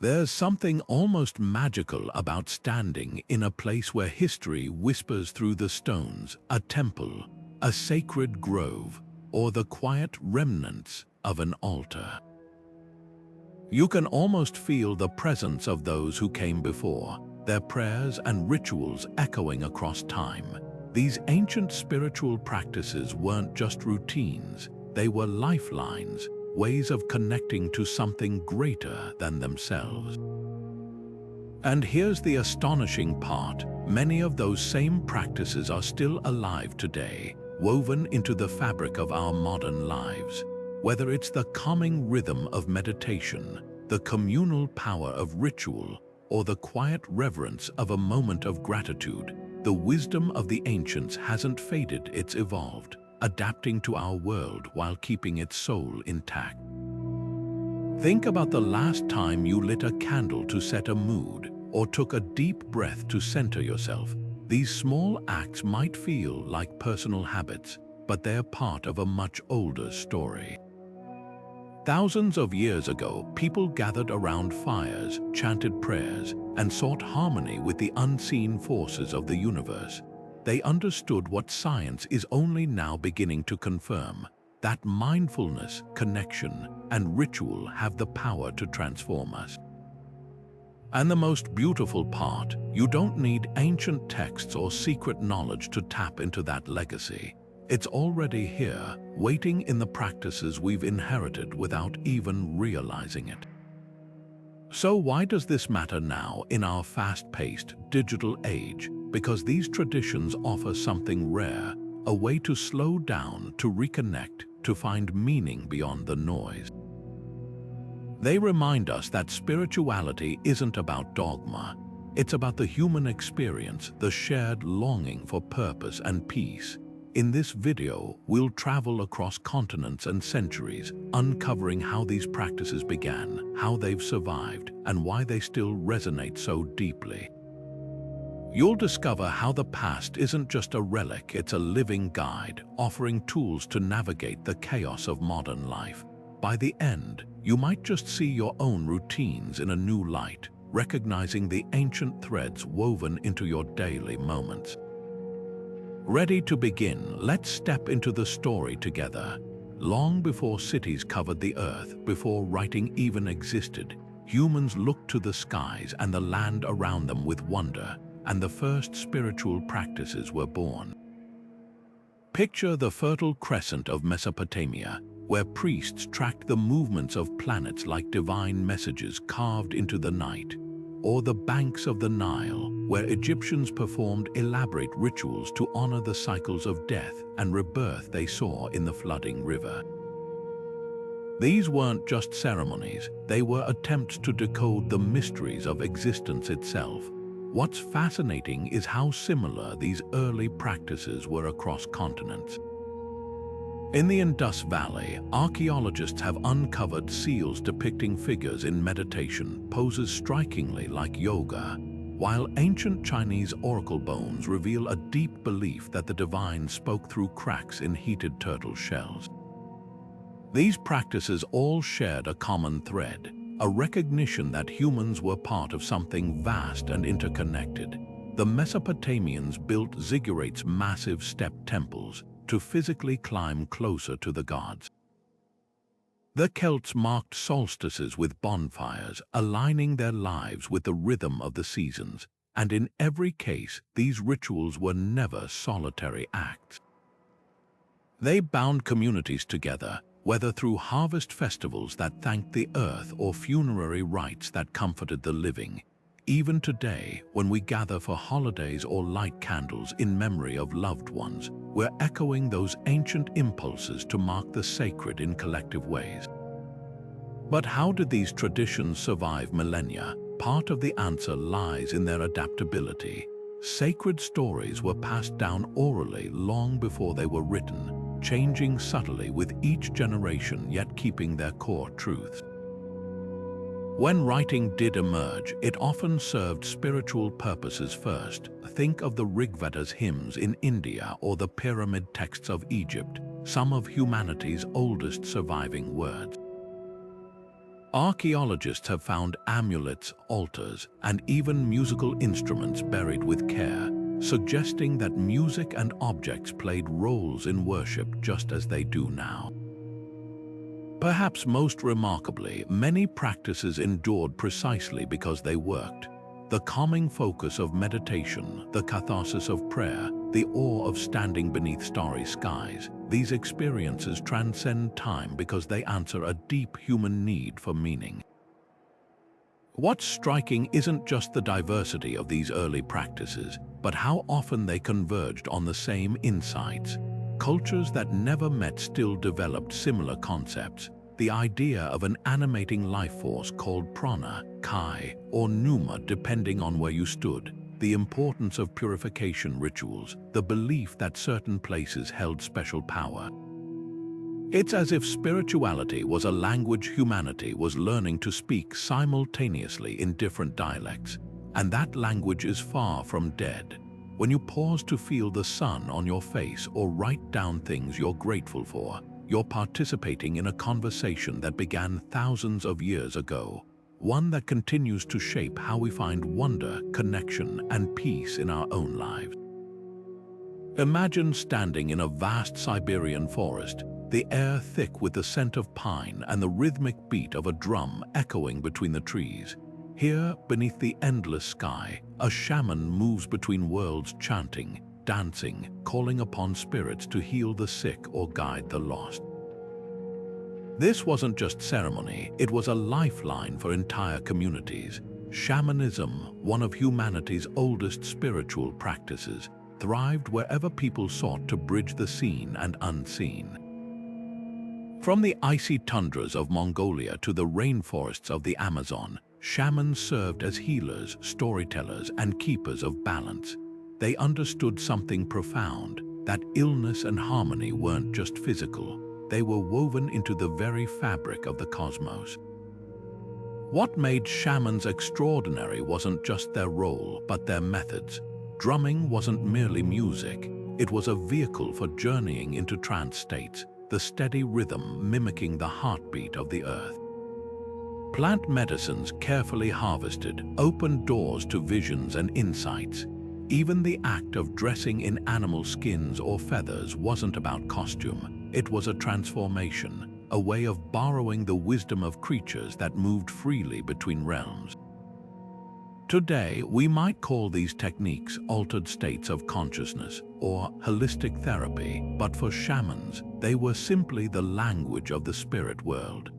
There's something almost magical about standing in a place where history whispers through the stones, a temple, a sacred grove, or the quiet remnants of an altar. You can almost feel the presence of those who came before, their prayers and rituals echoing across time. These ancient spiritual practices weren't just routines, they were lifelines, ways of connecting to something greater than themselves. And here's the astonishing part: many of those same practices are still alive today, woven into the fabric of our modern lives. Whether it's the calming rhythm of meditation, the communal power of ritual, or the quiet reverence of a moment of gratitude, the wisdom of the ancients hasn't faded, it's evolved, adapting to our world while keeping its soul intact. Think about the last time you lit a candle to set a mood, or took a deep breath to center yourself. These small acts might feel like personal habits, but they're part of a much older story. Thousands of years ago, people gathered around fires, chanted prayers, and sought harmony with the unseen forces of the universe. They understood what science is only now beginning to confirm: that mindfulness, connection, and ritual have the power to transform us. And the most beautiful part, you don't need ancient texts or secret knowledge to tap into that legacy. It's already here, waiting in the practices we've inherited without even realizing it. So why does this matter now in our fast-paced digital age? Because these traditions offer something rare, a way to slow down, to reconnect, to find meaning beyond the noise. They remind us that spirituality isn't about dogma. It's about the human experience, the shared longing for purpose and peace. In this video, we'll travel across continents and centuries, uncovering how these practices began, how they've survived, and why they still resonate so deeply. You'll discover how the past isn't just a relic, it's a living guide, offering tools to navigate the chaos of modern life. By the end, you might just see your own routines in a new light, recognizing the ancient threads woven into your daily moments. Ready to begin? Let's step into the story together. Long before cities covered the earth, before writing even existed, humans looked to the skies and the land around them with wonder, and the first spiritual practices were born. Picture the Fertile Crescent of Mesopotamia, where priests tracked the movements of planets like divine messages carved into the night, or the banks of the Nile, where Egyptians performed elaborate rituals to honor the cycles of death and rebirth they saw in the flooding river. These weren't just ceremonies, they were attempts to decode the mysteries of existence itself. What's fascinating is how similar these early practices were across continents. In the Indus Valley, archaeologists have uncovered seals depicting figures in meditation, poses strikingly like yoga, while ancient Chinese oracle bones reveal a deep belief that the divine spoke through cracks in heated turtle shells. These practices all shared a common thread, a recognition that humans were part of something vast and interconnected. The Mesopotamians built ziggurats, massive step temples, to physically climb closer to the gods. The Celts marked solstices with bonfires, aligning their lives with the rhythm of the seasons, and in every case, these rituals were never solitary acts. They bound communities together, whether through harvest festivals that thanked the earth or funerary rites that comforted the living. Even today, when we gather for holidays or light candles in memory of loved ones, we're echoing those ancient impulses to mark the sacred in collective ways. But how did these traditions survive millennia? Part of the answer lies in their adaptability. Sacred stories were passed down orally long before they were written, changing subtly with each generation yet keeping their core truths. When writing did emerge, it often served spiritual purposes first. Think of the Rigveda's hymns in India or the pyramid texts of Egypt, some of humanity's oldest surviving words. Archaeologists have found amulets, altars, and even musical instruments buried with care, suggesting that music and objects played roles in worship just as they do now. Perhaps most remarkably, many practices endured precisely because they worked. The calming focus of meditation, the catharsis of prayer, the awe of standing beneath starry skies, these experiences transcend time because they answer a deep human need for meaning. What's striking isn't just the diversity of these early practices, but how often they converged on the same insights. Cultures that never met still developed similar concepts. The idea of an animating life force called prana, kai, or pneuma depending on where you stood, the importance of purification rituals, the belief that certain places held special power. It's as if spirituality was a language humanity was learning to speak simultaneously in different dialects, and that language is far from dead. When you pause to feel the sun on your face or write down things you're grateful for, you're participating in a conversation that began thousands of years ago, one that continues to shape how we find wonder, connection, and peace in our own lives. Imagine standing in a vast Siberian forest, the air thick with the scent of pine and the rhythmic beat of a drum echoing between the trees. Here, beneath the endless sky, a shaman moves between worlds chanting, dancing, calling upon spirits to heal the sick or guide the lost. This wasn't just ceremony, it was a lifeline for entire communities. Shamanism, one of humanity's oldest spiritual practices, thrived wherever people sought to bridge the seen and unseen. From the icy tundras of Mongolia to the rainforests of the Amazon, shamans served as healers, storytellers, and keepers of balance. They understood something profound, that illness and harmony weren't just physical, they were woven into the very fabric of the cosmos. What made shamans extraordinary wasn't just their role, but their methods. Drumming wasn't merely music, it was a vehicle for journeying into trance states, the steady rhythm mimicking the heartbeat of the earth. Plant medicines carefully harvested opened doors to visions and insights. Even the act of dressing in animal skins or feathers wasn't about costume, it was a transformation, a way of borrowing the wisdom of creatures that moved freely between realms. Today, we might call these techniques altered states of consciousness or holistic therapy, but for shamans, they were simply the language of the spirit world.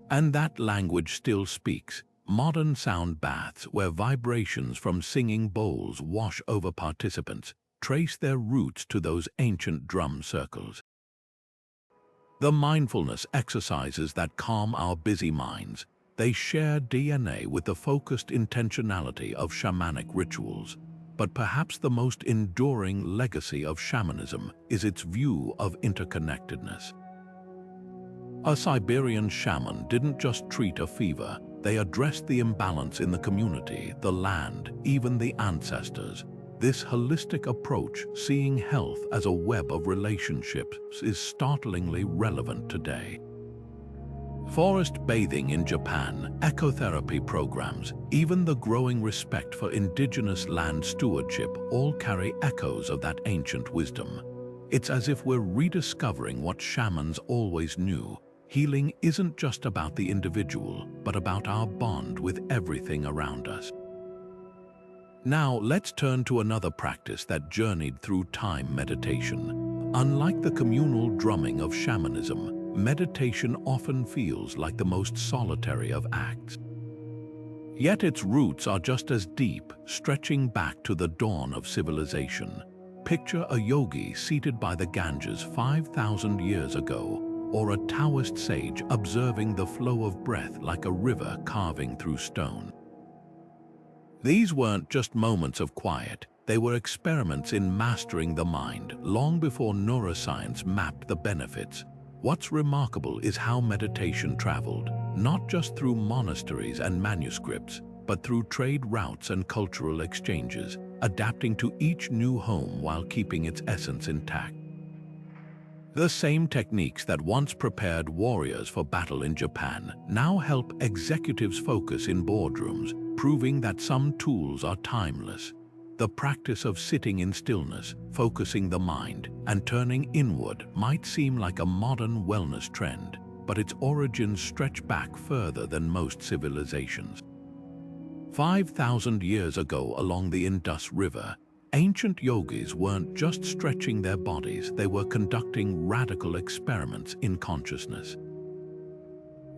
And that language still speaks. Modern sound baths, where vibrations from singing bowls wash over participants, trace their roots to those ancient drum circles. The mindfulness exercises that calm our busy minds, they share DNA with the focused intentionality of shamanic rituals. But perhaps the most enduring legacy of shamanism is its view of interconnectedness. A Siberian shaman didn't just treat a fever, they addressed the imbalance in the community, the land, even the ancestors. This holistic approach, seeing health as a web of relationships, is startlingly relevant today. Forest bathing in Japan, ecotherapy programs, even the growing respect for indigenous land stewardship all carry echoes of that ancient wisdom. It's as if we're rediscovering what shamans always knew. Healing isn't just about the individual, but about our bond with everything around us. Now, let's turn to another practice that journeyed through time: meditation. Unlike the communal drumming of shamanism, meditation often feels like the most solitary of acts. Yet its roots are just as deep, stretching back to the dawn of civilization. Picture a yogi seated by the Ganges 5,000 years ago, or a Taoist sage observing the flow of breath like a river carving through stone. These weren't just moments of quiet, they were experiments in mastering the mind long before neuroscience mapped the benefits. What's remarkable is how meditation traveled, not just through monasteries and manuscripts, but through trade routes and cultural exchanges, adapting to each new home while keeping its essence intact. The same techniques that once prepared warriors for battle in Japan now help executives focus in boardrooms, proving that some tools are timeless. The practice of sitting in stillness, focusing the mind, and turning inward might seem like a modern wellness trend, but its origins stretch back further than most civilizations. 5,000 years ago along the Indus River, ancient yogis weren't just stretching their bodies, they were conducting radical experiments in consciousness.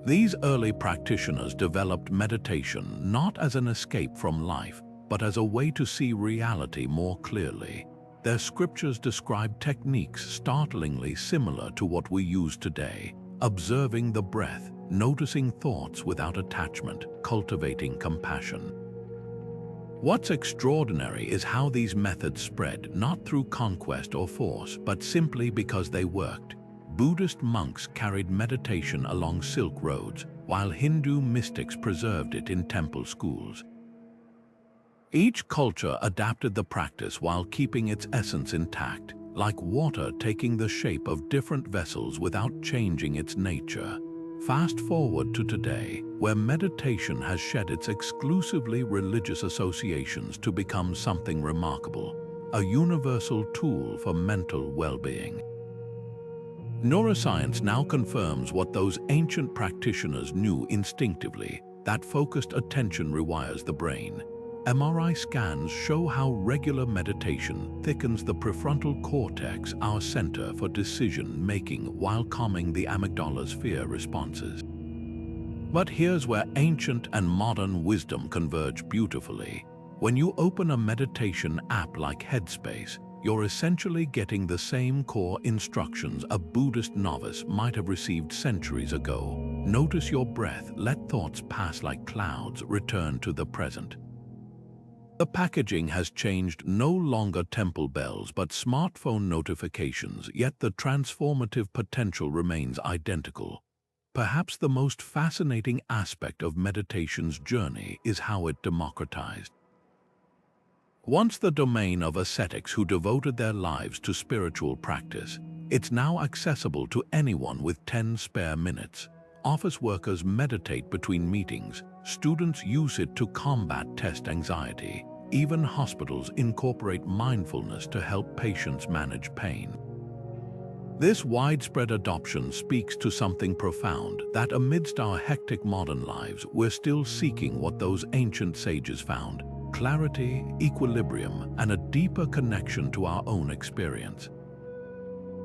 These early practitioners developed meditation not as an escape from life, but as a way to see reality more clearly. Their scriptures describe techniques startlingly similar to what we use today: observing the breath, noticing thoughts without attachment, cultivating compassion. What's extraordinary is how these methods spread, not through conquest or force, but simply because they worked. Buddhist monks carried meditation along Silk roads, while Hindu mystics preserved it in temple schools. Each culture adapted the practice while keeping its essence intact, like water taking the shape of different vessels without changing its nature. Fast forward to today, where meditation has shed its exclusively religious associations to become something remarkable, a universal tool for mental well-being. Neuroscience now confirms what those ancient practitioners knew instinctively, that focused attention rewires the brain. MRI scans show how regular meditation thickens the prefrontal cortex, our center for decision-making, while calming the amygdala's fear responses. But here's where ancient and modern wisdom converge beautifully. When you open a meditation app like Headspace, you're essentially getting the same core instructions a Buddhist novice might have received centuries ago. Notice your breath, let thoughts pass like clouds, return to the present. The packaging has changed, no longer temple bells but smartphone notifications, yet the transformative potential remains identical. Perhaps the most fascinating aspect of meditation's journey is how it democratized. Once the domain of ascetics who devoted their lives to spiritual practice, it's now accessible to anyone with 10 spare minutes. Office workers meditate between meetings, students use it to combat test anxiety, even hospitals incorporate mindfulness to help patients manage pain. This widespread adoption speaks to something profound, that amidst our hectic modern lives, we're still seeking what those ancient sages found: clarity, equilibrium, and a deeper connection to our own experience.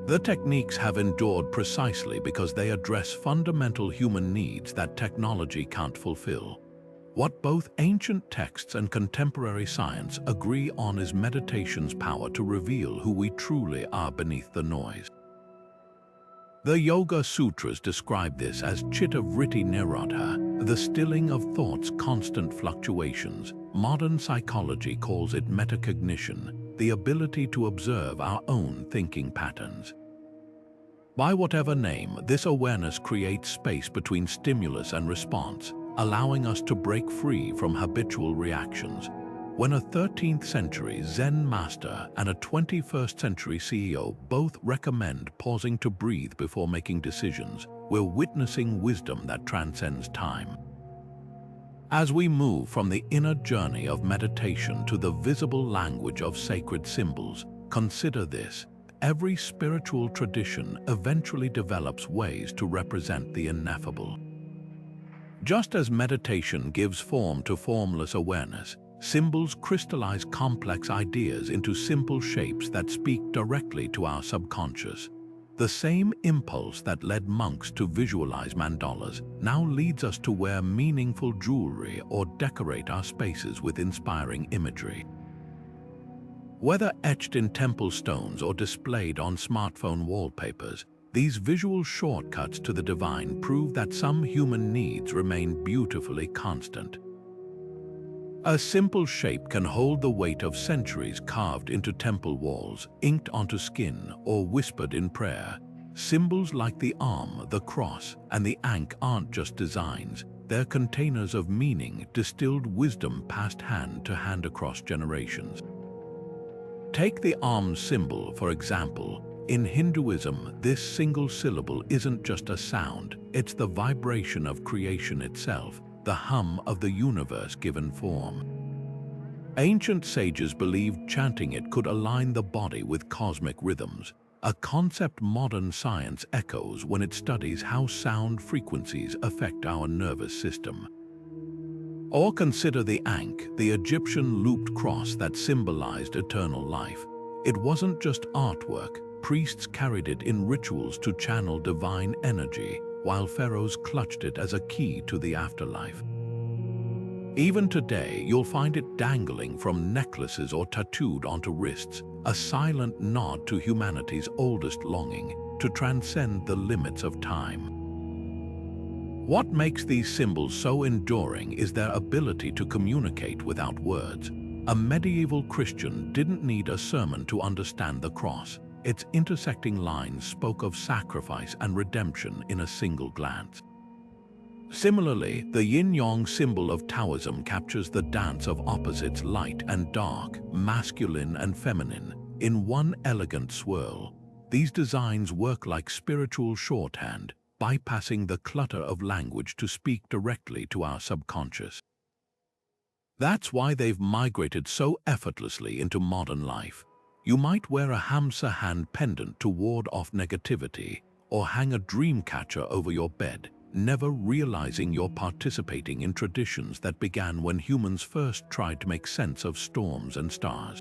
The techniques have endured precisely because they address fundamental human needs that technology can't fulfill. What both ancient texts and contemporary science agree on is meditation's power to reveal who we truly are beneath the noise. The Yoga Sutras describe this as chitta vritti nirodha, the stilling of thought's constant fluctuations. Modern psychology calls it metacognition, the ability to observe our own thinking patterns. By whatever name, this awareness creates space between stimulus and response, allowing us to break free from habitual reactions. When a 13th century Zen master and a 21st century CEO both recommend pausing to breathe before making decisions, we're witnessing wisdom that transcends time. As we move from the inner journey of meditation to the visible language of sacred symbols, consider this: every spiritual tradition eventually develops ways to represent the ineffable. Just as meditation gives form to formless awareness, symbols crystallize complex ideas into simple shapes that speak directly to our subconscious. The same impulse that led monks to visualize mandalas now leads us to wear meaningful jewelry or decorate our spaces with inspiring imagery. Whether etched in temple stones or displayed on smartphone wallpapers, these visual shortcuts to the divine prove that some human needs remain beautifully constant. A simple shape can hold the weight of centuries carved into temple walls, inked onto skin, or whispered in prayer. Symbols like the arm, the cross, and the ankh aren't just designs, they're containers of meaning, distilled wisdom passed hand to hand across generations. Take the arm symbol, for example. In Hinduism, this single syllable isn't just a sound, it's the vibration of creation itself, the hum of the universe given form. Ancient sages believed chanting it could align the body with cosmic rhythms, a concept modern science echoes when it studies how sound frequencies affect our nervous system. Or consider the Ankh, the Egyptian looped cross that symbolized eternal life. It wasn't just artwork, priests carried it in rituals to channel divine energy, while pharaohs clutched it as a key to the afterlife. Even today, you'll find it dangling from necklaces or tattooed onto wrists, a silent nod to humanity's oldest longing, to transcend the limits of time. What makes these symbols so enduring is their ability to communicate without words. A medieval Christian didn't need a sermon to understand the cross. Its intersecting lines spoke of sacrifice and redemption in a single glance. Similarly, the yin-yang symbol of Taoism captures the dance of opposites, light and dark, masculine and feminine, in one elegant swirl. These designs work like spiritual shorthand, bypassing the clutter of language to speak directly to our subconscious. That's why they've migrated so effortlessly into modern life. You might wear a Hamsa hand pendant to ward off negativity, or hang a dream catcher over your bed, never realizing you're participating in traditions that began when humans first tried to make sense of storms and stars.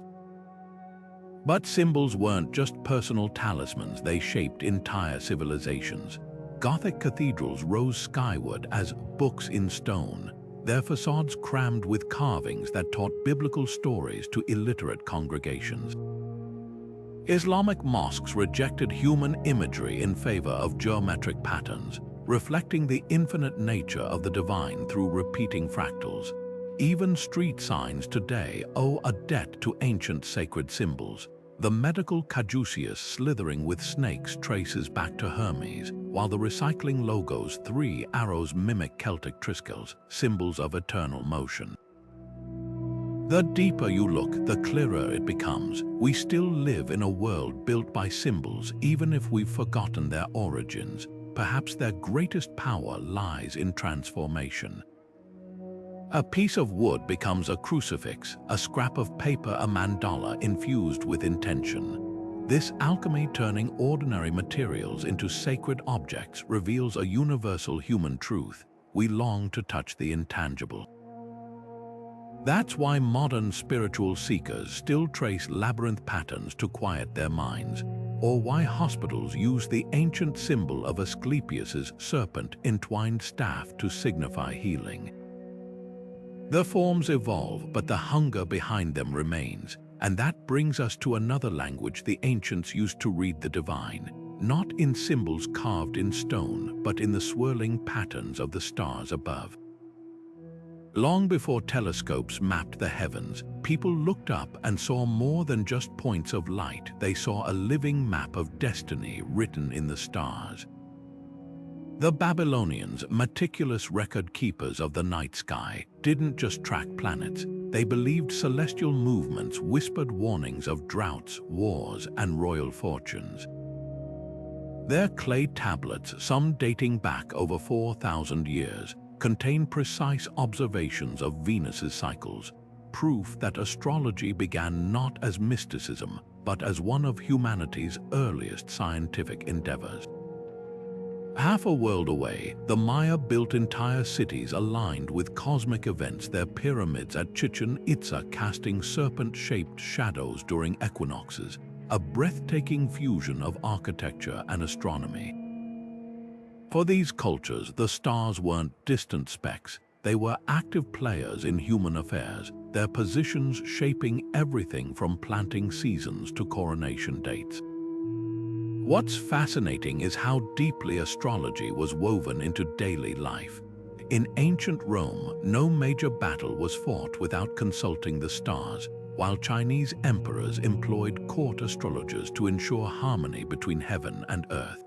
But symbols weren't just personal talismans, they shaped entire civilizations. Gothic cathedrals rose skyward as books in stone, their facades crammed with carvings that taught biblical stories to illiterate congregations. Islamic mosques rejected human imagery in favor of geometric patterns, reflecting the infinite nature of the divine through repeating fractals. Even street signs today owe a debt to ancient sacred symbols. The medical caduceus slithering with snakes traces back to Hermes, while the recycling logo's 3 arrows mimic Celtic triskells, symbols of eternal motion. The deeper you look, the clearer it becomes. We still live in a world built by symbols, even if we've forgotten their origins. Perhaps their greatest power lies in transformation. A piece of wood becomes a crucifix, a scrap of paper a mandala infused with intention. This alchemy turning ordinary materials into sacred objects reveals a universal human truth. We long to touch the intangible. That's why modern spiritual seekers still trace labyrinth patterns to quiet their minds, or why hospitals use the ancient symbol of Asclepius's serpent-entwined staff to signify healing. The forms evolve, but the hunger behind them remains, and that brings us to another language the ancients used to read the divine, not in symbols carved in stone, but in the swirling patterns of the stars above. Long before telescopes mapped the heavens, people looked up and saw more than just points of light. They saw a living map of destiny written in the stars. The Babylonians, meticulous record keepers of the night sky, didn't just track planets. They believed celestial movements whispered warnings of droughts, wars, and royal fortunes. Their clay tablets, some dating back over 4,000 years, contain precise observations of Venus's cycles, proof that astrology began not as mysticism, but as one of humanity's earliest scientific endeavors. Half a world away, the Maya built entire cities aligned with cosmic events, their pyramids at Chichen Itza casting serpent-shaped shadows during equinoxes, a breathtaking fusion of architecture and astronomy. For these cultures, the stars weren't distant specks, they were active players in human affairs, their positions shaping everything from planting seasons to coronation dates. What's fascinating is how deeply astrology was woven into daily life. In ancient Rome, no major battle was fought without consulting the stars, while Chinese emperors employed court astrologers to ensure harmony between heaven and earth.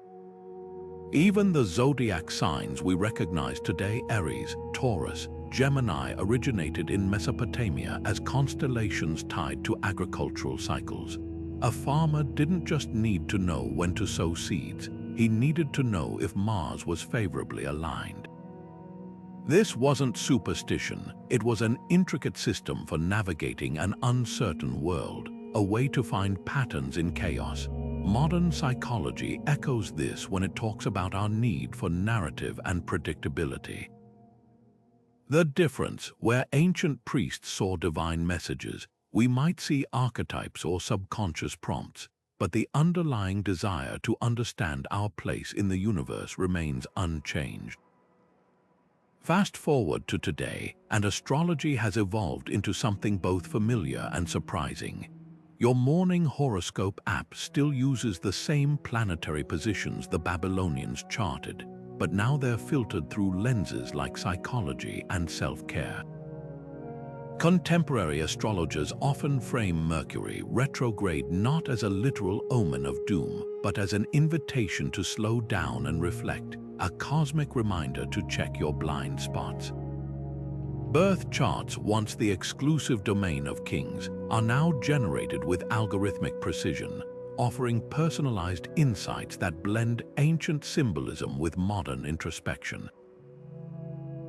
Even the zodiac signs we recognize today, Aries, Taurus, Gemini, originated in Mesopotamia as constellations tied to agricultural cycles. A farmer didn't just need to know when to sow seeds, he needed to know if Mars was favorably aligned. This wasn't superstition, it was an intricate system for navigating an uncertain world, a way to find patterns in chaos. Modern psychology echoes this when it talks about our need for narrative and predictability. The difference, where ancient priests saw divine messages, we might see archetypes or subconscious prompts, but the underlying desire to understand our place in the universe remains unchanged. Fast forward to today, and astrology has evolved into something both familiar and surprising. Your morning horoscope app still uses the same planetary positions the Babylonians charted, but now they're filtered through lenses like psychology and self-care. Contemporary astrologers often frame Mercury retrograde not as a literal omen of doom, but as an invitation to slow down and reflect, a cosmic reminder to check your blind spots. Birth charts, once the exclusive domain of kings, are now generated with algorithmic precision, offering personalized insights that blend ancient symbolism with modern introspection.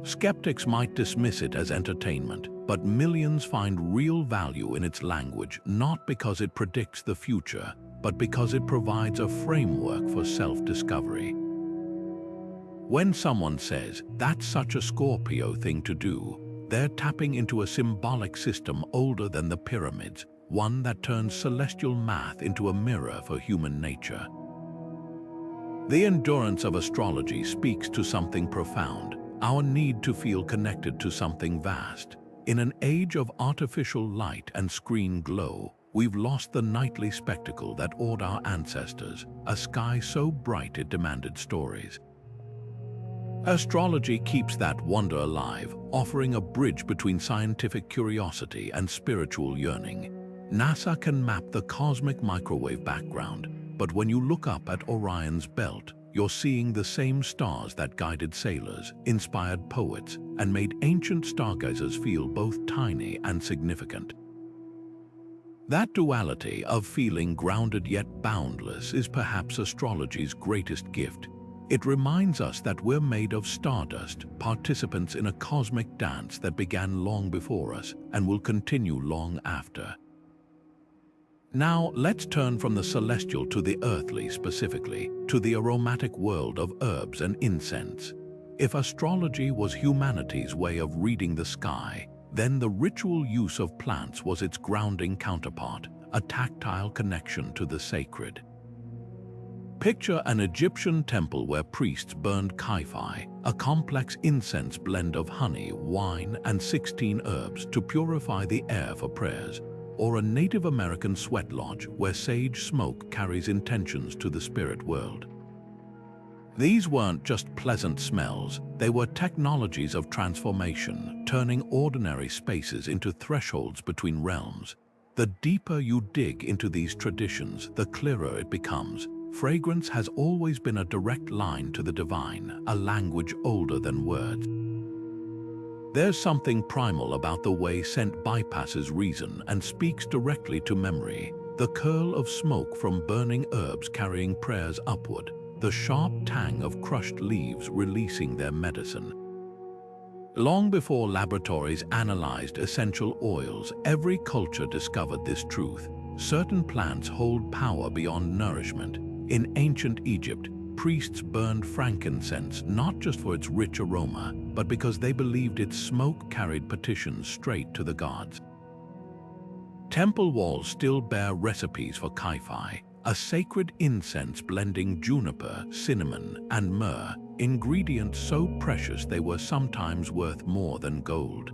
Skeptics might dismiss it as entertainment, but millions find real value in its language, not because it predicts the future, but because it provides a framework for self-discovery. When someone says, "That's such a Scorpio thing to do," they're tapping into a symbolic system older than the pyramids, one that turns celestial math into a mirror for human nature. The endurance of astrology speaks to something profound, our need to feel connected to something vast. In an age of artificial light and screen glow, we've lost the nightly spectacle that awed our ancestors, a sky so bright it demanded stories. Astrology keeps that wonder alive, offering a bridge between scientific curiosity and spiritual yearning. NASA can map the cosmic microwave background, but when you look up at Orion's belt, you're seeing the same stars that guided sailors, inspired poets, and made ancient stargazers feel both tiny and significant. That duality of feeling grounded yet boundless is perhaps astrology's greatest gift. It reminds us that we're made of stardust, participants in a cosmic dance that began long before us and will continue long after. Now, let's turn from the celestial to the earthly, specifically, to the aromatic world of herbs and incense. If astrology was humanity's way of reading the sky, then the ritual use of plants was its grounding counterpart, a tactile connection to the sacred. Picture an Egyptian temple where priests burned kaifi, a complex incense blend of honey, wine, and 16 herbs to purify the air for prayers, or a Native American sweat lodge where sage smoke carries intentions to the spirit world. These weren't just pleasant smells, they were technologies of transformation, turning ordinary spaces into thresholds between realms. The deeper you dig into these traditions, the clearer it becomes. Fragrance has always been a direct line to the divine, a language older than words. There's something primal about the way scent bypasses reason and speaks directly to memory. The curl of smoke from burning herbs carrying prayers upward, the sharp tang of crushed leaves releasing their medicine. Long before laboratories analyzed essential oils, every culture discovered this truth. Certain plants hold power beyond nourishment. In ancient Egypt, priests burned frankincense not just for its rich aroma, but because they believed its smoke carried petitions straight to the gods. Temple walls still bear recipes for kaifi, a sacred incense blending juniper, cinnamon, and myrrh, ingredients so precious they were sometimes worth more than gold.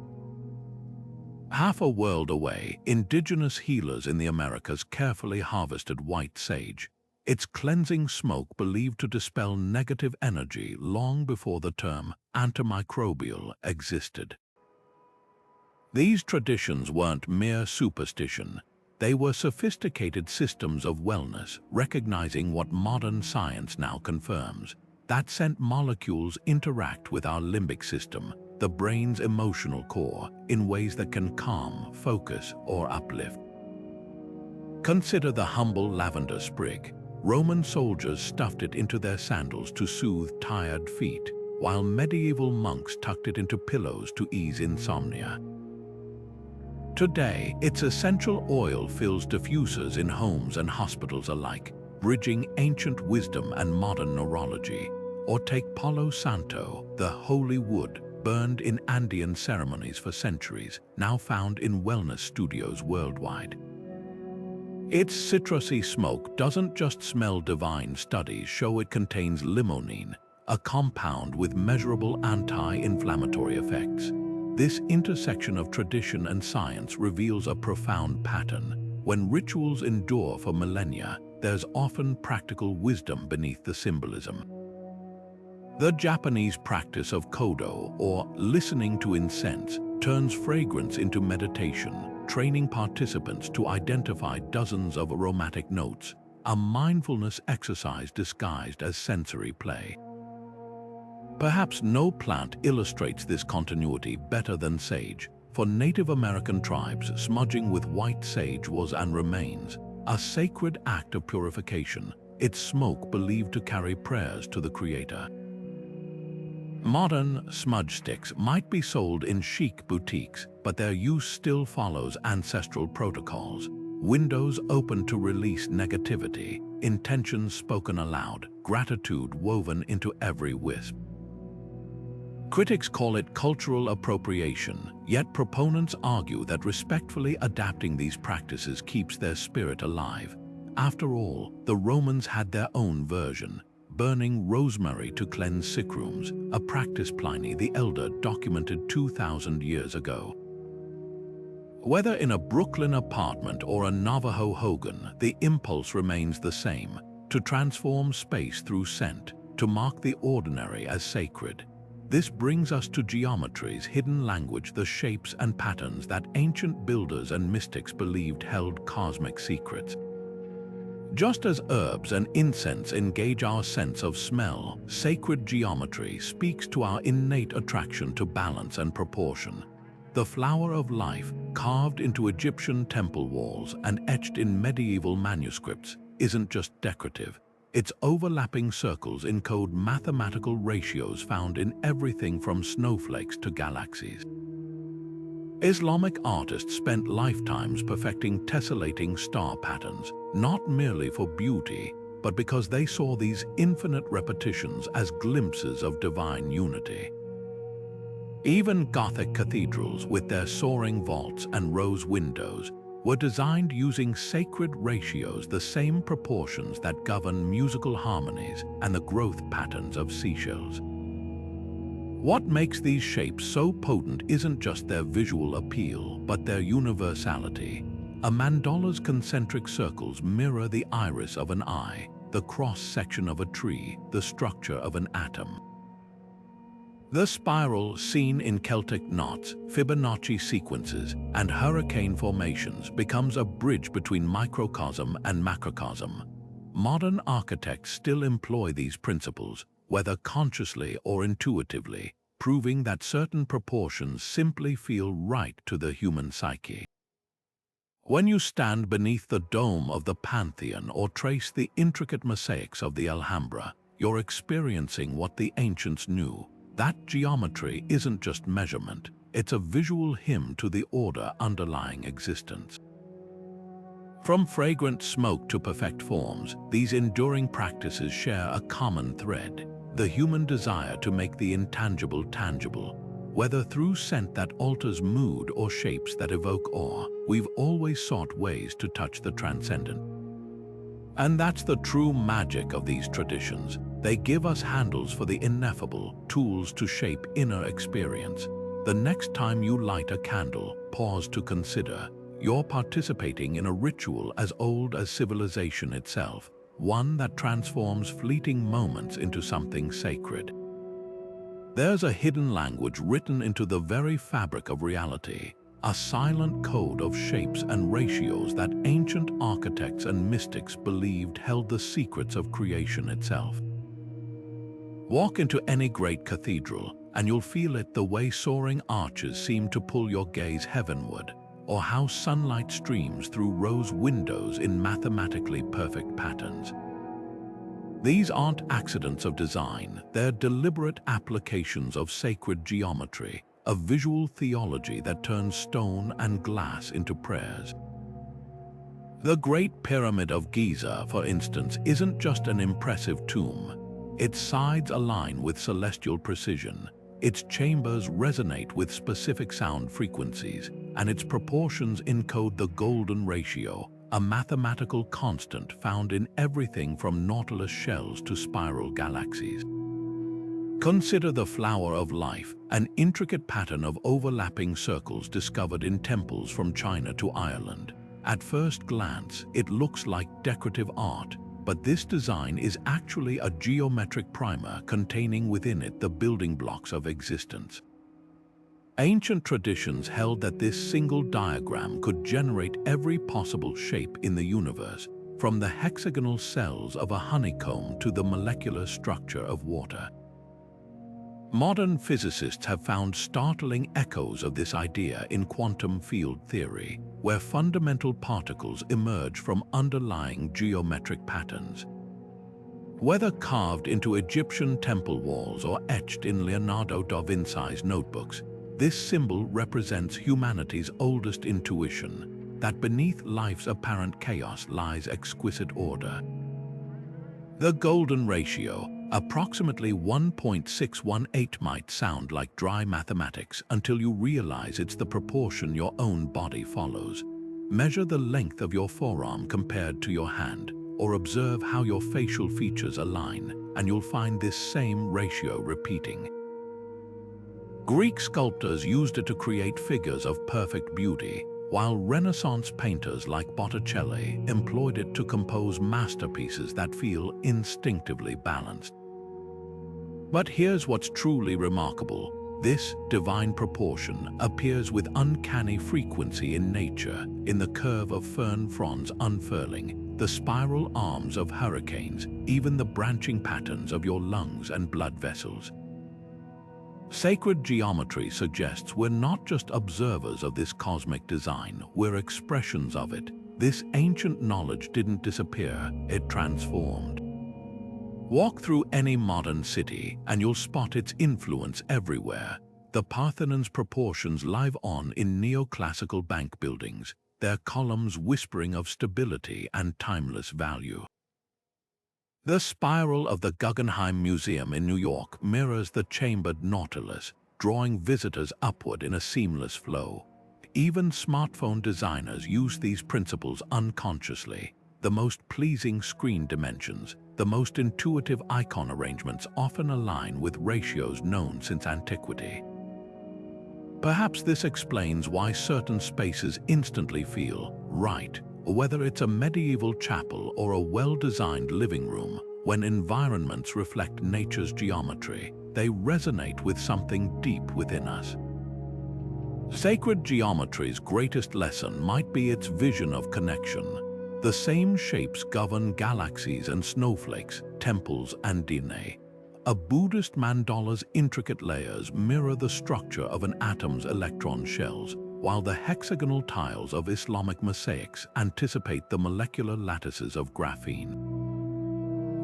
Half a world away, indigenous healers in the Americas carefully harvested white sage, its cleansing smoke believed to dispel negative energy long before the term antimicrobial existed. These traditions weren't mere superstition, they were sophisticated systems of wellness, recognizing what modern science now confirms, that scent molecules interact with our limbic system, the brain's emotional core, in ways that can calm, focus, or uplift. Consider the humble lavender sprig. Roman soldiers stuffed it into their sandals to soothe tired feet, while medieval monks tucked it into pillows to ease insomnia. Today, its essential oil fills diffusers in homes and hospitals alike, bridging ancient wisdom and modern neurology. Or take Palo Santo, the holy wood burned in Andean ceremonies for centuries, now found in wellness studios worldwide. Its citrusy smoke doesn't just smell divine. Studies show it contains limonene, a compound with measurable anti-inflammatory effects. This intersection of tradition and science reveals a profound pattern. When rituals endure for millennia, there's often practical wisdom beneath the symbolism. The Japanese practice of kodo, or listening to incense, turns fragrance into meditation, training participants to identify dozens of aromatic notes, a mindfulness exercise disguised as sensory play. Perhaps no plant illustrates this continuity better than sage. For Native American tribes, smudging with white sage was and remains a sacred act of purification, its smoke believed to carry prayers to the Creator. Modern smudge sticks might be sold in chic boutiques, but their use still follows ancestral protocols. Windows open to release negativity, intentions spoken aloud, gratitude woven into every wisp. Critics call it cultural appropriation, yet proponents argue that respectfully adapting these practices keeps their spirit alive. After all, the Romans had their own version, burning rosemary to cleanse sick rooms, a practice Pliny the Elder documented 2,000 years ago. Whether in a Brooklyn apartment or a Navajo hogan, the impulse remains the same: to transform space through scent, to mark the ordinary as sacred. This brings us to geometry's hidden language, the shapes and patterns that ancient builders and mystics believed held cosmic secrets. Just as herbs and incense engage our sense of smell, sacred geometry speaks to our innate attraction to balance and proportion. The flower of life, carved into Egyptian temple walls and etched in medieval manuscripts, isn't just decorative. Its overlapping circles encode mathematical ratios found in everything from snowflakes to galaxies. Islamic artists spent lifetimes perfecting tessellating star patterns, not merely for beauty, but because they saw these infinite repetitions as glimpses of divine unity. Even Gothic cathedrals, with their soaring vaults and rose windows, were designed using sacred ratios, the same proportions that govern musical harmonies and the growth patterns of seashells. What makes these shapes so potent isn't just their visual appeal, but their universality. A mandala's concentric circles mirror the iris of an eye, the cross-section of a tree, the structure of an atom. The spiral, seen in Celtic knots, Fibonacci sequences, and hurricane formations, becomes a bridge between microcosm and macrocosm. Modern architects still employ these principles, whether consciously or intuitively, proving that certain proportions simply feel right to the human psyche. When you stand beneath the dome of the Pantheon or trace the intricate mosaics of the Alhambra, you're experiencing what the ancients knew. That geometry isn't just measurement, it's a visual hymn to the order underlying existence. From fragrant smoke to perfect forms, these enduring practices share a common thread: the human desire to make the intangible tangible. Whether through scent that alters mood or shapes that evoke awe, we've always sought ways to touch the transcendent. And that's the true magic of these traditions. They give us handles for the ineffable, tools to shape inner experience. The next time you light a candle, pause to consider. You're participating in a ritual as old as civilization itself, one that transforms fleeting moments into something sacred. There's a hidden language written into the very fabric of reality, a silent code of shapes and ratios that ancient architects and mystics believed held the secrets of creation itself. Walk into any great cathedral, and you'll feel it the way soaring arches seem to pull your gaze heavenward, or how sunlight streams through rose windows in mathematically perfect patterns. These aren't accidents of design, they're deliberate applications of sacred geometry, a visual theology that turns stone and glass into prayers. The Great Pyramid of Giza, for instance, isn't just an impressive tomb. Its sides align with celestial precision, its chambers resonate with specific sound frequencies, and its proportions encode the golden ratio, a mathematical constant found in everything from nautilus shells to spiral galaxies. Consider the flower of life, an intricate pattern of overlapping circles discovered in temples from China to Ireland. At first glance, it looks like decorative art, but this design is actually a geometric primer containing within it the building blocks of existence. Ancient traditions held that this single diagram could generate every possible shape in the universe, from the hexagonal cells of a honeycomb to the molecular structure of water. Modern physicists have found startling echoes of this idea in quantum field theory, where fundamental particles emerge from underlying geometric patterns. Whether carved into Egyptian temple walls or etched in Leonardo da Vinci's notebooks, this symbol represents humanity's oldest intuition, that beneath life's apparent chaos lies exquisite order. The golden ratio, approximately 1.618, might sound like dry mathematics until you realize it's the proportion your own body follows. Measure the length of your forearm compared to your hand, or observe how your facial features align, and you'll find this same ratio repeating. Greek sculptors used it to create figures of perfect beauty, while Renaissance painters like Botticelli employed it to compose masterpieces that feel instinctively balanced. But here's what's truly remarkable. This divine proportion appears with uncanny frequency in nature, in the curve of fern fronds unfurling, the spiral arms of hurricanes, even the branching patterns of your lungs and blood vessels. Sacred geometry suggests we're not just observers of this cosmic design, we're expressions of it. This ancient knowledge didn't disappear, it transformed. Walk through any modern city and you'll spot its influence everywhere. The Parthenon's proportions live on in neoclassical bank buildings, their columns whispering of stability and timeless value. The spiral of the Guggenheim Museum in New York mirrors the chambered nautilus, drawing visitors upward in a seamless flow. Even smartphone designers use these principles unconsciously. The most pleasing screen dimensions, the most intuitive icon arrangements often align with ratios known since antiquity. Perhaps this explains why certain spaces instantly feel right, whether it's a medieval chapel or a well-designed living room. When environments reflect nature's geometry, they resonate with something deep within us. Sacred geometry's greatest lesson might be its vision of connection. The same shapes govern galaxies and snowflakes, temples and DNA. A Buddhist mandala's intricate layers mirror the structure of an atom's electron shells, while the hexagonal tiles of Islamic mosaics anticipate the molecular lattices of graphene.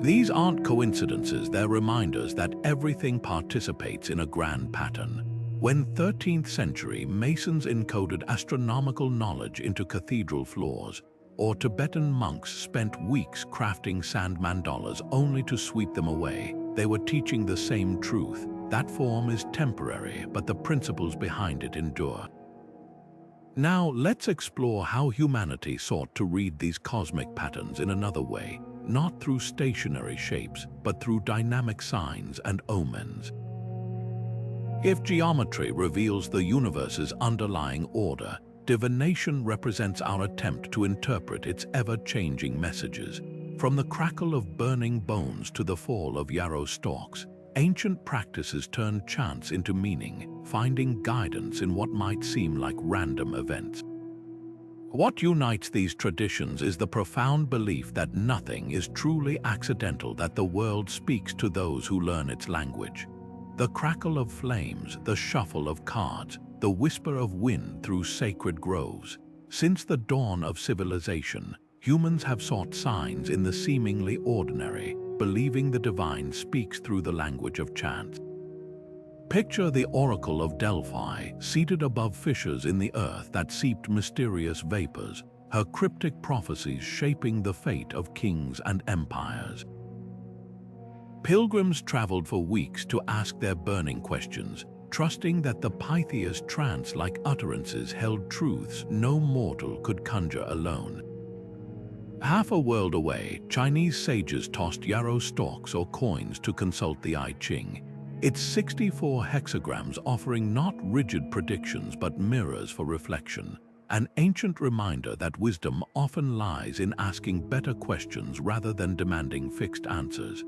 These aren't coincidences, they're reminders that everything participates in a grand pattern. When 13th century Masons encoded astronomical knowledge into cathedral floors, or Tibetan monks spent weeks crafting sand mandalas only to sweep them away, they were teaching the same truth. That form is temporary, but the principles behind it endure. Now, let's explore how humanity sought to read these cosmic patterns in another way, not through stationary shapes, but through dynamic signs and omens. If geometry reveals the universe's underlying order, divination represents our attempt to interpret its ever-changing messages. From the crackle of burning bones to the fall of yarrow stalks, ancient practices turned chance into meaning, finding guidance in what might seem like random events. What unites these traditions is the profound belief that nothing is truly accidental, that the world speaks to those who learn its language. The crackle of flames, the shuffle of cards, the whisper of wind through sacred groves. Since the dawn of civilization, humans have sought signs in the seemingly ordinary, believing the divine speaks through the language of chants. Picture the Oracle of Delphi, seated above fissures in the earth that seeped mysterious vapors, her cryptic prophecies shaping the fate of kings and empires. Pilgrims traveled for weeks to ask their burning questions, trusting that the Pythia's trance-like utterances held truths no mortal could conjure alone. Half a world away, Chinese sages tossed yarrow stalks or coins to consult the I Ching, its 64 hexagrams offering not rigid predictions but mirrors for reflection, an ancient reminder that wisdom often lies in asking better questions rather than demanding fixed answers.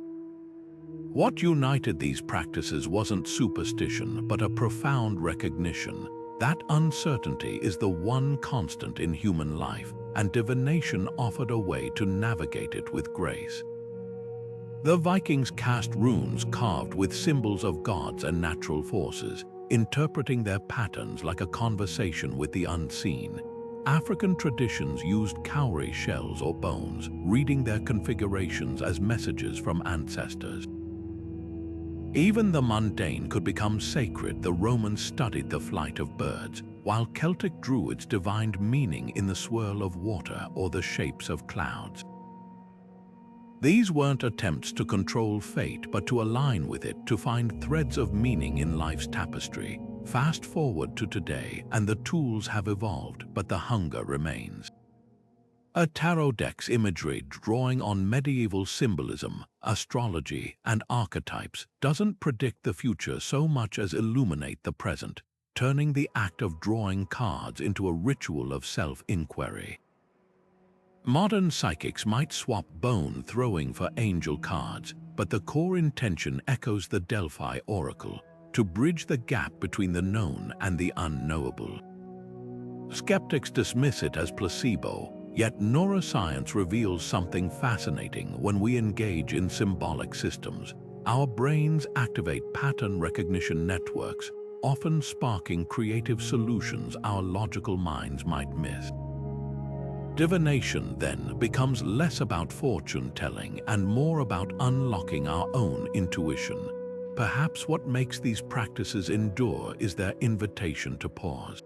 What united these practices wasn't superstition, but a profound recognition that uncertainty is the one constant in human life, and divination offered a way to navigate it with grace. The Vikings cast runes carved with symbols of gods and natural forces, interpreting their patterns like a conversation with the unseen. African traditions used cowrie shells or bones, reading their configurations as messages from ancestors. Even the mundane could become sacred. The Romans studied the flight of birds, while Celtic druids divined meaning in the swirl of water or the shapes of clouds. These weren't attempts to control fate, but to align with it, to find threads of meaning in life's tapestry. Fast forward to today, and the tools have evolved, but the hunger remains. A tarot deck's imagery, drawing on medieval symbolism, astrology, and archetypes, doesn't predict the future so much as illuminate the present, turning the act of drawing cards into a ritual of self-inquiry. Modern psychics might swap bone throwing for angel cards, but the core intention echoes the Delphi oracle, to bridge the gap between the known and the unknowable. Skeptics dismiss it as placebo, yet neuroscience reveals something fascinating. When we engage in symbolic systems, our brains activate pattern recognition networks, often sparking creative solutions our logical minds might miss. Divination, then, becomes less about fortune-telling and more about unlocking our own intuition. Perhaps what makes these practices endure is their invitation to pause.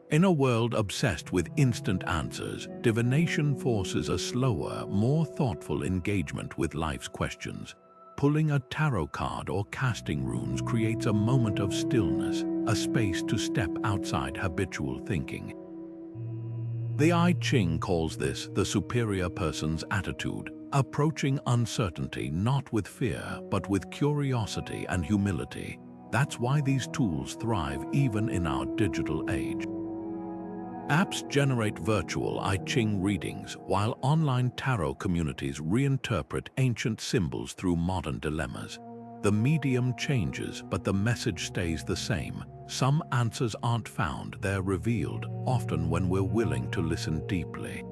In a world obsessed with instant answers, divination forces a slower, more thoughtful engagement with life's questions. Pulling a tarot card or casting runes creates a moment of stillness, a space to step outside habitual thinking. The I Ching calls this the superior person's attitude, approaching uncertainty not with fear but with curiosity and humility. That's why these tools thrive even in our digital age. Apps generate virtual I Ching readings, while online tarot communities reinterpret ancient symbols through modern dilemmas. The medium changes, but the message stays the same. Some answers aren't found, they're revealed, often when we're willing to listen deeply.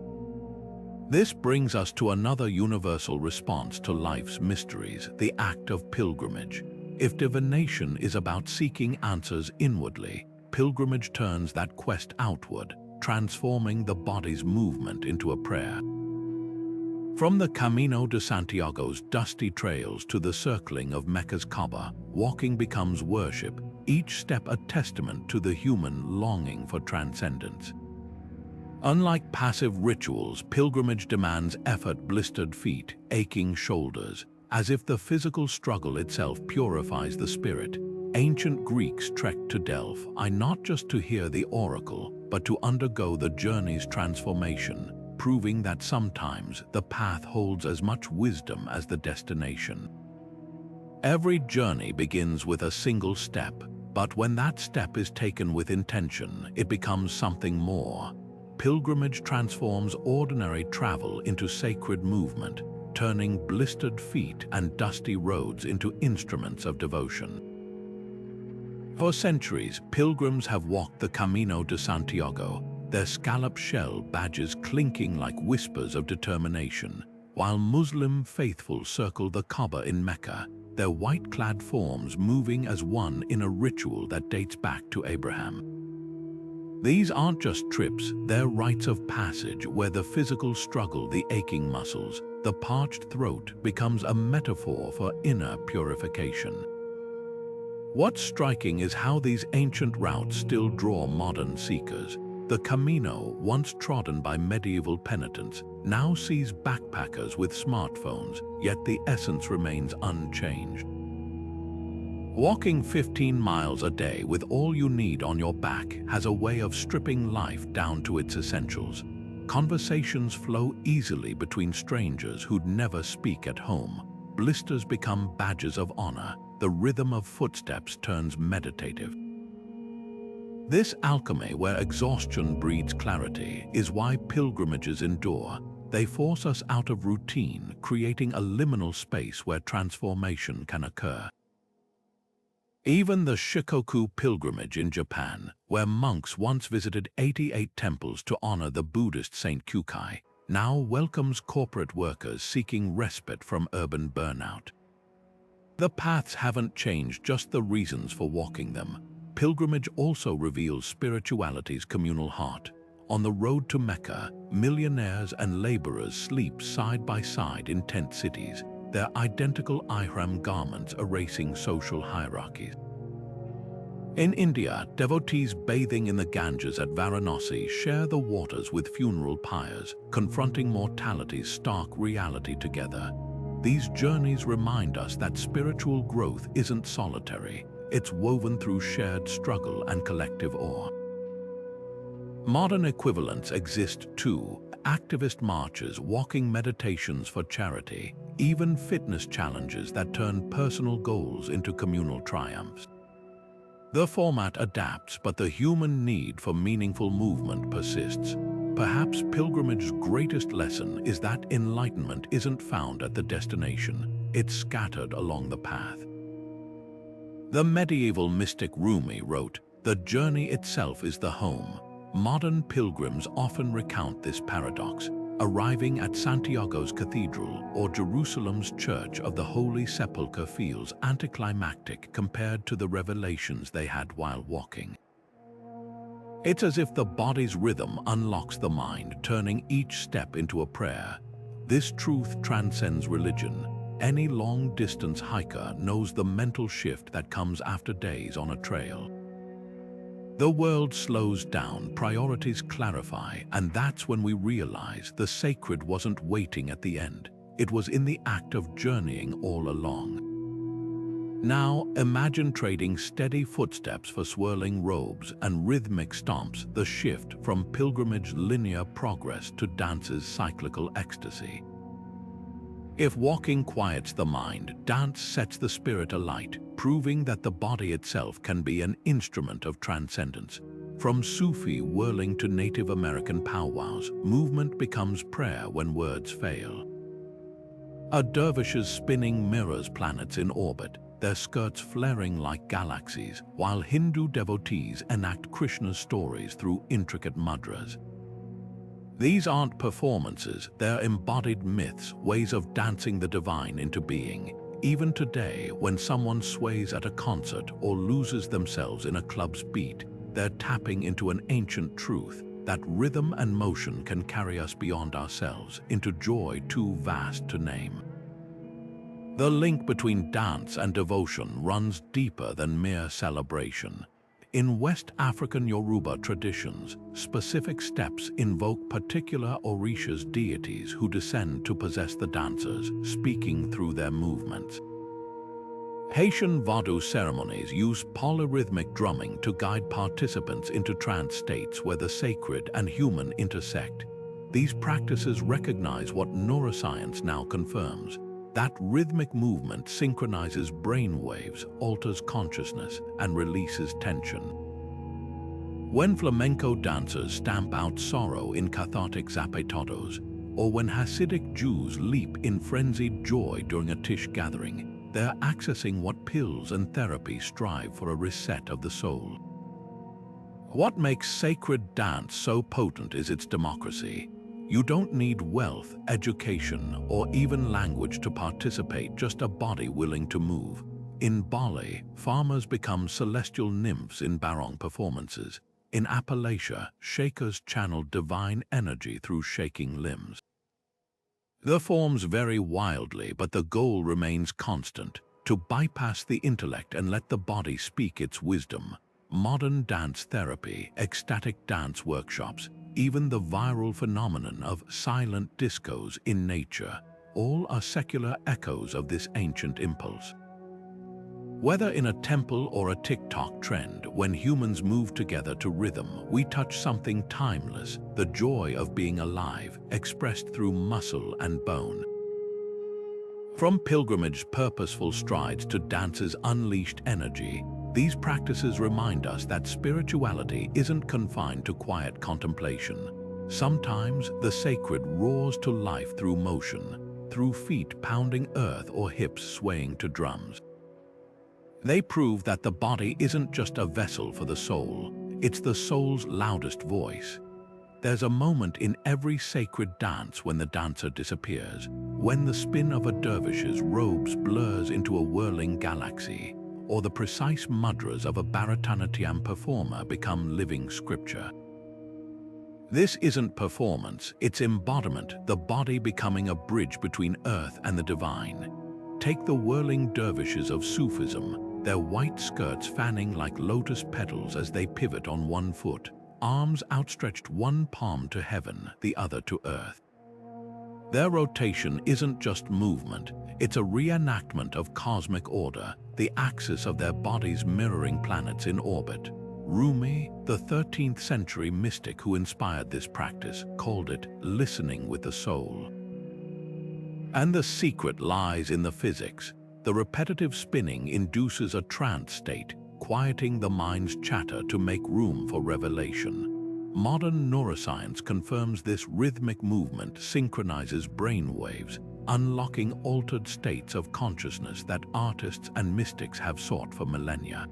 This brings us to another universal response to life's mysteries, the act of pilgrimage. If divination is about seeking answers inwardly, pilgrimage turns that quest outward, transforming the body's movement into a prayer. From the Camino de Santiago's dusty trails to the circling of Mecca's Kaaba, walking becomes worship, each step a testament to the human longing for transcendence. Unlike passive rituals, pilgrimage demands effort, blistered feet, aching shoulders, as if the physical struggle itself purifies the spirit. Ancient Greeks trekked to Delphi not just to hear the oracle, but to undergo the journey's transformation, proving that sometimes the path holds as much wisdom as the destination. Every journey begins with a single step, but when that step is taken with intention, it becomes something more. Pilgrimage transforms ordinary travel into sacred movement, turning blistered feet and dusty roads into instruments of devotion. For centuries, pilgrims have walked the Camino de Santiago, their scallop shell badges clinking like whispers of determination, while Muslim faithful circle the Kaaba in Mecca, their white-clad forms moving as one in a ritual that dates back to Abraham. These aren't just trips, they're rites of passage where the physical struggle, the aching muscles, the parched throat becomes a metaphor for inner purification. What's striking is how these ancient routes still draw modern seekers. The Camino, once trodden by medieval penitents, now sees backpackers with smartphones, yet the essence remains unchanged. Walking 15 miles a day with all you need on your back has a way of stripping life down to its essentials. Conversations flow easily between strangers who'd never speak at home. Blisters become badges of honor. The rhythm of footsteps turns meditative. This alchemy, where exhaustion breeds clarity, is why pilgrimages endure. They force us out of routine, creating a liminal space where transformation can occur. Even the Shikoku pilgrimage in Japan, where monks once visited 88 temples to honor the Buddhist Saint Kukai, now welcomes corporate workers seeking respite from urban burnout. The paths haven't changed, just the reasons for walking them. Pilgrimage also reveals spirituality's communal heart. On the road to Mecca, millionaires and laborers sleep side by side in tent cities, their identical ihram garments erasing social hierarchies. In India, devotees bathing in the Ganges at Varanasi share the waters with funeral pyres, confronting mortality's stark reality together. These journeys remind us that spiritual growth isn't solitary, it's woven through shared struggle and collective awe. Modern equivalents exist too: activist marches, walking meditations for charity, even fitness challenges that turn personal goals into communal triumphs. The format adapts, but the human need for meaningful movement persists. Perhaps pilgrimage's greatest lesson is that enlightenment isn't found at the destination, it's scattered along the path. The medieval mystic Rumi wrote, "The journey itself is the home." Modern pilgrims often recount this paradox, arriving at Santiago's cathedral or Jerusalem's Church of the Holy Sepulchre feels anticlimactic compared to the revelations they had while walking. It's as if the body's rhythm unlocks the mind, turning each step into a prayer. This truth transcends religion. Any long-distance hiker knows the mental shift that comes after days on a trail. The world slows down, priorities clarify, and that's when we realize the sacred wasn't waiting at the end. It was in the act of journeying all along. Now, imagine trading steady footsteps for swirling robes and rhythmic stomps, the shift from pilgrimage linear progress to dance's cyclical ecstasy. If walking quiets the mind, dance sets the spirit alight, proving that the body itself can be an instrument of transcendence. From Sufi whirling to Native American powwows, movement becomes prayer when words fail. A dervish's spinning mirrors planets in orbit, their skirts flaring like galaxies, while Hindu devotees enact Krishna's stories through intricate mudras. These aren't performances, they're embodied myths, ways of dancing the divine into being. Even today, when someone sways at a concert or loses themselves in a club's beat, they're tapping into an ancient truth that rhythm and motion can carry us beyond ourselves into joy too vast to name. The link between dance and devotion runs deeper than mere celebration. In West African Yoruba traditions, specific steps invoke particular Orisha's deities who descend to possess the dancers, speaking through their movements. Haitian Vodou ceremonies use polyrhythmic drumming to guide participants into trance states where the sacred and human intersect. These practices recognize what neuroscience now confirms: that rhythmic movement synchronizes brain waves, alters consciousness, and releases tension. When flamenco dancers stamp out sorrow in cathartic zapatados, or when Hasidic Jews leap in frenzied joy during a Tish gathering, they're accessing what pills and therapy strive for: a reset of the soul. What makes sacred dance so potent is its democracy. You don't need wealth, education, or even language to participate, just a body willing to move. In Bali, farmers become celestial nymphs in barong performances. In Appalachia, shakers channel divine energy through shaking limbs. The forms vary wildly, but the goal remains constant: to bypass the intellect and let the body speak its wisdom. Modern dance therapy, ecstatic dance workshops, even the viral phenomenon of silent discos in nature, all are secular echoes of this ancient impulse. Whether in a temple or a TikTok trend, when humans move together to rhythm, we touch something timeless: the joy of being alive, expressed through muscle and bone. From pilgrimage purposeful strides to dance's unleashed energy, these practices remind us that spirituality isn't confined to quiet contemplation. Sometimes the sacred roars to life through motion, through feet pounding earth or hips swaying to drums. They prove that the body isn't just a vessel for the soul, it's the soul's loudest voice. There's a moment in every sacred dance when the dancer disappears, when the spin of a dervish's robes blurs into a whirling galaxy, or the precise mudras of a Bharatanatyam performer become living scripture. This isn't performance, it's embodiment, the body becoming a bridge between earth and the divine. Take the whirling dervishes of Sufism, their white skirts fanning like lotus petals as they pivot on one foot, arms outstretched, one palm to heaven, the other to earth. Their rotation isn't just movement, it's a reenactment of cosmic order, the axis of their bodies mirroring planets in orbit. Rumi, the 13th century mystic who inspired this practice, called it listening with the soul. And the secret lies in the physics. The repetitive spinning induces a trance state, quieting the mind's chatter to make room for revelation. Modern neuroscience confirms this rhythmic movement synchronizes brain waves, unlocking altered states of consciousness that artists and mystics have sought for millennia.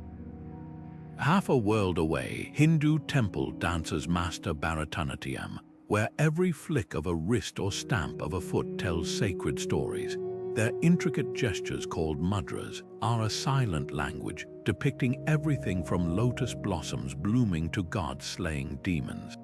Half a world away, Hindu temple dancers master Bharatanatyam, where every flick of a wrist or stamp of a foot tells sacred stories. Their intricate gestures, called mudras, are a silent language depicting everything from lotus blossoms blooming to gods slaying demons.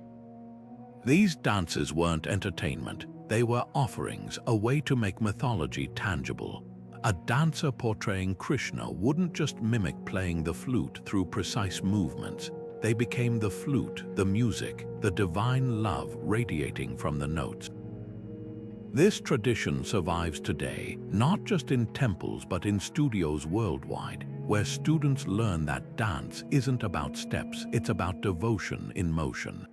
These dances weren't entertainment, they were offerings, a way to make mythology tangible. A dancer portraying Krishna wouldn't just mimic playing the flute through precise movements. They became the flute, the music, the divine love radiating from the notes. This tradition survives today, not just in temples but in studios worldwide, where students learn that dance isn't about steps, it's about devotion in motion.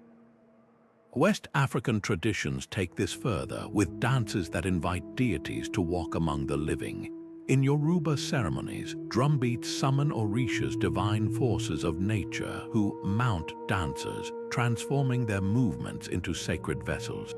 West African traditions take this further, with dances that invite deities to walk among the living. In Yoruba ceremonies, drumbeats summon orishas, divine forces of nature, who mount dancers, transforming their movements into sacred vessels.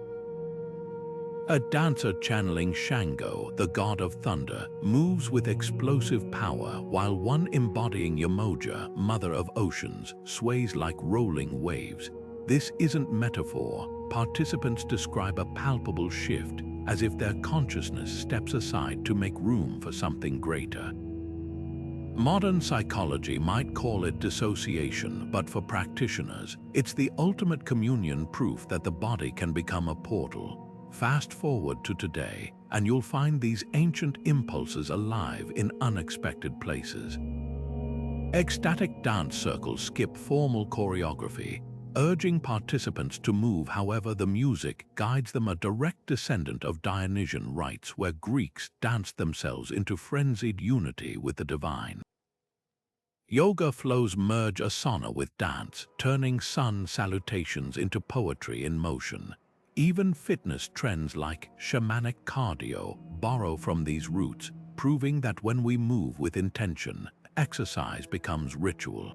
A dancer channeling Shango, the god of thunder, moves with explosive power, while one embodying Yemoja, mother of oceans, sways like rolling waves. This isn't metaphor. Participants describe a palpable shift, as if their consciousness steps aside to make room for something greater. Modern psychology might call it dissociation, but for practitioners, it's the ultimate communion, proof that the body can become a portal. Fast forward to today, and you'll find these ancient impulses alive in unexpected places. Ecstatic dance circles skip formal choreography, urging participants to move however the music guides them, a direct descendant of Dionysian rites where Greeks danced themselves into frenzied unity with the divine. Yoga flows merge asana with dance, turning sun salutations into poetry in motion. Even fitness trends like shamanic cardio borrow from these roots, proving that when we move with intention, exercise becomes ritual.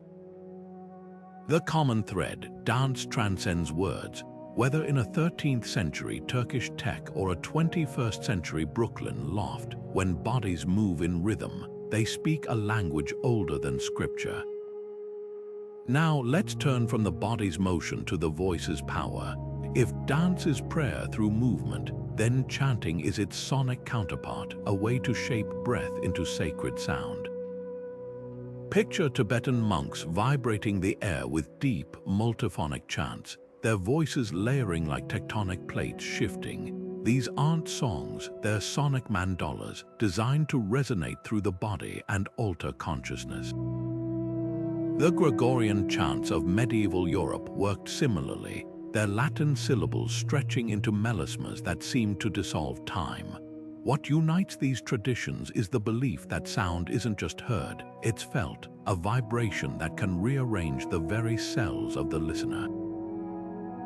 The common thread: dance transcends words. Whether in a 13th century Turkish tech or a 21st century Brooklyn loft, when bodies move in rhythm, they speak a language older than scripture. Now let's turn from the body's motion to the voice's power. If dance is prayer through movement, then chanting is its sonic counterpart, a way to shape breath into sacred sound. Picture Tibetan monks vibrating the air with deep, multiphonic chants, their voices layering like tectonic plates shifting. These aren't songs, they're sonic mandalas designed to resonate through the body and alter consciousness. The Gregorian chants of medieval Europe worked similarly, their Latin syllables stretching into melismas that seemed to dissolve time. What unites these traditions is the belief that sound isn't just heard, it's felt, a vibration that can rearrange the very cells of the listener.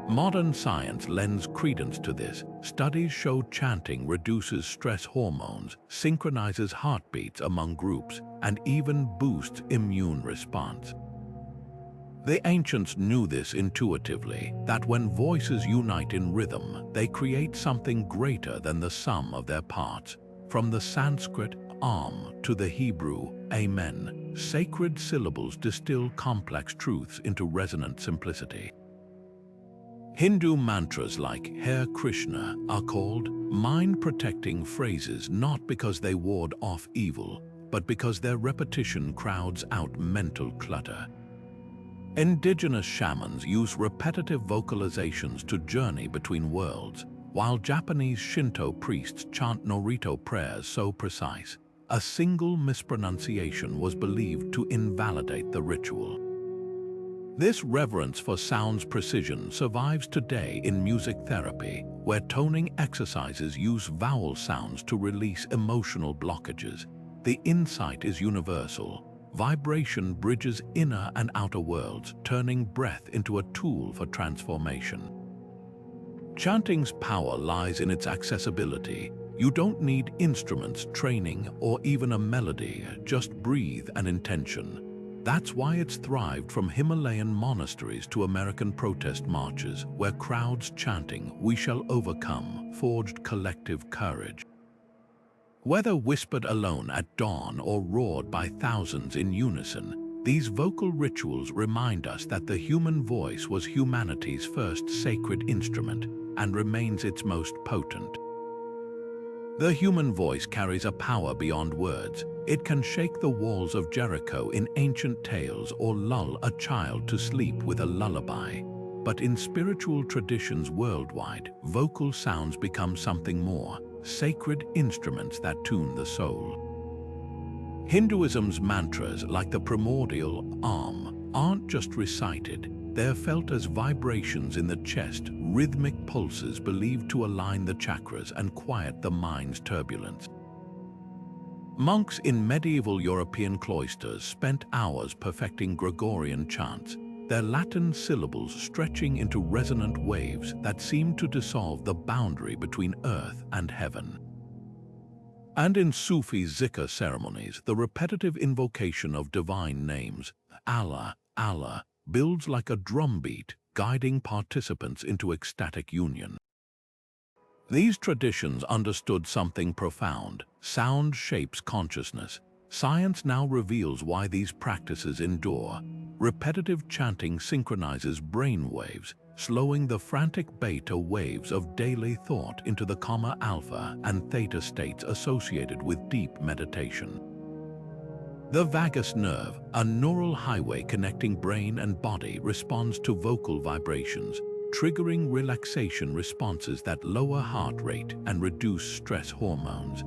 Modern science lends credence to this. Studies show chanting reduces stress hormones, synchronizes heartbeats among groups, and even boosts immune response. The ancients knew this intuitively, that when voices unite in rhythm, they create something greater than the sum of their parts. From the Sanskrit Om to the Hebrew Amen, sacred syllables distill complex truths into resonant simplicity. Hindu mantras like Hare Krishna are called mind-protecting phrases not because they ward off evil, but because their repetition crowds out mental clutter. Indigenous shamans use repetitive vocalizations to journey between worlds, while Japanese Shinto priests chant Norito prayers so precise, a single mispronunciation was believed to invalidate the ritual. This reverence for sound's precision survives today in music therapy, where toning exercises use vowel sounds to release emotional blockages. The insight is universal. Vibration bridges inner and outer worlds, turning breath into a tool for transformation. Chanting's power lies in its accessibility. You don't need instruments, training, or even a melody, just breathe and intention. That's why it's thrived from Himalayan monasteries to American protest marches, where crowds chanting, "We shall overcome," forged collective courage. Whether whispered alone at dawn or roared by thousands in unison, these vocal rituals remind us that the human voice was humanity's first sacred instrument and remains its most potent. The human voice carries a power beyond words. It can shake the walls of Jericho in ancient tales or lull a child to sleep with a lullaby. But in spiritual traditions worldwide, vocal sounds become something more, sacred instruments that tune the soul. Hinduism's mantras, like the primordial Om, aren't just recited. They're felt as vibrations in the chest, rhythmic pulses believed to align the chakras and quiet the mind's turbulence. Monks in medieval European cloisters spent hours perfecting Gregorian chants, their Latin syllables stretching into resonant waves that seemed to dissolve the boundary between earth and heaven. And in Sufi zikr ceremonies, the repetitive invocation of divine names, Allah, Allah, builds like a drumbeat, guiding participants into ecstatic union. These traditions understood something profound. Sound shapes consciousness. Science now reveals why these practices endure. Repetitive chanting synchronizes brain waves, slowing the frantic beta waves of daily thought into the calmer alpha and theta states associated with deep meditation. The vagus nerve, a neural highway connecting brain and body, responds to vocal vibrations, triggering relaxation responses that lower heart rate and reduce stress hormones.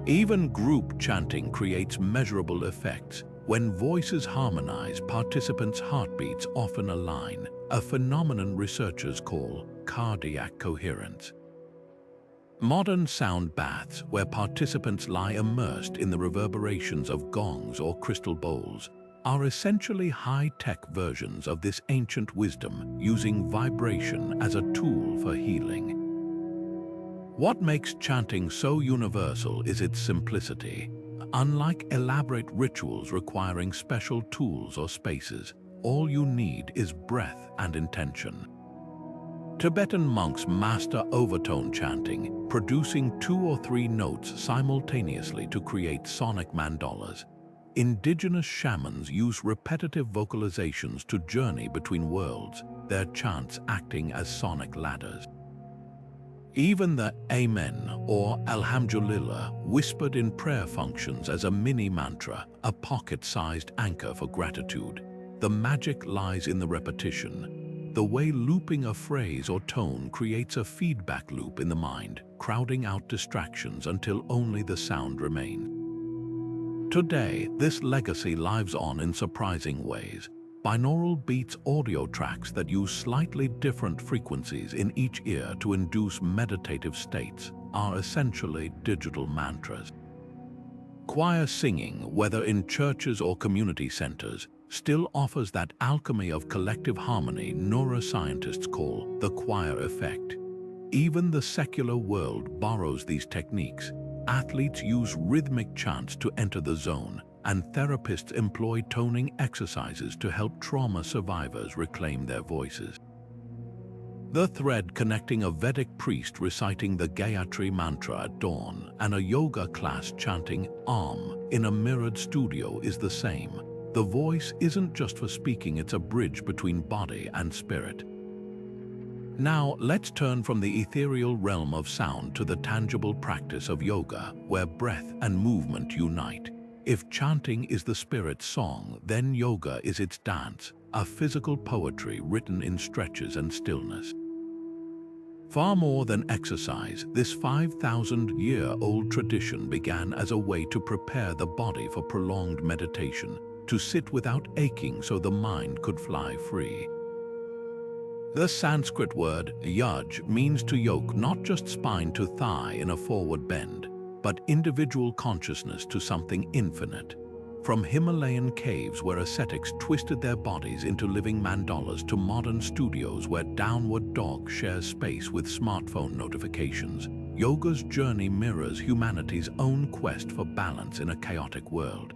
Even group chanting creates measurable effects. When voices harmonize, participants' heartbeats often align, a phenomenon researchers call cardiac coherence. Modern sound baths, where participants lie immersed in the reverberations of gongs or crystal bowls, are essentially high-tech versions of this ancient wisdom, using vibration as a tool for healing. What makes chanting so universal is its simplicity. Unlike elaborate rituals requiring special tools or spaces, all you need is breath and intention. Tibetan monks master overtone chanting, producing 2 or 3 notes simultaneously to create sonic mandalas. Indigenous shamans use repetitive vocalizations to journey between worlds, their chants acting as sonic ladders. Even the Amen or Alhamdulillah, whispered in prayer, functions as a mini mantra, a pocket-sized anchor for gratitude. The magic lies in the repetition, the way looping a phrase or tone creates a feedback loop in the mind, crowding out distractions until only the sound remains. Today, this legacy lives on in surprising ways. Binaural beats audio tracks that use slightly different frequencies in each ear to induce meditative states are essentially digital mantras. Choir singing, whether in churches or community centers, still offers that alchemy of collective harmony neuroscientists call the choir effect. Even the secular world borrows these techniques. Athletes use rhythmic chants to enter the zone, and therapists employ toning exercises to help trauma survivors reclaim their voices. The thread connecting a Vedic priest reciting the Gayatri mantra at dawn and a yoga class chanting Om in a mirrored studio is the same. The voice isn't just for speaking, it's a bridge between body and spirit. Now, let's turn from the ethereal realm of sound to the tangible practice of yoga, where breath and movement unite. If chanting is the spirit's song, then yoga is its dance, a physical poetry written in stretches and stillness. Far more than exercise, this 5,000-year-old tradition began as a way to prepare the body for prolonged meditation, to sit without aching so the mind could fly free. The Sanskrit word yaj means to yoke not just spine to thigh in a forward bend, but individual consciousness to something infinite. From Himalayan caves where ascetics twisted their bodies into living mandalas to modern studios where downward dog shares space with smartphone notifications, yoga's journey mirrors humanity's own quest for balance in a chaotic world.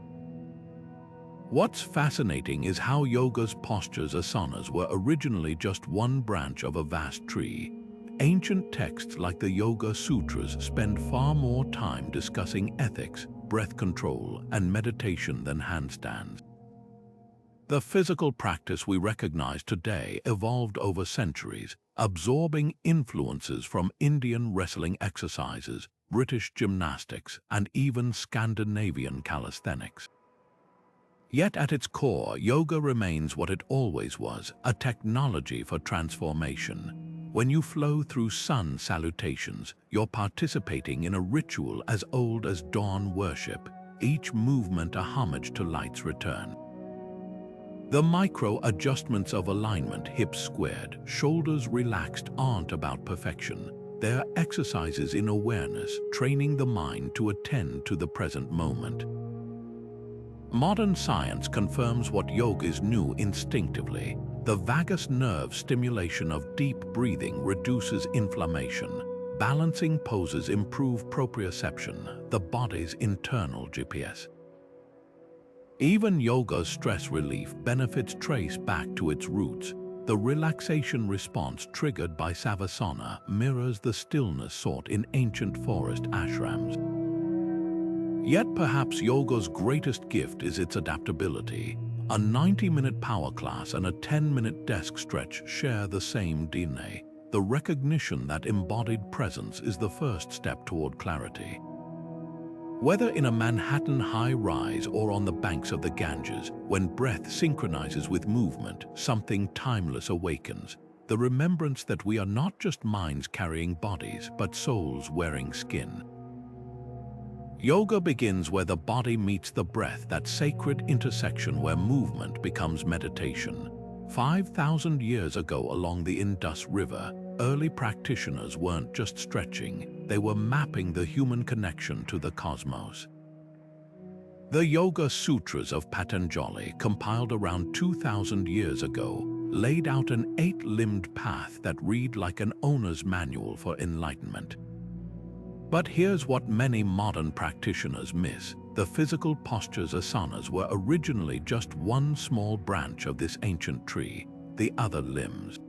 What's fascinating is how yoga's postures, asanas, were originally just one branch of a vast tree. Ancient texts like the Yoga Sutras spend far more time discussing ethics, breath control, and meditation than handstands. The physical practice we recognize today evolved over centuries, absorbing influences from Indian wrestling exercises, British gymnastics, and even Scandinavian calisthenics. Yet at its core, yoga remains what it always was, a technology for transformation. When you flow through sun salutations, you're participating in a ritual as old as dawn worship, each movement a homage to light's return. The micro-adjustments of alignment, hips squared, shoulders relaxed, aren't about perfection. They're exercises in awareness, training the mind to attend to the present moment. Modern science confirms what yoga knew instinctively. The vagus nerve stimulation of deep breathing reduces inflammation. Balancing poses improve proprioception, the body's internal GPS. Even yoga's stress relief benefits trace back to its roots. The relaxation response triggered by savasana mirrors the stillness sought in ancient forest ashrams. Yet perhaps yoga's greatest gift is its adaptability. A 90-minute power class and a 10-minute desk stretch share the same DNA, the recognition that embodied presence is the first step toward clarity. Whether in a Manhattan high-rise or on the banks of the Ganges, when breath synchronizes with movement, something timeless awakens, the remembrance that we are not just minds carrying bodies, but souls wearing skin. Yoga begins where the body meets the breath, that sacred intersection where movement becomes meditation. 5,000 years ago along the Indus River, early practitioners weren't just stretching, they were mapping the human connection to the cosmos. The Yoga Sutras of Patanjali, compiled around 2,000 years ago, laid out an 8-limbed path that read like an owner's manual for enlightenment. But here's what many modern practitioners miss. The physical postures, asanas, were originally just one small branch of this ancient tree, the other limbs.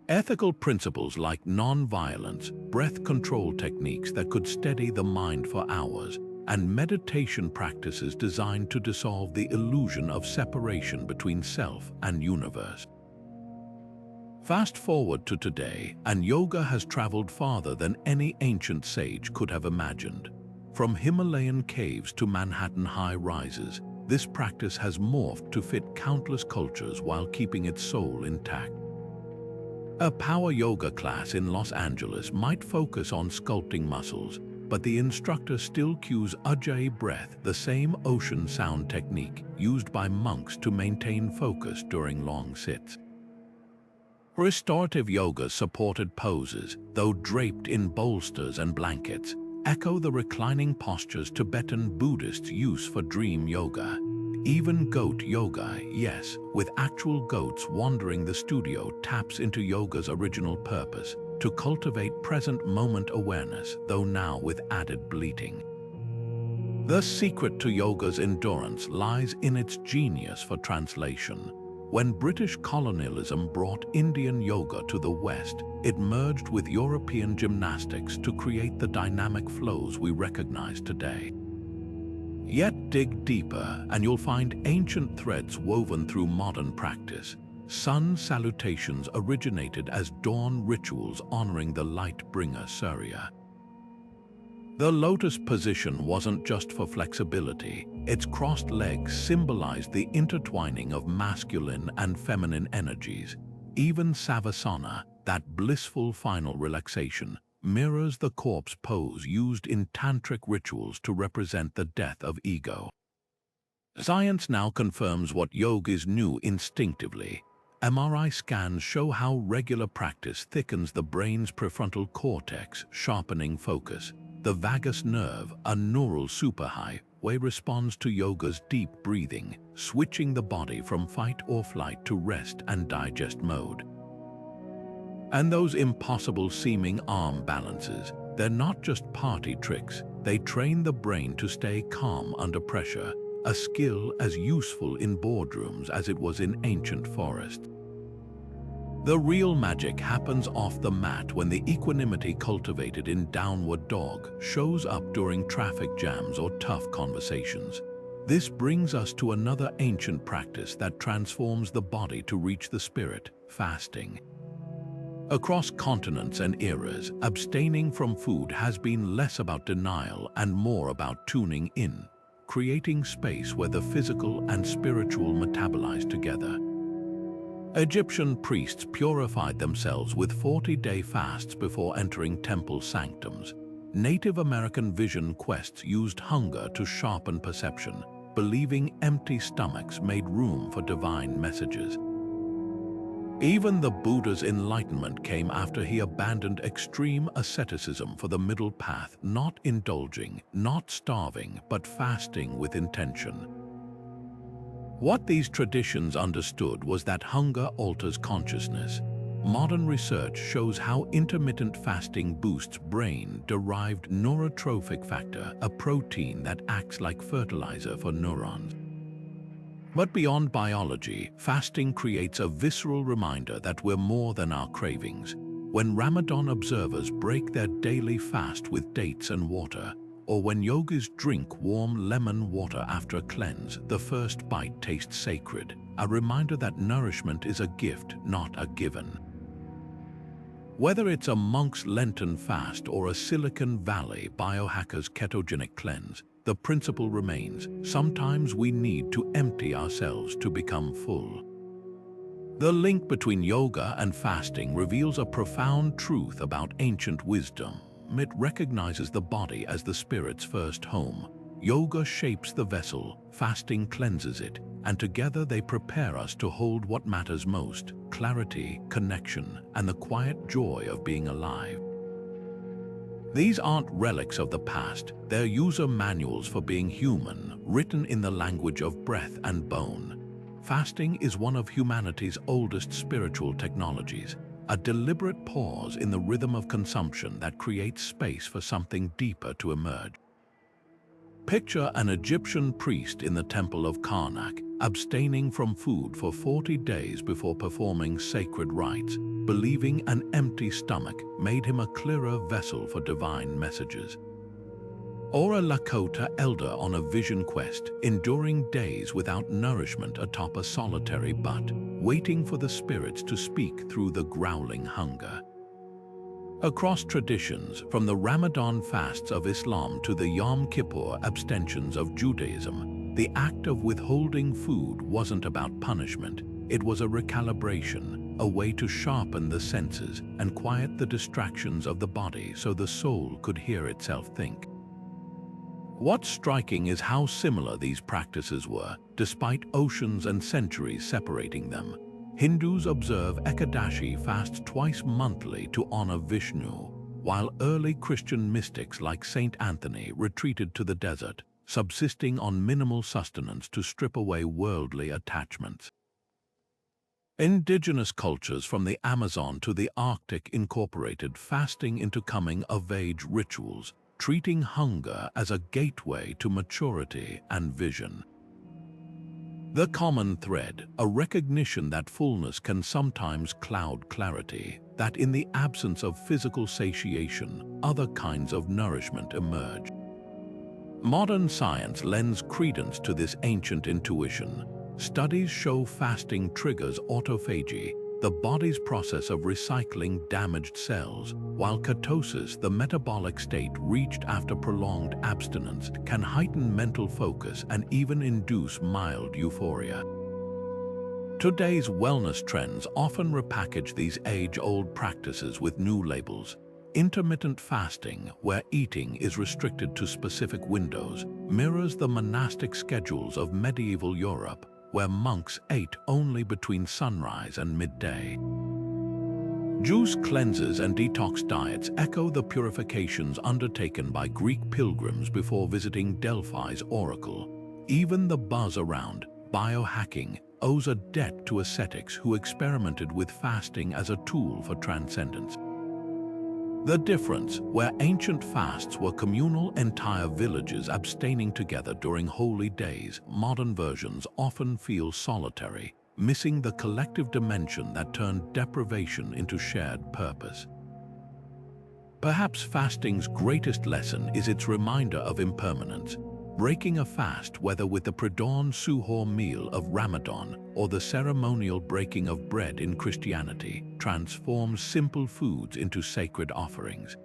Ethical principles like non-violence, breath control techniques that could steady the mind for hours, and meditation practices designed to dissolve the illusion of separation between self and universe. Fast forward to today, and yoga has traveled farther than any ancient sage could have imagined. From Himalayan caves to Manhattan high-rises, this practice has morphed to fit countless cultures while keeping its soul intact. A power yoga class in Los Angeles might focus on sculpting muscles, but the instructor still cues Ujjayi breath, the same ocean sound technique used by monks to maintain focus during long sits. Restorative yoga's supported poses, though draped in bolsters and blankets, echo the reclining postures Tibetan Buddhists use for dream yoga. Even goat yoga, yes, with actual goats wandering the studio, taps into yoga's original purpose, to cultivate present moment awareness, though now with added bleating. The secret to yoga's endurance lies in its genius for translation. When British colonialism brought Indian yoga to the West, it merged with European gymnastics to create the dynamic flows we recognize today. Yet dig deeper, and you'll find ancient threads woven through modern practice. Sun salutations originated as dawn rituals honoring the light bringer Surya. The lotus position wasn't just for flexibility. Its crossed legs symbolized the intertwining of masculine and feminine energies. Even Savasana, that blissful final relaxation, mirrors the corpse pose used in tantric rituals to represent the death of ego. Science now confirms what yoga knew instinctively. MRI scans show how regular practice thickens the brain's prefrontal cortex, sharpening focus. The vagus nerve, a neural superhighway, responds to yoga's deep breathing, switching the body from fight or flight to rest and digest mode. And those impossible-seeming arm balances, they're not just party tricks. They train the brain to stay calm under pressure, a skill as useful in boardrooms as it was in ancient forests. The real magic happens off the mat when the equanimity cultivated in downward dog shows up during traffic jams or tough conversations. This brings us to another ancient practice that transforms the body to reach the spirit: fasting. Across continents and eras, abstaining from food has been less about denial and more about tuning in, creating space where the physical and spiritual metabolize together. Egyptian priests purified themselves with 40-day fasts before entering temple sanctums. Native American vision quests used hunger to sharpen perception, believing empty stomachs made room for divine messages. Even the Buddha's enlightenment came after he abandoned extreme asceticism for the middle path, not indulging, not starving, but fasting with intention. What these traditions understood was that hunger alters consciousness. Modern research shows how intermittent fasting boosts brain-derived neurotrophic factor, a protein that acts like fertilizer for neurons. But beyond biology, fasting creates a visceral reminder that we're more than our cravings. When Ramadan observers break their daily fast with dates and water, or when yogis drink warm lemon water after a cleanse, the first bite tastes sacred, a reminder that nourishment is a gift, not a given. Whether it's a monk's Lenten fast or a Silicon Valley biohacker's ketogenic cleanse, the principle remains: sometimes we need to empty ourselves to become full. The link between yoga and fasting reveals a profound truth about ancient wisdom. It recognizes the body as the spirit's first home. Yoga shapes the vessel, fasting cleanses it, and together they prepare us to hold what matters most: clarity, connection, and the quiet joy of being alive. These aren't relics of the past, they're user manuals for being human, written in the language of breath and bone. Fasting is one of humanity's oldest spiritual technologies, a deliberate pause in the rhythm of consumption that creates space for something deeper to emerge. Picture an Egyptian priest in the temple of Karnak, abstaining from food for 40 days before performing sacred rites, believing an empty stomach made him a clearer vessel for divine messages. Or a Lakota elder on a vision quest, enduring days without nourishment atop a solitary butte, waiting for the spirits to speak through the growling hunger. Across traditions, from the Ramadan fasts of Islam to the Yom Kippur abstentions of Judaism, the act of withholding food wasn't about punishment. It was a recalibration, a way to sharpen the senses and quiet the distractions of the body so the soul could hear itself think. What's striking is how similar these practices were, despite oceans and centuries separating them. Hindus observe Ekadashi fast twice monthly to honor Vishnu, while early Christian mystics like Saint Anthony retreated to the desert, subsisting on minimal sustenance to strip away worldly attachments. Indigenous cultures from the Amazon to the Arctic incorporated fasting into coming-of-age rituals, treating hunger as a gateway to maturity and vision. The common thread, a recognition that fullness can sometimes cloud clarity, that in the absence of physical satiation, other kinds of nourishment emerge. Modern science lends credence to this ancient intuition. Studies show fasting triggers autophagy, the body's process of recycling damaged cells, while ketosis, the metabolic state reached after prolonged abstinence, can heighten mental focus and even induce mild euphoria. Today's wellness trends often repackage these age-old practices with new labels. Intermittent fasting, where eating is restricted to specific windows, mirrors the monastic schedules of medieval Europe, where monks ate only between sunrise and midday. Juice cleanses and detox diets echo the purifications undertaken by Greek pilgrims before visiting Delphi's oracle. Even the buzz around biohacking owes a debt to ascetics who experimented with fasting as a tool for transcendence. The difference, where ancient fasts were communal, entire villages abstaining together during holy days, modern versions often feel solitary, missing the collective dimension that turned deprivation into shared purpose. Perhaps fasting's greatest lesson is its reminder of impermanence. Breaking a fast, whether with the pre-dawn suhoor meal of Ramadan or the ceremonial breaking of bread in Christianity, transforms simple foods into sacred offerings.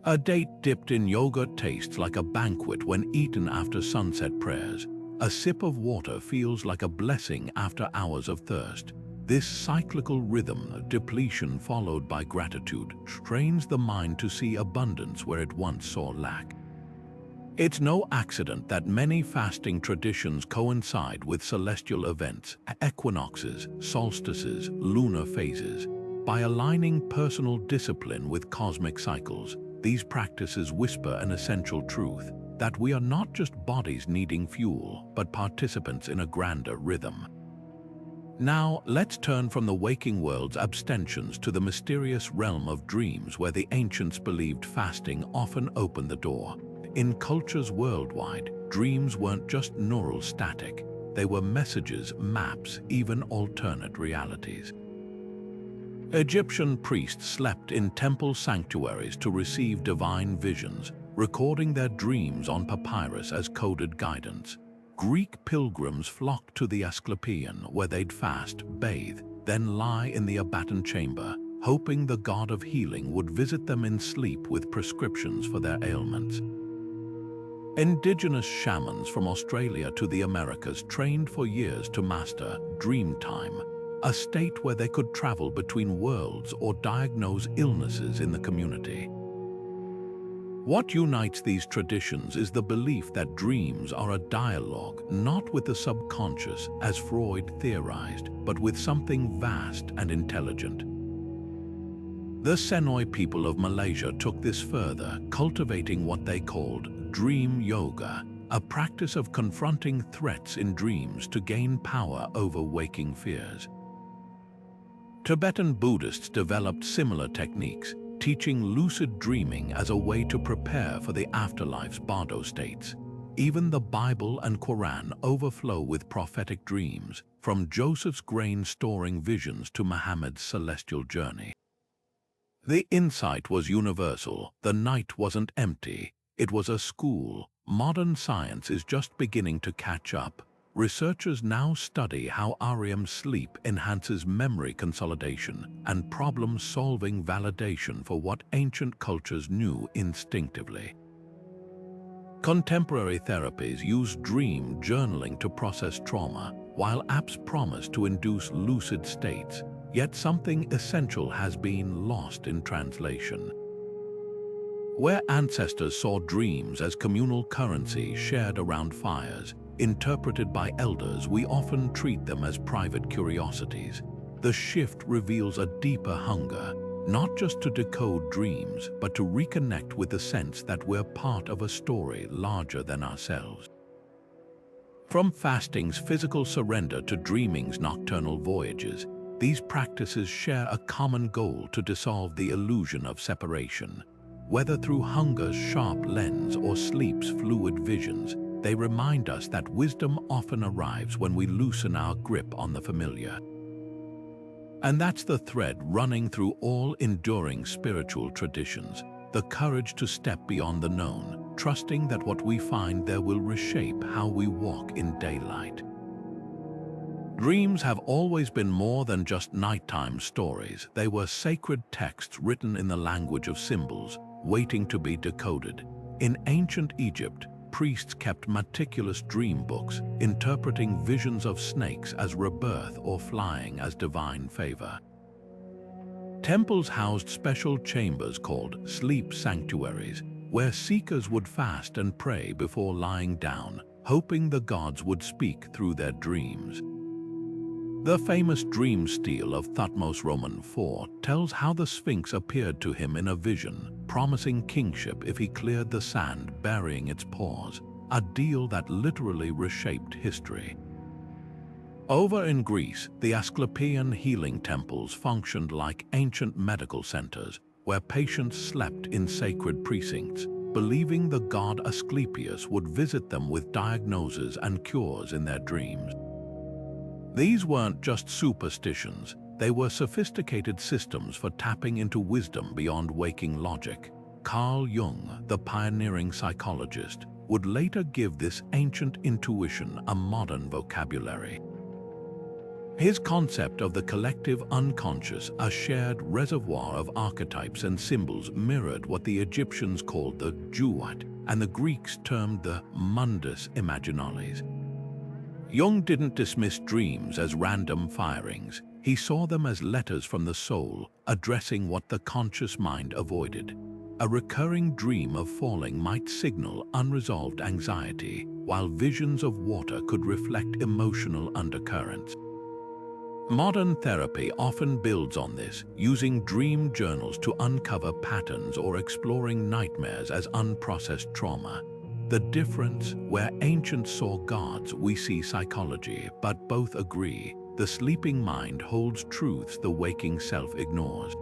A date dipped in yogurt tastes like a banquet when eaten after sunset prayers. A sip of water feels like a blessing after hours of thirst. This cyclical rhythm, depletion followed by gratitude, trains the mind to see abundance where it once saw lack. It's no accident that many fasting traditions coincide with celestial events, equinoxes, solstices, lunar phases. By aligning personal discipline with cosmic cycles, these practices whisper an essential truth, that we are not just bodies needing fuel, but participants in a grander rhythm. Now, let's turn from the waking world's abstentions to the mysterious realm of dreams where the ancients believed fasting often opened the door. In cultures worldwide, dreams weren't just neural static. They were messages, maps, even alternate realities. Egyptian priests slept in temple sanctuaries to receive divine visions, recording their dreams on papyrus as coded guidance. Greek pilgrims flocked to the Asclepieion, where they'd fast, bathe, then lie in the Abaton chamber, hoping the god of healing would visit them in sleep with prescriptions for their ailments. Indigenous shamans from Australia to the Americas trained for years to master dream time, a state where they could travel between worlds or diagnose illnesses in the community. What unites these traditions is the belief that dreams are a dialogue not with the subconscious, as Freud theorized, but with something vast and intelligent. The Senoi people of Malaysia took this further, cultivating what they called dream yoga, a practice of confronting threats in dreams to gain power over waking fears. Tibetan Buddhists developed similar techniques, teaching lucid dreaming as a way to prepare for the afterlife's bardo states. Even the Bible and Quran overflow with prophetic dreams, from Joseph's grain storing visions to Muhammad's celestial journey. The insight was universal. The night wasn't empty. It was a school. Modern science is just beginning to catch up, researchers now study how REM sleep enhances memory consolidation and problem-solving validation for what ancient cultures knew instinctively. Contemporary therapies use dream journaling to process trauma, while apps promise to induce lucid states, yet something essential has been lost in translation. Where ancestors saw dreams as communal currency shared around fires, interpreted by elders, we often treat them as private curiosities. The shift reveals a deeper hunger, not just to decode dreams, but to reconnect with the sense that we're part of a story larger than ourselves. From fasting's physical surrender to dreaming's nocturnal voyages, these practices share a common goal: to dissolve the illusion of separation. Whether through hunger's sharp lens or sleep's fluid visions, they remind us that wisdom often arrives when we loosen our grip on the familiar. And that's the thread running through all enduring spiritual traditions: the courage to step beyond the known, trusting that what we find there will reshape how we walk in daylight. Dreams have always been more than just nighttime stories. They were sacred texts written in the language of symbols, waiting to be decoded. In ancient Egypt, priests kept meticulous dream books, interpreting visions of snakes as rebirth or flying as divine favor. Temples housed special chambers called sleep sanctuaries, where seekers would fast and pray before lying down, hoping the gods would speak through their dreams. The famous dream stele of Thutmose Roman IV tells how the Sphinx appeared to him in a vision, promising kingship if he cleared the sand burying its paws, a deal that literally reshaped history. Over in Greece, the Asclepian healing temples functioned like ancient medical centers, where patients slept in sacred precincts, believing the god Asclepius would visit them with diagnoses and cures in their dreams. These weren't just superstitions, they were sophisticated systems for tapping into wisdom beyond waking logic. Carl Jung, the pioneering psychologist, would later give this ancient intuition a modern vocabulary. His concept of the collective unconscious, a shared reservoir of archetypes and symbols, mirrored what the Egyptians called the Juwat and the Greeks termed the mundus imaginalis. Jung didn't dismiss dreams as random firings. He saw them as letters from the soul, addressing what the conscious mind avoided. A recurring dream of falling might signal unresolved anxiety, while visions of water could reflect emotional undercurrents. Modern therapy often builds on this, using dream journals to uncover patterns or exploring nightmares as unprocessed trauma. The difference: where ancients saw gods, we see psychology, but both agree the sleeping mind holds truths the waking self ignores.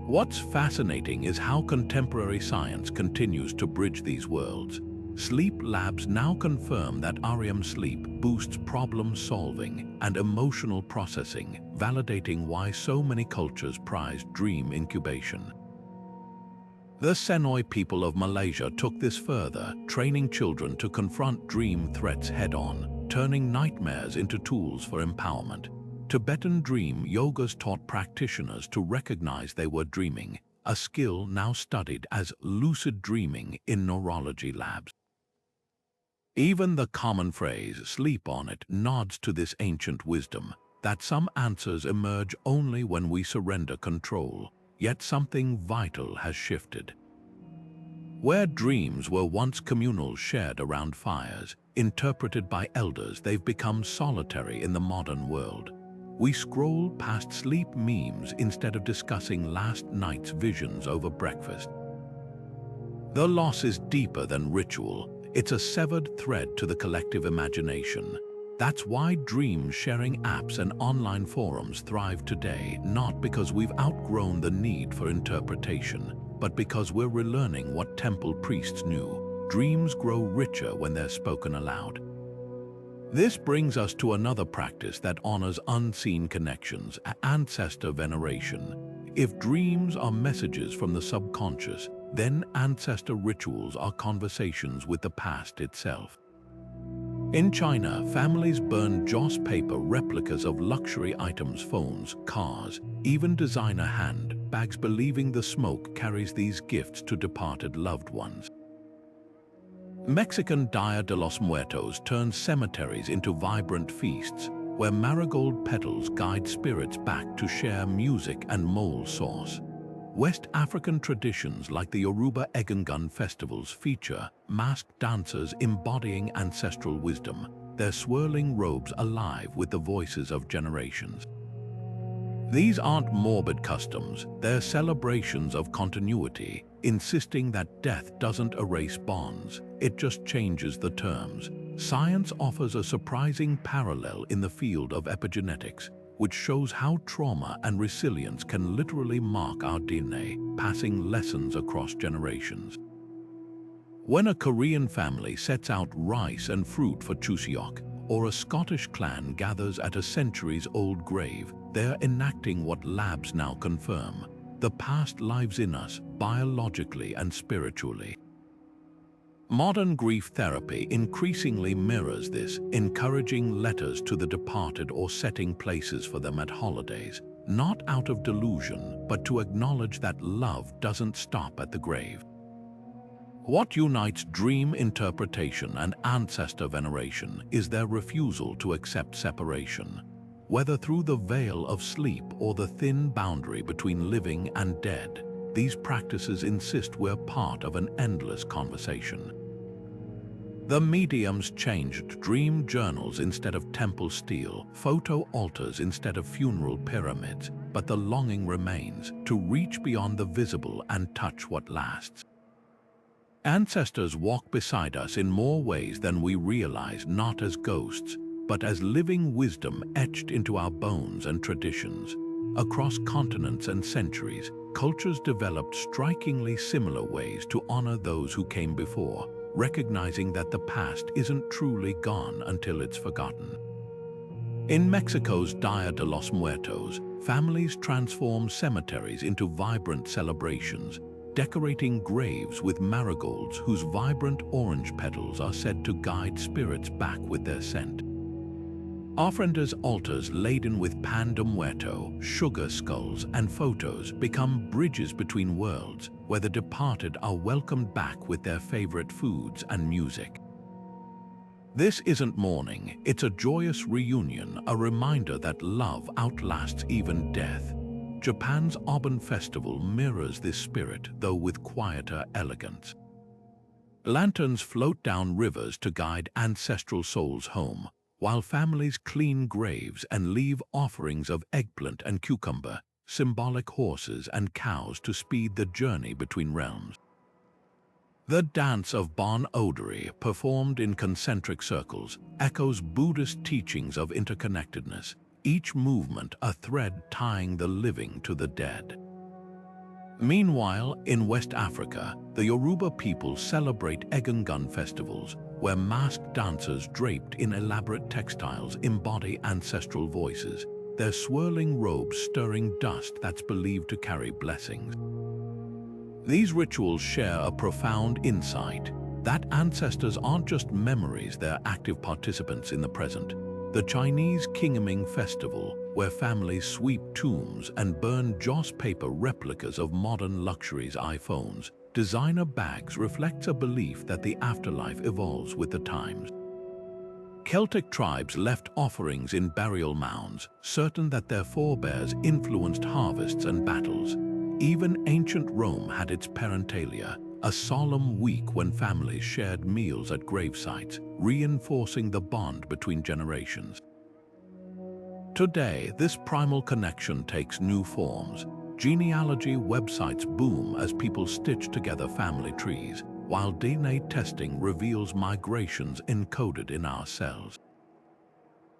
What's fascinating is how contemporary science continues to bridge these worlds. Sleep labs now confirm that REM sleep boosts problem-solving and emotional processing, validating why so many cultures prize dream incubation. The Senoi people of Malaysia took this further, training children to confront dream threats head-on, turning nightmares into tools for empowerment. Tibetan dream yogas taught practitioners to recognize they were dreaming, a skill now studied as lucid dreaming in neurology labs. Even the common phrase, "sleep on it," nods to this ancient wisdom, that some answers emerge only when we surrender control. Yet something vital has shifted. Where dreams were once communal, shared around fires, interpreted by elders, they've become solitary in the modern world. We scroll past sleep memes instead of discussing last night's visions over breakfast. The loss is deeper than ritual. It's a severed thread to the collective imagination. That's why dream-sharing apps and online forums thrive today, not because we've outgrown the need for interpretation, but because we're relearning what temple priests knew. Dreams grow richer when they're spoken aloud. This brings us to another practice that honors unseen connections: ancestor veneration. If dreams are messages from the subconscious, then ancestor rituals are conversations with the past itself. In China, families burn joss paper replicas of luxury items, phones, cars, even designer handbags, believing the smoke carries these gifts to departed loved ones. Mexican Dia de los Muertos turns cemeteries into vibrant feasts, where marigold petals guide spirits back to share music and mole sauce. West African traditions like the Yoruba Egungun festivals feature masked dancers embodying ancestral wisdom, their swirling robes alive with the voices of generations. These aren't morbid customs, they're celebrations of continuity, insisting that death doesn't erase bonds, it just changes the terms. Science offers a surprising parallel in the field of epigenetics, which shows how trauma and resilience can literally mark our DNA, passing lessons across generations. When a Korean family sets out rice and fruit for Chuseok, or a Scottish clan gathers at a centuries-old grave, they're enacting what labs now confirm: the past lives in us, biologically and spiritually. Modern grief therapy increasingly mirrors this, encouraging letters to the departed or setting places for them at holidays, not out of delusion, but to acknowledge that love doesn't stop at the grave. What unites dream interpretation and ancestor veneration is their refusal to accept separation. Whether through the veil of sleep or the thin boundary between living and dead, these practices insist we're part of an endless conversation. The mediums changed dream journals instead of temple steel, photo altars instead of funeral pyramids, but the longing remains to reach beyond the visible and touch what lasts. Ancestors walk beside us in more ways than we realize, not as ghosts, but as living wisdom etched into our bones and traditions. Across continents and centuries, cultures developed strikingly similar ways to honor those who came before, recognizing that the past isn't truly gone until it's forgotten. In Mexico's Dia de los Muertos, families transform cemeteries into vibrant celebrations, decorating graves with marigolds whose vibrant orange petals are said to guide spirits back with their scent. Ofrendas altars laden with pan de muerto, sugar skulls, and photos become bridges between worlds, where the departed are welcomed back with their favorite foods and music. This isn't mourning, it's a joyous reunion, a reminder that love outlasts even death. Japan's Obon festival mirrors this spirit, though with quieter elegance. Lanterns float down rivers to guide ancestral souls home, while families clean graves and leave offerings of eggplant and cucumber, symbolic horses and cows to speed the journey between realms. The dance of Bon Odori, performed in concentric circles, echoes Buddhist teachings of interconnectedness, each movement a thread tying the living to the dead. Meanwhile, in West Africa, the Yoruba people celebrate Egungun festivals, where masked dancers draped in elaborate textiles embody ancestral voices, their swirling robes stirring dust that's believed to carry blessings. These rituals share a profound insight that ancestors aren't just memories, they're active participants in the present. The Chinese Qingming festival, where families sweep tombs and burn joss paper replicas of modern luxuries, iPhones, designer bags, reflects a belief that the afterlife evolves with the times. Celtic tribes left offerings in burial mounds, certain that their forebears influenced harvests and battles. Even ancient Rome had its parentalia, a solemn week when families shared meals at gravesites, reinforcing the bond between generations. Today, this primal connection takes new forms. Genealogy websites boom as people stitch together family trees, while DNA testing reveals migrations encoded in our cells.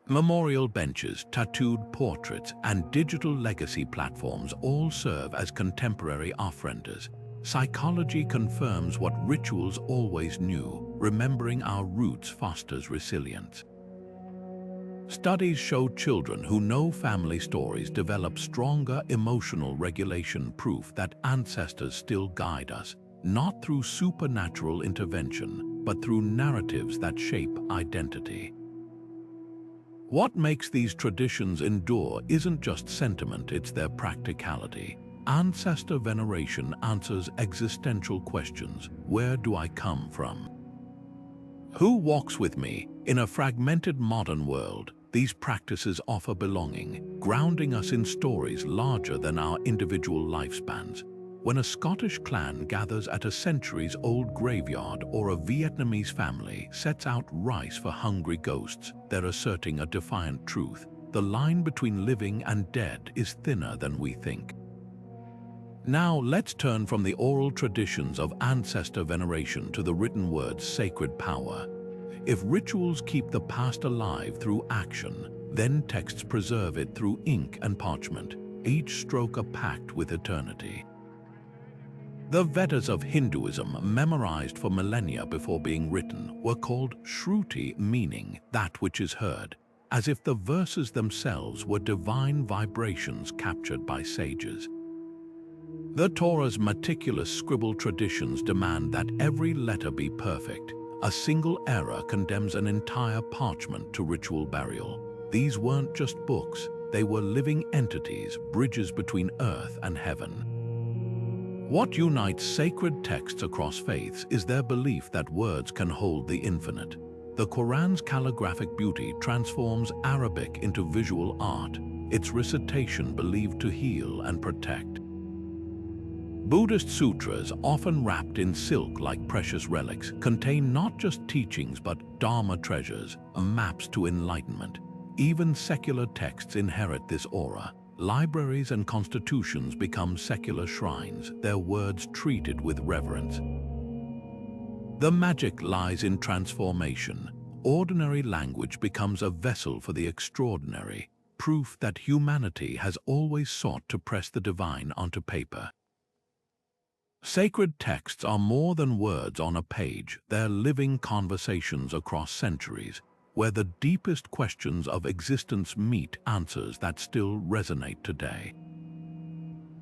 Memorial benches, tattooed portraits, and digital legacy platforms all serve as contemporary ofrendas. Psychology confirms what rituals always knew: remembering our roots fosters resilience. Studies show children who know family stories develop stronger emotional regulation, proof that ancestors still guide us, not through supernatural intervention, but through narratives that shape identity. What makes these traditions endure isn't just sentiment, it's their practicality. Ancestor Veneration answers existential questions. Where do I come from? Who walks with me? In a fragmented modern world, these practices offer belonging, grounding us in stories larger than our individual lifespans. When a Scottish clan gathers at a centuries-old graveyard or a Vietnamese family sets out rice for hungry ghosts, they're asserting a defiant truth. The line between living and dead is thinner than we think. Now let's turn from the oral traditions of ancestor veneration to the written word's sacred power. If rituals keep the past alive through action, then texts preserve it through ink and parchment, each stroke a pact with eternity. The Vedas of Hinduism, memorized for millennia before being written, were called Shruti, meaning that which is heard, as if the verses themselves were divine vibrations captured by sages. The Torah's meticulous scribbled traditions demand that every letter be perfect. A single error condemns an entire parchment to ritual burial. These weren't just books, they were living entities, bridges between earth and heaven. What unites sacred texts across faiths is their belief that words can hold the infinite. The Quran's calligraphic beauty transforms Arabic into visual art, its recitation believed to heal and protect. Buddhist sutras, often wrapped in silk like precious relics, contain not just teachings but Dharma treasures, maps to enlightenment. Even secular texts inherit this aura. Libraries and constitutions become secular shrines, their words treated with reverence. The magic lies in transformation. Ordinary language becomes a vessel for the extraordinary, proof that humanity has always sought to press the divine onto paper. Sacred texts are more than words on a page, they're living conversations across centuries, where the deepest questions of existence meet answers that still resonate today.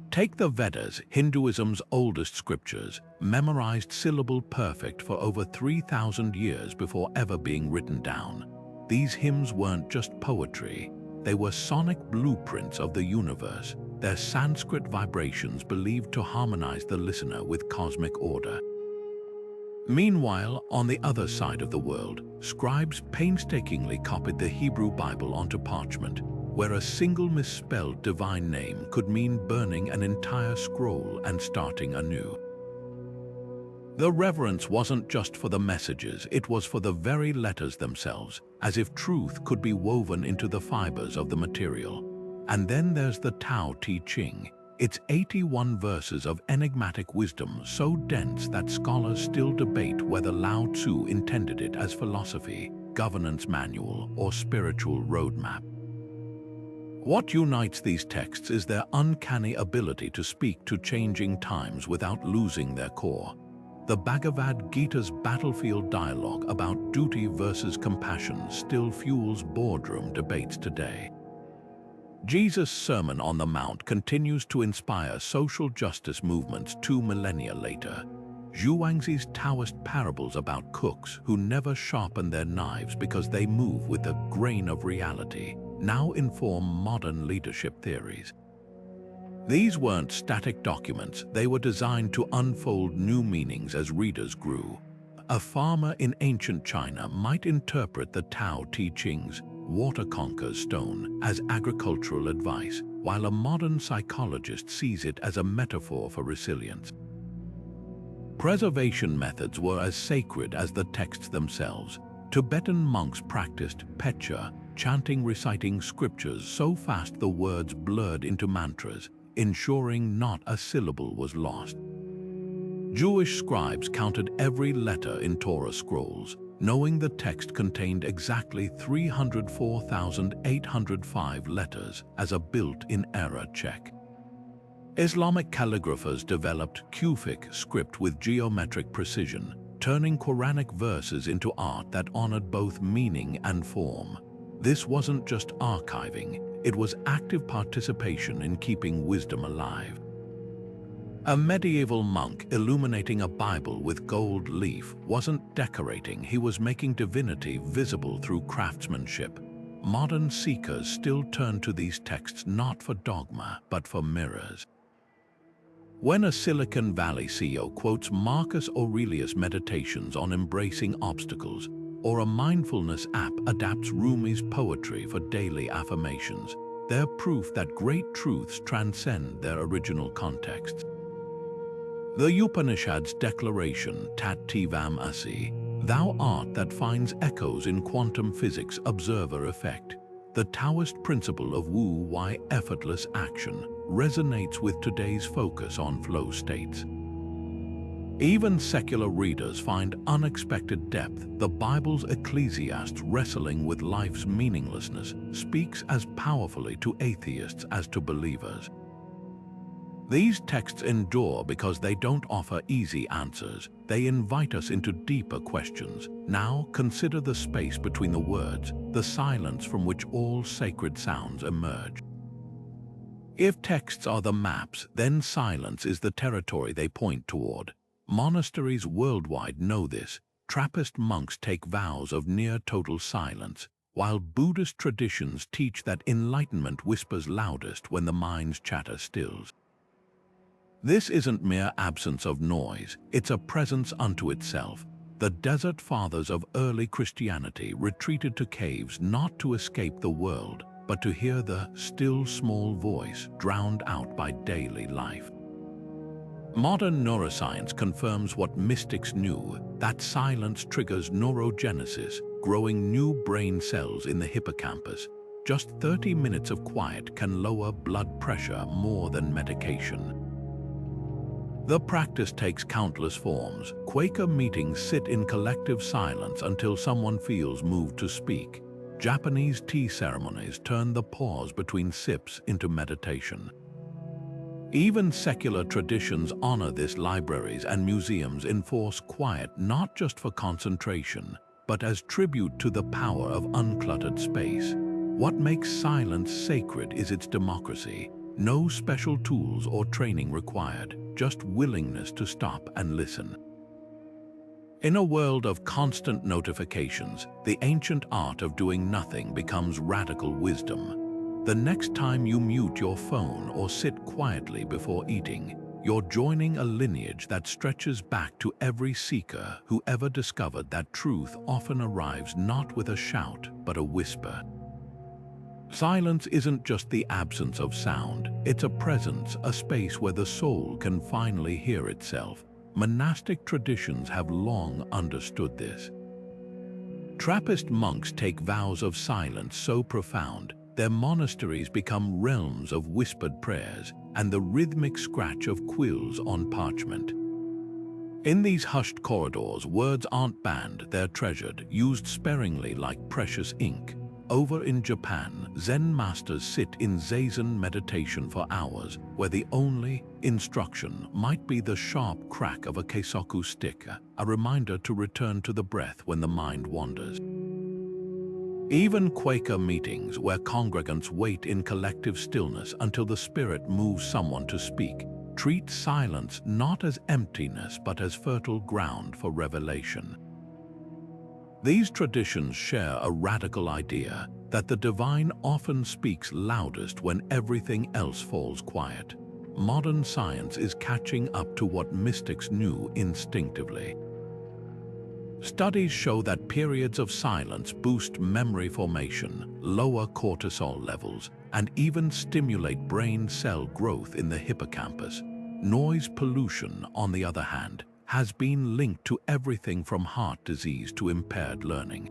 Take the Vedas, Hinduism's oldest scriptures, memorized syllable perfect for over 3,000 years before ever being written down. These hymns weren't just poetry, they were sonic blueprints of the universe, their Sanskrit vibrations believed to harmonize the listener with cosmic order. Meanwhile, on the other side of the world, scribes painstakingly copied the Hebrew Bible onto parchment, where a single misspelled divine name could mean burning an entire scroll and starting anew. The reverence wasn't just for the messages, it was for the very letters themselves, as if truth could be woven into the fibers of the material. And then there's the Tao Te Ching, its 81 verses of enigmatic wisdom so dense that scholars still debate whether Lao Tzu intended it as philosophy, governance manual, or spiritual roadmap. What unites these texts is their uncanny ability to speak to changing times without losing their core. The Bhagavad Gita's battlefield dialogue about duty versus compassion still fuels boardroom debates today. Jesus' Sermon on the Mount continues to inspire social justice movements 2 millennia later. Zhuangzi's Taoist parables about cooks who never sharpen their knives because they move with the grain of reality now inform modern leadership theories. These weren't static documents, they were designed to unfold new meanings as readers grew. A farmer in ancient China might interpret the Tao Te Ching's water conquers stone as agricultural advice, while a modern psychologist sees it as a metaphor for resilience. Preservation methods were as sacred as the texts themselves. Tibetan monks practiced pecha, chanting, reciting scriptures so fast the words blurred into mantras, ensuring not a syllable was lost. Jewish scribes counted every letter in Torah scrolls, knowing the text contained exactly 304,805 letters as a built-in error check. Islamic calligraphers developed Kufic script with geometric precision, turning Quranic verses into art that honored both meaning and form. This wasn't just archiving, it was active participation in keeping wisdom alive. A medieval monk illuminating a Bible with gold leaf wasn't decorating, he was making divinity visible through craftsmanship. Modern seekers still turn to these texts not for dogma, but for mirrors. When a Silicon Valley CEO quotes Marcus Aurelius' meditations on embracing obstacles, or a mindfulness app adapts Rumi's poetry for daily affirmations, they're proof that great truths transcend their original contexts. The Upanishad's declaration, Tat Tvam Asi, thou art that finds echoes in quantum physics observer effect. The Taoist principle of Wu Wei effortless action resonates with today's focus on flow states. Even secular readers find unexpected depth. The Bible's Ecclesiastes, wrestling with life's meaninglessness, speaks as powerfully to atheists as to believers. These texts endure because they don't offer easy answers. They invite us into deeper questions. Now consider the space between the words, the silence from which all sacred sounds emerge. If texts are the maps, then silence is the territory they point toward. Monasteries worldwide know this. Trappist monks take vows of near-total silence, while Buddhist traditions teach that enlightenment whispers loudest when the mind's chatter stills. This isn't mere absence of noise, it's a presence unto itself. The Desert Fathers of early Christianity retreated to caves not to escape the world, but to hear the still small voice drowned out by daily life. Modern neuroscience confirms what mystics knew, that silence triggers neurogenesis, growing new brain cells in the hippocampus. Just 30 minutes of quiet can lower blood pressure more than medication. The practice takes countless forms. Quaker meetings sit in collective silence until someone feels moved to speak. Japanese tea ceremonies turn the pause between sips into meditation. Even secular traditions honor this. Libraries and museums enforce quiet not just for concentration, but as tribute to the power of uncluttered space. What makes silence sacred is its democracy. No special tools or training required, just willingness to stop and listen. In a world of constant notifications, the ancient art of doing nothing becomes radical wisdom. The next time you mute your phone or sit quietly before eating, you're joining a lineage that stretches back to every seeker who ever discovered that truth often arrives not with a shout, but a whisper. Silence isn't just the absence of sound, it's a presence, a space where the soul can finally hear itself. Monastic traditions have long understood this. Trappist monks take vows of silence so profound, their monasteries become realms of whispered prayers and the rhythmic scratch of quills on parchment. In these hushed corridors, words aren't banned, they're treasured, used sparingly like precious ink. Over in Japan, Zen masters sit in zazen meditation for hours, where the only instruction might be the sharp crack of a keisoku stick, a reminder to return to the breath when the mind wanders. Even Quaker meetings, where congregants wait in collective stillness until the Spirit moves someone to speak, treat silence not as emptiness but as fertile ground for revelation. These traditions share a radical idea that the divine often speaks loudest when everything else falls quiet. Modern science is catching up to what mystics knew instinctively. Studies show that periods of silence boost memory formation, lower cortisol levels, and even stimulate brain cell growth in the hippocampus. Noise pollution, on the other hand, has been linked to everything from heart disease to impaired learning.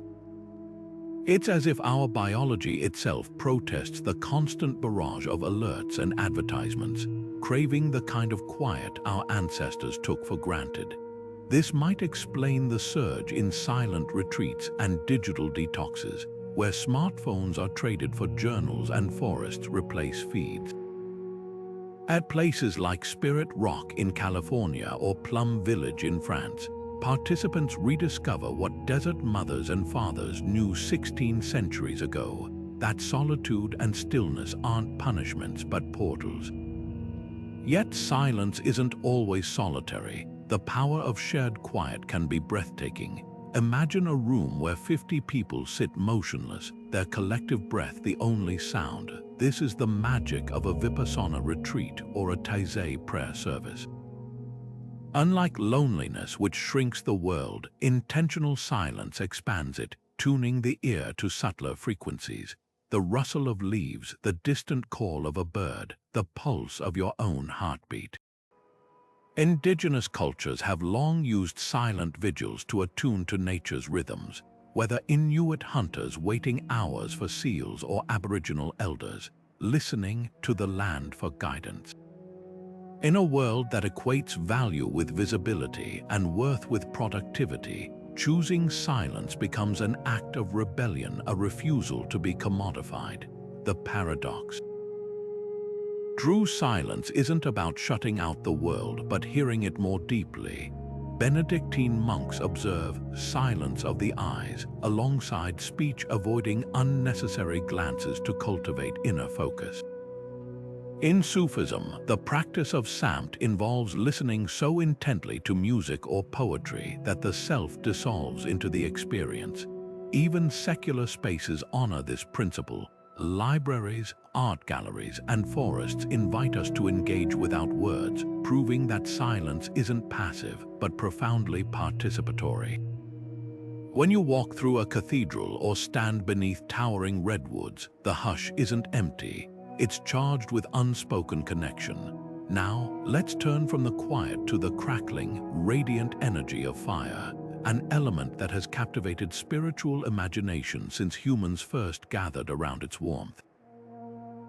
It's as if our biology itself protests the constant barrage of alerts and advertisements, craving the kind of quiet our ancestors took for granted. This might explain the surge in silent retreats and digital detoxes, where smartphones are traded for journals and forests replace feeds. At places like Spirit Rock in California or Plum Village in France, participants rediscover what desert mothers and fathers knew 16 centuries ago, that solitude and stillness aren't punishments but portals. Yet silence isn't always solitary. The power of shared quiet can be breathtaking. Imagine a room where 50 people sit motionless, their collective breath the only sound. This is the magic of a Vipassana retreat or a Taizé prayer service. Unlike loneliness, which shrinks the world, intentional silence expands it, tuning the ear to subtler frequencies. The rustle of leaves, the distant call of a bird, the pulse of your own heartbeat. Indigenous cultures have long used silent vigils to attune to nature's rhythms, whether Inuit hunters waiting hours for seals or Aboriginal elders, listening to the land for guidance. In a world that equates value with visibility and worth with productivity, choosing silence becomes an act of rebellion, a refusal to be commodified. The paradox. True silence isn't about shutting out the world, but hearing it more deeply. Benedictine monks observe silence of the eyes, alongside speech, avoiding unnecessary glances to cultivate inner focus. In Sufism, the practice of samt involves listening so intently to music or poetry that the self dissolves into the experience. Even secular spaces honor this principle. Libraries, art galleries, and forests invite us to engage without words, proving that silence isn't passive but profoundly participatory. When you walk through a cathedral or stand beneath towering redwoods, the hush isn't empty. It's charged with unspoken connection. Now, let's turn from the quiet to the crackling, radiant energy of fire, an element that has captivated spiritual imagination since humans first gathered around its warmth.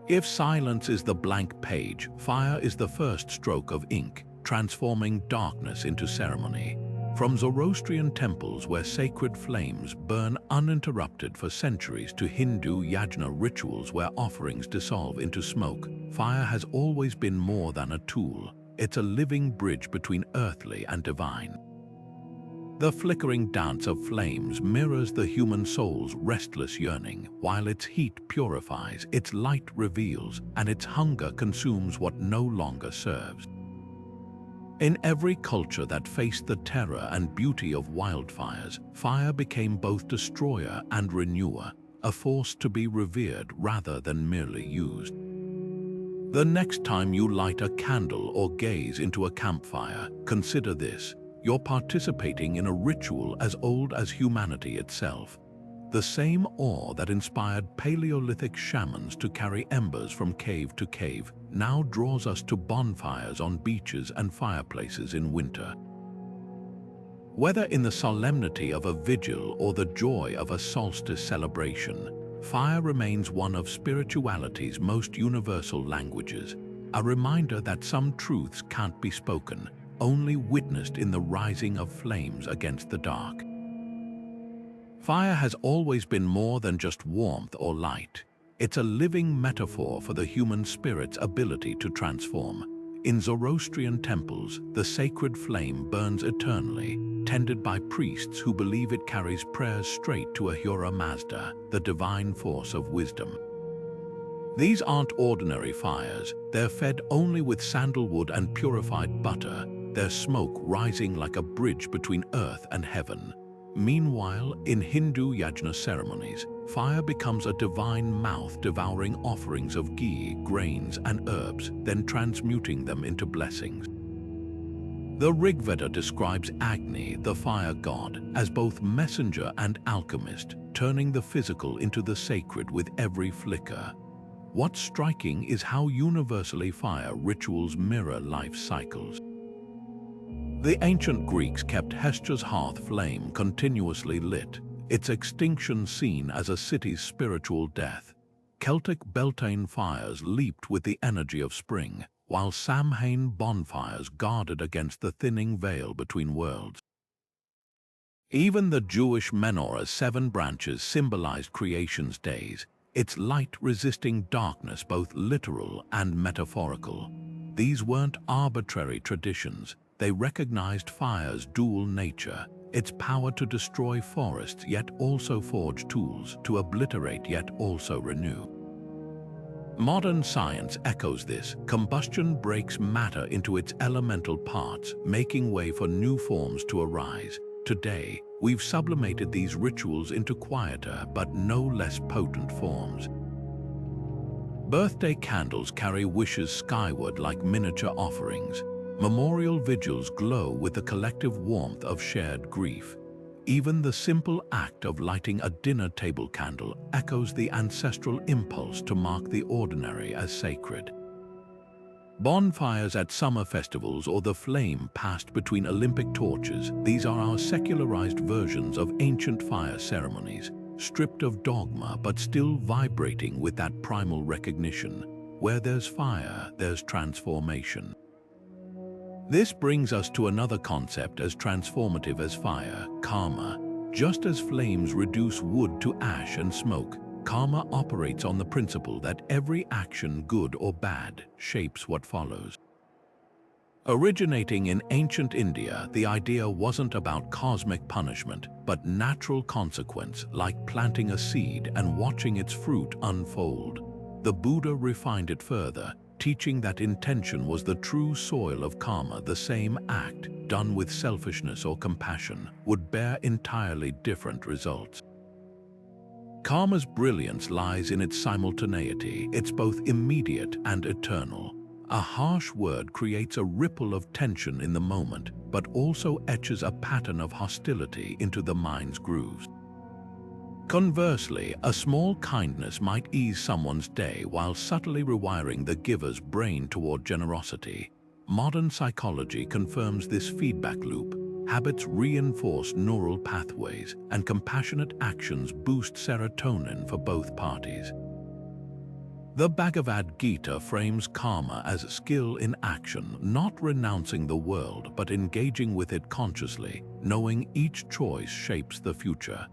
If silence is the blank page, fire is the first stroke of ink, transforming darkness into ceremony. From Zoroastrian temples where sacred flames burn uninterrupted for centuries to Hindu yajna rituals where offerings dissolve into smoke, fire has always been more than a tool. It's a living bridge between earthly and divine. The flickering dance of flames mirrors the human soul's restless yearning. While its heat purifies, its light reveals, and its hunger consumes what no longer serves. In every culture that faced the terror and beauty of wildfires, fire became both destroyer and renewer, a force to be revered rather than merely used. The next time you light a candle or gaze into a campfire, consider this: you're participating in a ritual as old as humanity itself. The same awe that inspired Paleolithic shamans to carry embers from cave to cave now draws us to bonfires on beaches and fireplaces in winter. Whether in the solemnity of a vigil or the joy of a solstice celebration, fire remains one of spirituality's most universal languages, a reminder that some truths can't be spoken, only witnessed in the rising of flames against the dark. Fire has always been more than just warmth or light. It's a living metaphor for the human spirit's ability to transform. In Zoroastrian temples, the sacred flame burns eternally, tended by priests who believe it carries prayers straight to Ahura Mazda, the divine force of wisdom. These aren't ordinary fires. They're fed only with sandalwood and purified butter, their smoke rising like a bridge between earth and heaven. Meanwhile, in Hindu yajna ceremonies, fire becomes a divine mouth devouring offerings of ghee, grains, and herbs, then transmuting them into blessings. The Rigveda describes Agni, the fire god, as both messenger and alchemist, turning the physical into the sacred with every flicker. What's striking is how universally fire rituals mirror life cycles. The ancient Greeks kept Hester's hearth flame continuously lit, its extinction seen as a city's spiritual death. Celtic Beltane fires leaped with the energy of spring, while Samhain bonfires guarded against the thinning veil between worlds. Even the Jewish menorah's 7 branches symbolized creation's days, its light resisting darkness both literal and metaphorical. These weren't arbitrary traditions. They recognized fire's dual nature, its power to destroy forests yet also forge tools, to obliterate yet also renew. Modern science echoes this. Combustion breaks matter into its elemental parts, making way for new forms to arise. Today, we've sublimated these rituals into quieter but no less potent forms. Birthday candles carry wishes skyward like miniature offerings. Memorial vigils glow with the collective warmth of shared grief. Even the simple act of lighting a dinner table candle echoes the ancestral impulse to mark the ordinary as sacred. Bonfires at summer festivals or the flame passed between Olympic torches, these are our secularized versions of ancient fire ceremonies, stripped of dogma but still vibrating with that primal recognition. Where there's fire, there's transformation. This brings us to another concept as transformative as fire, karma. Just as flames reduce wood to ash and smoke, karma operates on the principle that every action, good or bad, shapes what follows. Originating in ancient India, the idea wasn't about cosmic punishment, but natural consequence, like planting a seed and watching its fruit unfold. The Buddha refined it further, teaching that intention was the true soil of karma. The same act, done with selfishness or compassion, would bear entirely different results. Karma's brilliance lies in its simultaneity. It's both immediate and eternal. A harsh word creates a ripple of tension in the moment, but also etches a pattern of hostility into the mind's grooves. Conversely, a small kindness might ease someone's day while subtly rewiring the giver's brain toward generosity. Modern psychology confirms this feedback loop. Habits reinforce neural pathways, and compassionate actions boost serotonin for both parties. The Bhagavad Gita frames karma as skill in action, not renouncing the world but engaging with it consciously, knowing each choice shapes the future.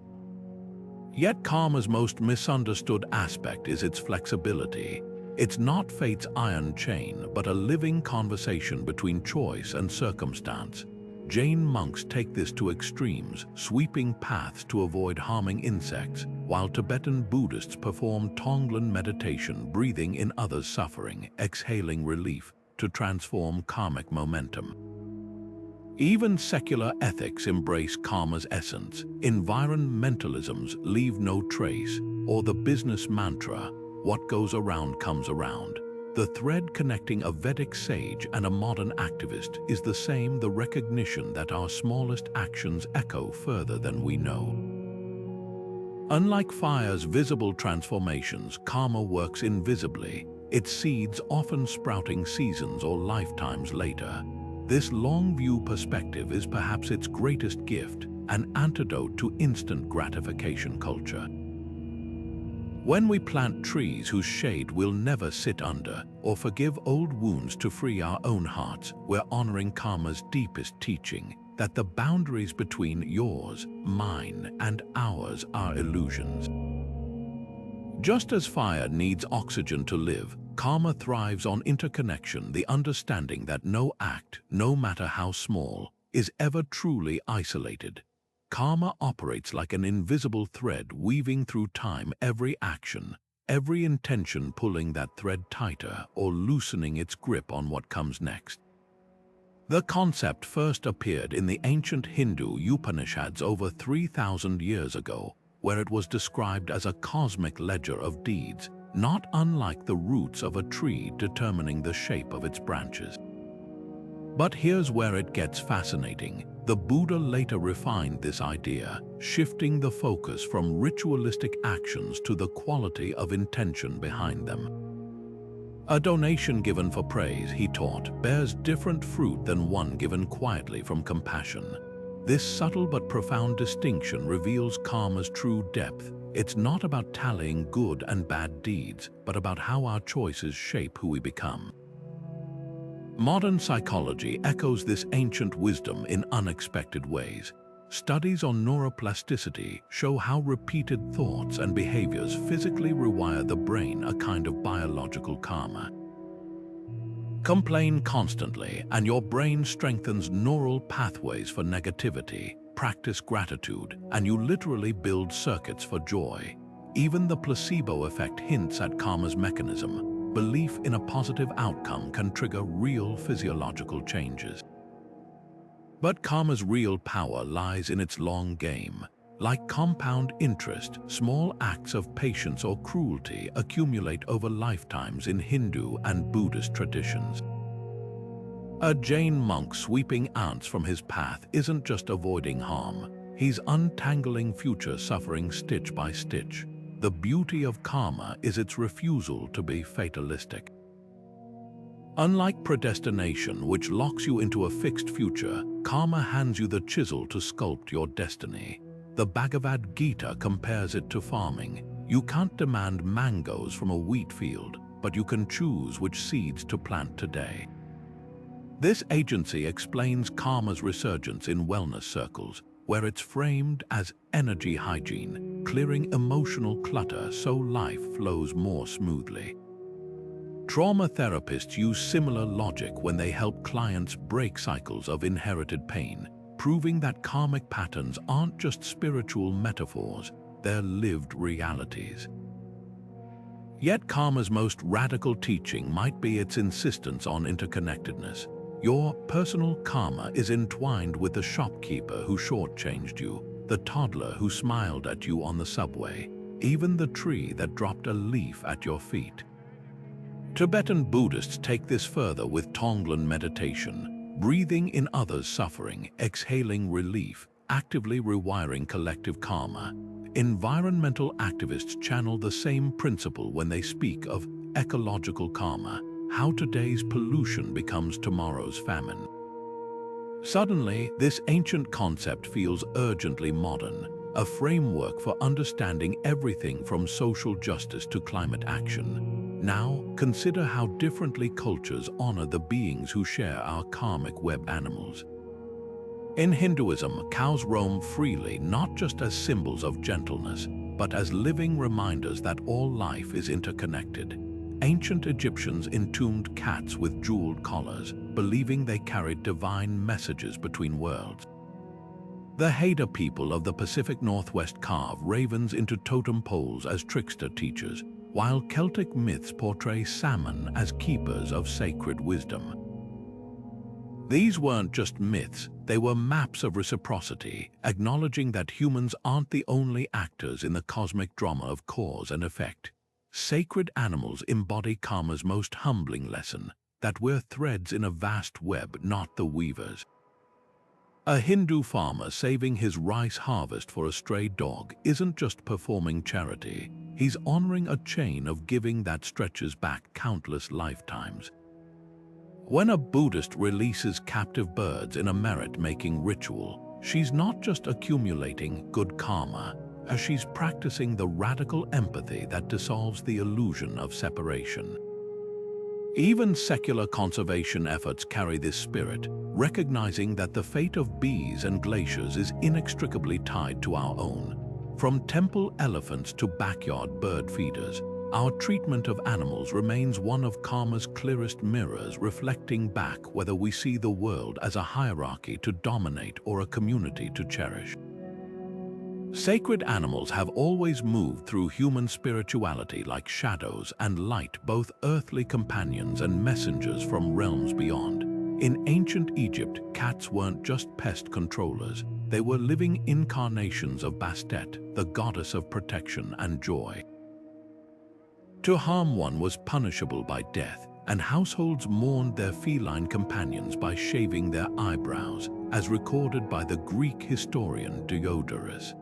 Yet karma's most misunderstood aspect is its flexibility. It's not fate's iron chain, but a living conversation between choice and circumstance. Jain monks take this to extremes, sweeping paths to avoid harming insects, while Tibetan Buddhists perform Tonglen meditation, breathing in others' suffering, exhaling relief to transform karmic momentum. Even secular ethics embrace karma's essence. Environmentalisms leave no trace, or the business mantra, what goes around comes around. The thread connecting a Vedic sage and a modern activist is the same: the recognition that our smallest actions echo further than we know. Unlike fire's visible transformations, karma works invisibly, its seeds often sprouting seasons or lifetimes later. This long-view perspective is perhaps its greatest gift, an antidote to instant gratification culture. When we plant trees whose shade we'll never sit under, or forgive old wounds to free our own hearts, we're honoring karma's deepest teaching, that the boundaries between yours, mine, and ours are illusions. Just as fire needs oxygen to live, karma thrives on interconnection, the understanding that no act, no matter how small, is ever truly isolated. Karma operates like an invisible thread weaving through time, every action, every intention pulling that thread tighter or loosening its grip on what comes next. The concept first appeared in the ancient Hindu Upanishads over 3,000 years ago, where it was described as a cosmic ledger of deeds, not unlike the roots of a tree determining the shape of its branches. But here's where it gets fascinating. The Buddha later refined this idea, shifting the focus from ritualistic actions to the quality of intention behind them. A donation given for praise, he taught, bears different fruit than one given quietly from compassion. This subtle but profound distinction reveals karma's true depth. It's not about tallying good and bad deeds, but about how our choices shape who we become. Modern psychology echoes this ancient wisdom in unexpected ways. Studies on neuroplasticity show how repeated thoughts and behaviors physically rewire the brain, a kind of biological karma. Complain constantly, and your brain strengthens neural pathways for negativity. Practice gratitude, and you literally build circuits for joy. Even the placebo effect hints at karma's mechanism. belief in a positive outcome can trigger real physiological changes. But karma's real power lies in its long game. Like compound interest, small acts of patience or cruelty accumulate over lifetimes in Hindu and Buddhist traditions. A Jain monk sweeping ants from his path isn't just avoiding harm, he's untangling future suffering stitch by stitch. The beauty of karma is its refusal to be fatalistic. Unlike predestination, which locks you into a fixed future, karma hands you the chisel to sculpt your destiny. The Bhagavad Gita compares it to farming. You can't demand mangoes from a wheat field, but you can choose which seeds to plant today. This agency explains karma's resurgence in wellness circles, where it's framed as energy hygiene, clearing emotional clutter so life flows more smoothly. Trauma therapists use similar logic when they help clients break cycles of inherited pain, proving that karmic patterns aren't just spiritual metaphors, they're lived realities. Yet karma's most radical teaching might be its insistence on interconnectedness. Your personal karma is entwined with the shopkeeper who shortchanged you, the toddler who smiled at you on the subway, even the tree that dropped a leaf at your feet. Tibetan Buddhists take this further with Tonglen meditation, breathing in others' suffering, exhaling relief, actively rewiring collective karma. Environmental activists channel the same principle when they speak of ecological karma, how today's pollution becomes tomorrow's famine. Suddenly, this ancient concept feels urgently modern, a framework for understanding everything from social justice to climate action. Now, consider how differently cultures honor the beings who share our karmic web animals. In Hinduism, cows roam freely not just as symbols of gentleness, but as living reminders that all life is interconnected. Ancient Egyptians entombed cats with jeweled collars, believing they carried divine messages between worlds. The Haida people of the Pacific Northwest carve ravens into totem poles as trickster teachers, while Celtic myths portray salmon as keepers of sacred wisdom. These weren't just myths, they were maps of reciprocity, acknowledging that humans aren't the only actors in the cosmic drama of cause and effect. Sacred animals embody karma's most humbling lesson, that we're threads in a vast web, not the weavers. A Hindu farmer saving his rice harvest for a stray dog isn't just performing charity, he's honoring a chain of giving that stretches back countless lifetimes. When a Buddhist releases captive birds in a merit-making ritual, she's not just accumulating good karma, as she's practicing the radical empathy that dissolves the illusion of separation. Even secular conservation efforts carry this spirit, recognizing that the fate of bees and glaciers is inextricably tied to our own. From temple elephants to backyard bird feeders, our treatment of animals remains one of karma's clearest mirrors, reflecting back whether we see the world as a hierarchy to dominate or a community to cherish. Sacred animals have always moved through human spirituality like shadows and light, both earthly companions and messengers from realms beyond. In ancient Egypt, cats weren't just pest controllers, they were living incarnations of Bastet, the goddess of protection and joy. To harm one was punishable by death, and households mourned their feline companions by shaving their eyebrows, as recorded by the Greek historian Diodorus.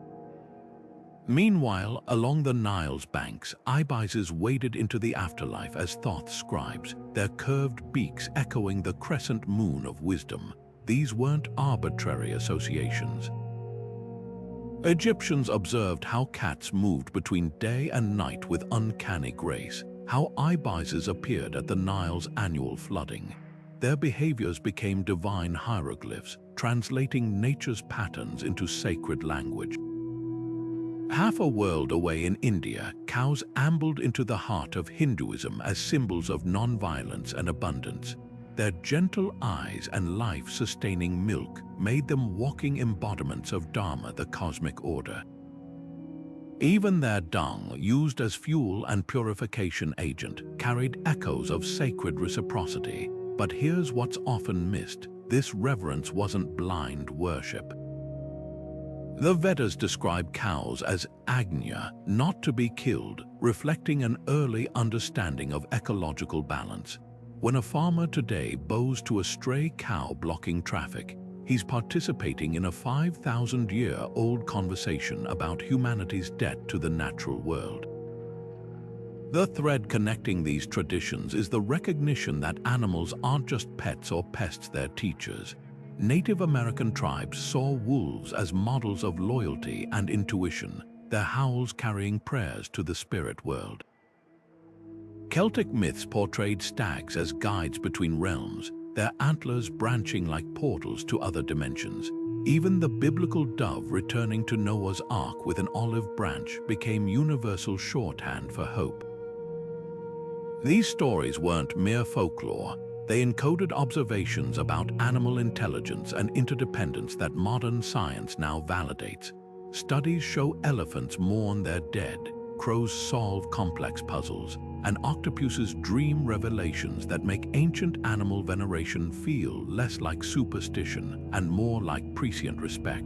Meanwhile, along the Nile's banks, ibises waded into the afterlife as Thoth scribes, their curved beaks echoing the crescent moon of wisdom. These weren't arbitrary associations. Egyptians observed how cats moved between day and night with uncanny grace, how ibises appeared at the Nile's annual flooding. Their behaviors became divine hieroglyphs, translating nature's patterns into sacred language. Half a world away in India, cows ambled into the heart of Hinduism as symbols of non-violence and abundance. Their gentle eyes and life-sustaining milk made them walking embodiments of Dharma, the cosmic order. Even their dung, used as fuel and purification agent, carried echoes of sacred reciprocity. But here's what's often missed. This reverence wasn't blind worship. The Vedas describe cows as agnya, not to be killed, reflecting an early understanding of ecological balance. When a farmer today bows to a stray cow blocking traffic, he's participating in a 5,000-year-old conversation about humanity's debt to the natural world. The thread connecting these traditions is the recognition that animals aren't just pets or pests, they're teachers. Native American tribes saw wolves as models of loyalty and intuition, their howls carrying prayers to the spirit world. Celtic myths portrayed stags as guides between realms, their antlers branching like portals to other dimensions. Even the biblical dove returning to Noah's Ark with an olive branch became universal shorthand for hope. These stories weren't mere folklore. They encoded observations about animal intelligence and interdependence that modern science now validates. Studies show elephants mourn their dead, crows solve complex puzzles, and octopuses dream revelations that make ancient animal veneration feel less like superstition and more like prescient respect.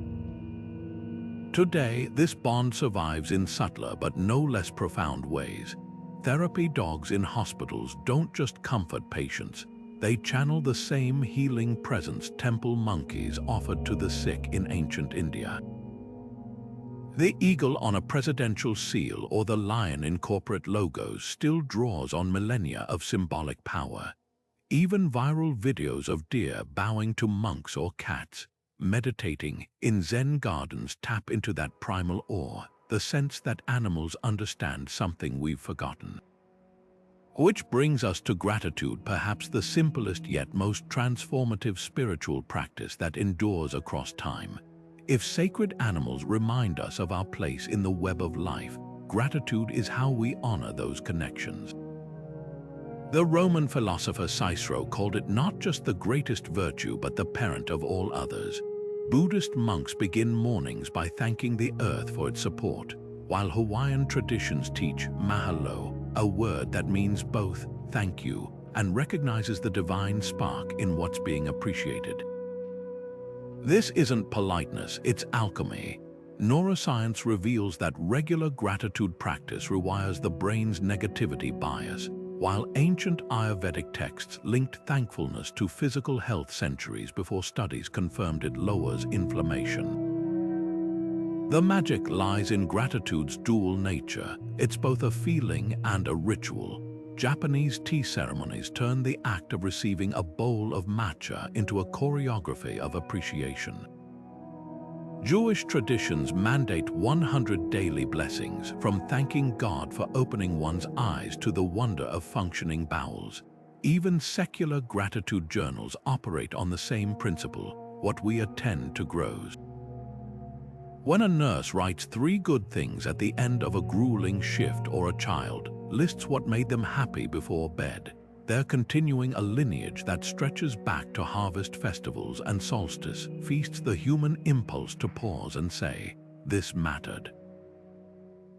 Today, this bond survives in subtler but no less profound ways. Therapy dogs in hospitals don't just comfort patients, they channel the same healing presence temple monkeys offered to the sick in ancient India. The eagle on a presidential seal or the lion in corporate logos still draws on millennia of symbolic power. Even viral videos of deer bowing to monks or cats, meditating in Zen gardens tap into that primal awe, the sense that animals understand something we've forgotten. Which brings us to gratitude, perhaps the simplest yet most transformative spiritual practice that endures across time. If sacred animals remind us of our place in the web of life, gratitude is how we honor those connections. The Roman philosopher Cicero called it not just the greatest virtue but the parent of all others. Buddhist monks begin mornings by thanking the earth for its support, while Hawaiian traditions teach mahalo, a word that means both thank you and recognizes the divine spark in what's being appreciated. This isn't politeness, it's alchemy. Neuroscience reveals that regular gratitude practice rewires the brain's negativity bias, while ancient Ayurvedic texts linked thankfulness to physical health centuries before studies confirmed it lowers inflammation. The magic lies in gratitude's dual nature. It's both a feeling and a ritual. Japanese tea ceremonies turn the act of receiving a bowl of matcha into a choreography of appreciation. Jewish traditions mandate 100 daily blessings, from thanking God for opening one's eyes to the wonder of functioning bowels. Even secular gratitude journals operate on the same principle: what we attend to grows. When a nurse writes 3 good things at the end of a grueling shift, or a child lists what made them happy before bed, they're continuing a lineage that stretches back to harvest festivals and solstice feasts, the human impulse to pause and say, "This mattered."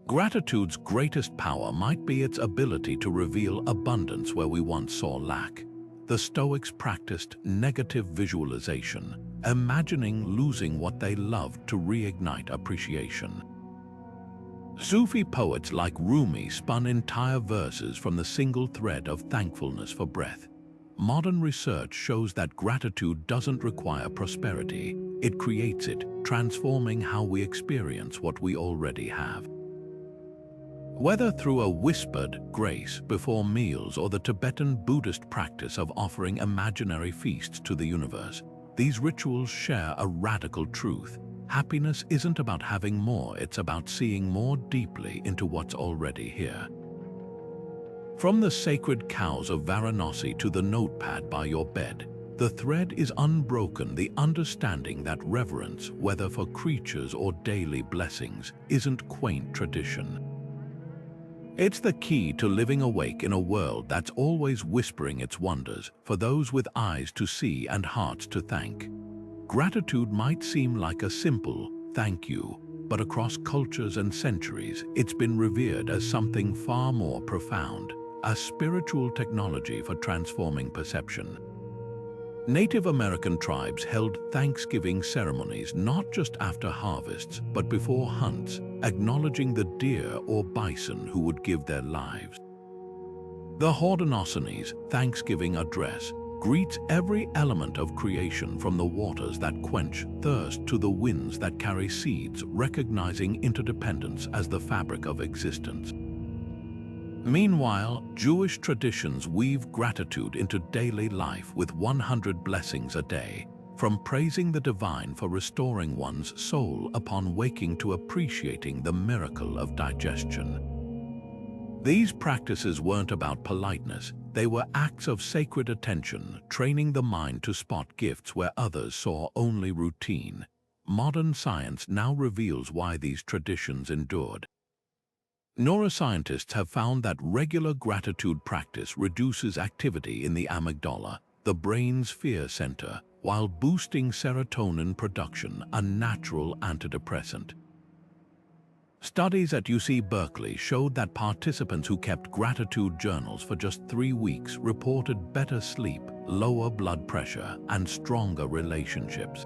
Gratitude's greatest power might be its ability to reveal abundance where we once saw lack. The Stoics practiced negative visualization, imagining losing what they loved to reignite appreciation. Sufi poets like Rumi spun entire verses from the single thread of thankfulness for breath. Modern research shows that gratitude doesn't require prosperity, it creates it, transforming how we experience what we already have. Whether through a whispered grace before meals or the Tibetan Buddhist practice of offering imaginary feasts to the universe, these rituals share a radical truth. Happiness isn't about having more, it's about seeing more deeply into what's already here. From the sacred cows of Varanasi to the notepad by your bed, the thread is unbroken, the understanding that reverence, whether for creatures or daily blessings, isn't quaint tradition. It's the key to living awake in a world that's always whispering its wonders, for those with eyes to see and hearts to thank. Gratitude might seem like a simple thank you, but across cultures and centuries, it's been revered as something far more profound, a spiritual technology for transforming perception. Native American tribes held Thanksgiving ceremonies not just after harvests, but before hunts, acknowledging the deer or bison who would give their lives. The Haudenosaunee Thanksgiving address greets every element of creation, from the waters that quench thirst to the winds that carry seeds, recognizing interdependence as the fabric of existence. Meanwhile, Jewish traditions weave gratitude into daily life with 100 blessings a day, from praising the divine for restoring one's soul upon waking to appreciating the miracle of digestion. These practices weren't about politeness, they were acts of sacred attention, training the mind to spot gifts where others saw only routine. Modern science now reveals why these traditions endured. Neuroscientists have found that regular gratitude practice reduces activity in the amygdala, the brain's fear center, while boosting serotonin production, a natural antidepressant. Studies at UC Berkeley showed that participants who kept gratitude journals for just 3 weeks reported better sleep, lower blood pressure, and stronger relationships.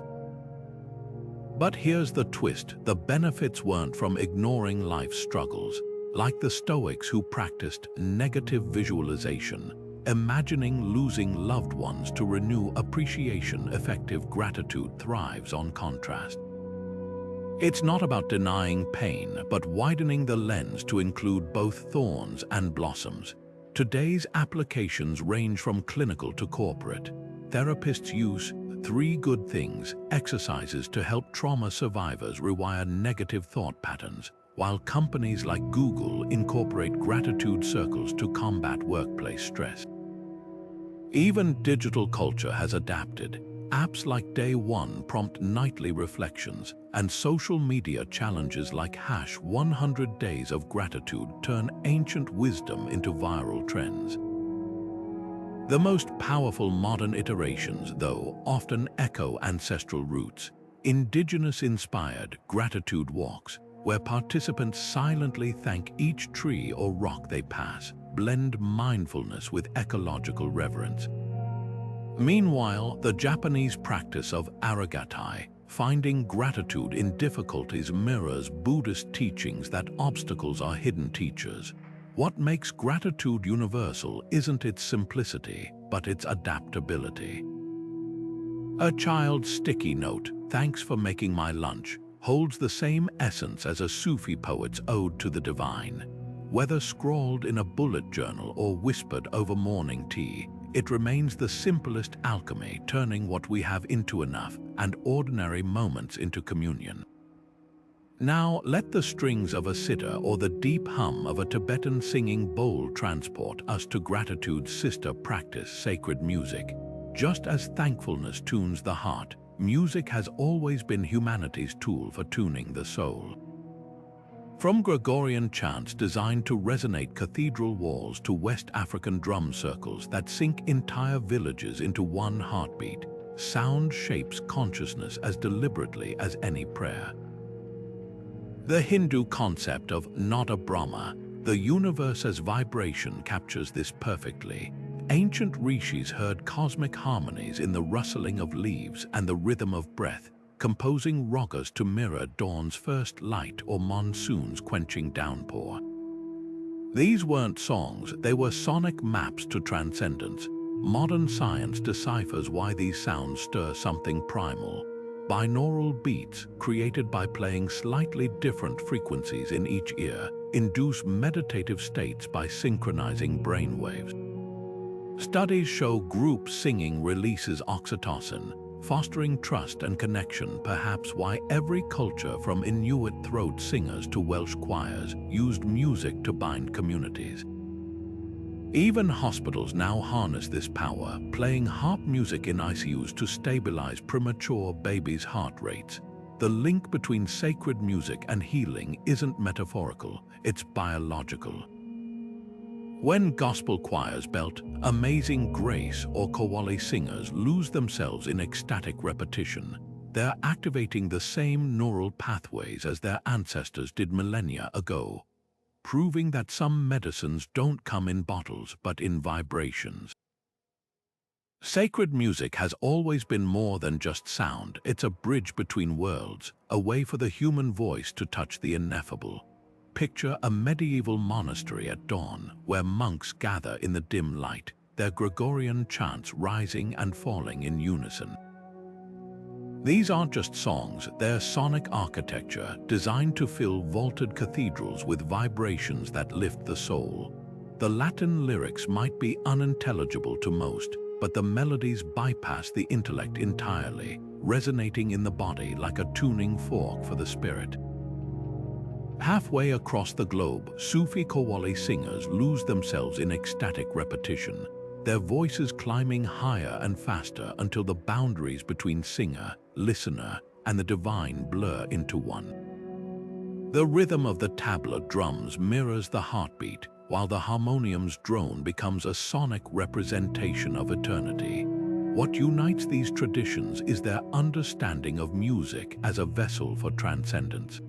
But here's the twist: the benefits weren't from ignoring life's struggles. Like the Stoics who practiced negative visualization, imagining losing loved ones to renew appreciation, effective gratitude thrives on contrast. It's not about denying pain, but widening the lens to include both thorns and blossoms. Today's applications range from clinical to corporate. Therapists use 3 good things exercises to help trauma survivors rewire negative thought patterns, while companies like Google incorporate gratitude circles to combat workplace stress. Even digital culture has adapted. Apps like Day One prompt nightly reflections, and social media challenges like #100 Days of Gratitude turn ancient wisdom into viral trends. The most powerful modern iterations, though, often echo ancestral roots. Indigenous-inspired gratitude walks, where participants silently thank each tree or rock they pass, blend mindfulness with ecological reverence. Meanwhile, the Japanese practice of arigatai, finding gratitude in difficulties, mirrors Buddhist teachings that obstacles are hidden teachers. What makes gratitude universal isn't its simplicity, but its adaptability. A child's sticky note, "Thanks for making my lunch," holds the same essence as a Sufi poet's ode to the divine. Whether scrawled in a bullet journal or whispered over morning tea, it remains the simplest alchemy, turning what we have into enough and ordinary moments into communion. Now, let the strings of a sitar or the deep hum of a Tibetan singing bowl transport us to gratitude's sister practice, sacred music. Just as thankfulness tunes the heart, music has always been humanity's tool for tuning the soul. From Gregorian chants designed to resonate cathedral walls to West African drum circles that sync entire villages into one heartbeat, sound shapes consciousness as deliberately as any prayer. The Hindu concept of Nada Brahma, the universe as vibration, captures this perfectly. Ancient rishis heard cosmic harmonies in the rustling of leaves and the rhythm of breath, composing ragas to mirror dawn's first light or monsoon's quenching downpour. These weren't songs, they were sonic maps to transcendence. Modern science deciphers why these sounds stir something primal. Binaural beats, created by playing slightly different frequencies in each ear, induce meditative states by synchronizing brainwaves. Studies show group singing releases oxytocin, fostering trust and connection, perhaps why every culture from Inuit throat singers to Welsh choirs used music to bind communities. Even hospitals now harness this power, playing harp music in ICUs to stabilize premature babies' heart rates. The link between sacred music and healing isn't metaphorical, it's biological. When gospel choirs belt Amazing Grace or Qawwali singers lose themselves in ecstatic repetition, they're activating the same neural pathways as their ancestors did millennia ago, proving that some medicines don't come in bottles but in vibrations. Sacred music has always been more than just sound. It's a bridge between worlds, a way for the human voice to touch the ineffable. Picture a medieval monastery at dawn, where monks gather in the dim light, their Gregorian chants rising and falling in unison. These aren't just songs, they're sonic architecture designed to fill vaulted cathedrals with vibrations that lift the soul. The Latin lyrics might be unintelligible to most, but the melodies bypass the intellect entirely, resonating in the body like a tuning fork for the spirit. Halfway across the globe, Sufi Qawwali singers lose themselves in ecstatic repetition, their voices climbing higher and faster until the boundaries between singer, listener, and the divine blur into one. The rhythm of the tabla drums mirrors the heartbeat, while the harmonium's drone becomes a sonic representation of eternity. What unites these traditions is their understanding of music as a vessel for transcendence.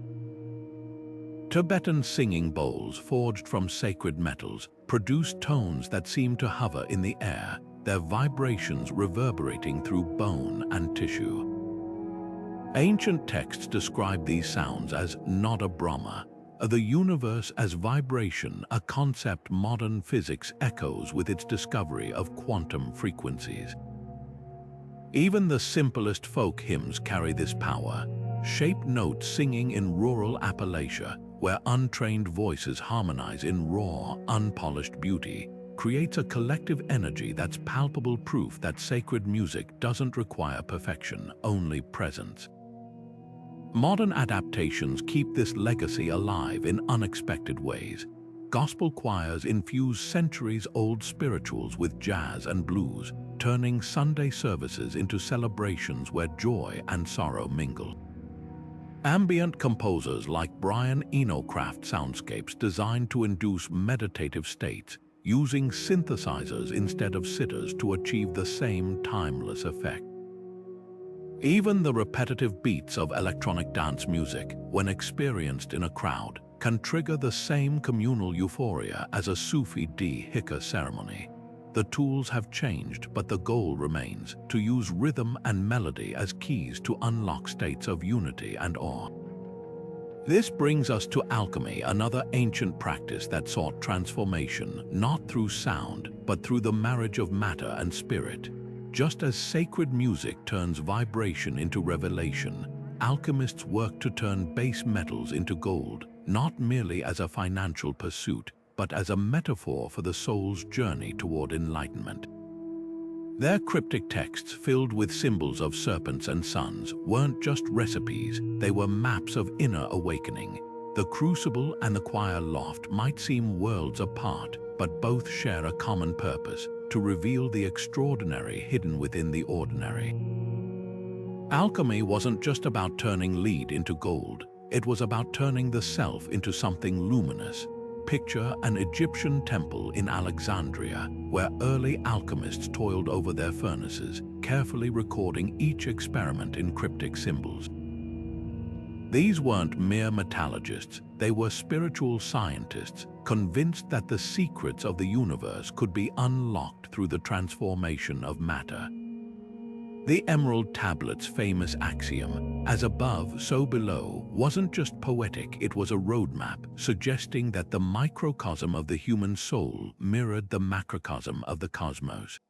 Tibetan singing bowls forged from sacred metals produce tones that seem to hover in the air, their vibrations reverberating through bone and tissue. Ancient texts describe these sounds as Nada Brahma, the universe as vibration, a concept modern physics echoes with its discovery of quantum frequencies. Even the simplest folk hymns carry this power, shaped notes singing in rural Appalachia, where untrained voices harmonize in raw, unpolished beauty, creates a collective energy that's palpable proof that sacred music doesn't require perfection, only presence. Modern adaptations keep this legacy alive in unexpected ways. Gospel choirs infuse centuries-old spirituals with jazz and blues, turning Sunday services into celebrations where joy and sorrow mingle. Ambient composers like Brian Eno craft soundscapes designed to induce meditative states, using synthesizers instead of sitters to achieve the same timeless effect. Even the repetitive beats of electronic dance music, when experienced in a crowd, can trigger the same communal euphoria as a Sufi dhikr ceremony. The tools have changed, but the goal remains, to use rhythm and melody as keys to unlock states of unity and awe. This brings us to alchemy, another ancient practice that sought transformation, not through sound, but through the marriage of matter and spirit. Just as sacred music turns vibration into revelation, alchemists work to turn base metals into gold, not merely as a financial pursuit, but as a metaphor for the soul's journey toward enlightenment. Their cryptic texts, filled with symbols of serpents and suns, weren't just recipes, they were maps of inner awakening. The crucible and the choir loft might seem worlds apart, but both share a common purpose: to reveal the extraordinary hidden within the ordinary. Alchemy wasn't just about turning lead into gold, it was about turning the self into something luminous. Picture an Egyptian temple in Alexandria, where early alchemists toiled over their furnaces, carefully recording each experiment in cryptic symbols. These weren't mere metallurgists, they were spiritual scientists, convinced that the secrets of the universe could be unlocked through the transformation of matter. The Emerald Tablet's famous axiom, "as above, so below," wasn't just poetic, it was a roadmap, suggesting that the microcosm of the human soul mirrored the macrocosm of the cosmos.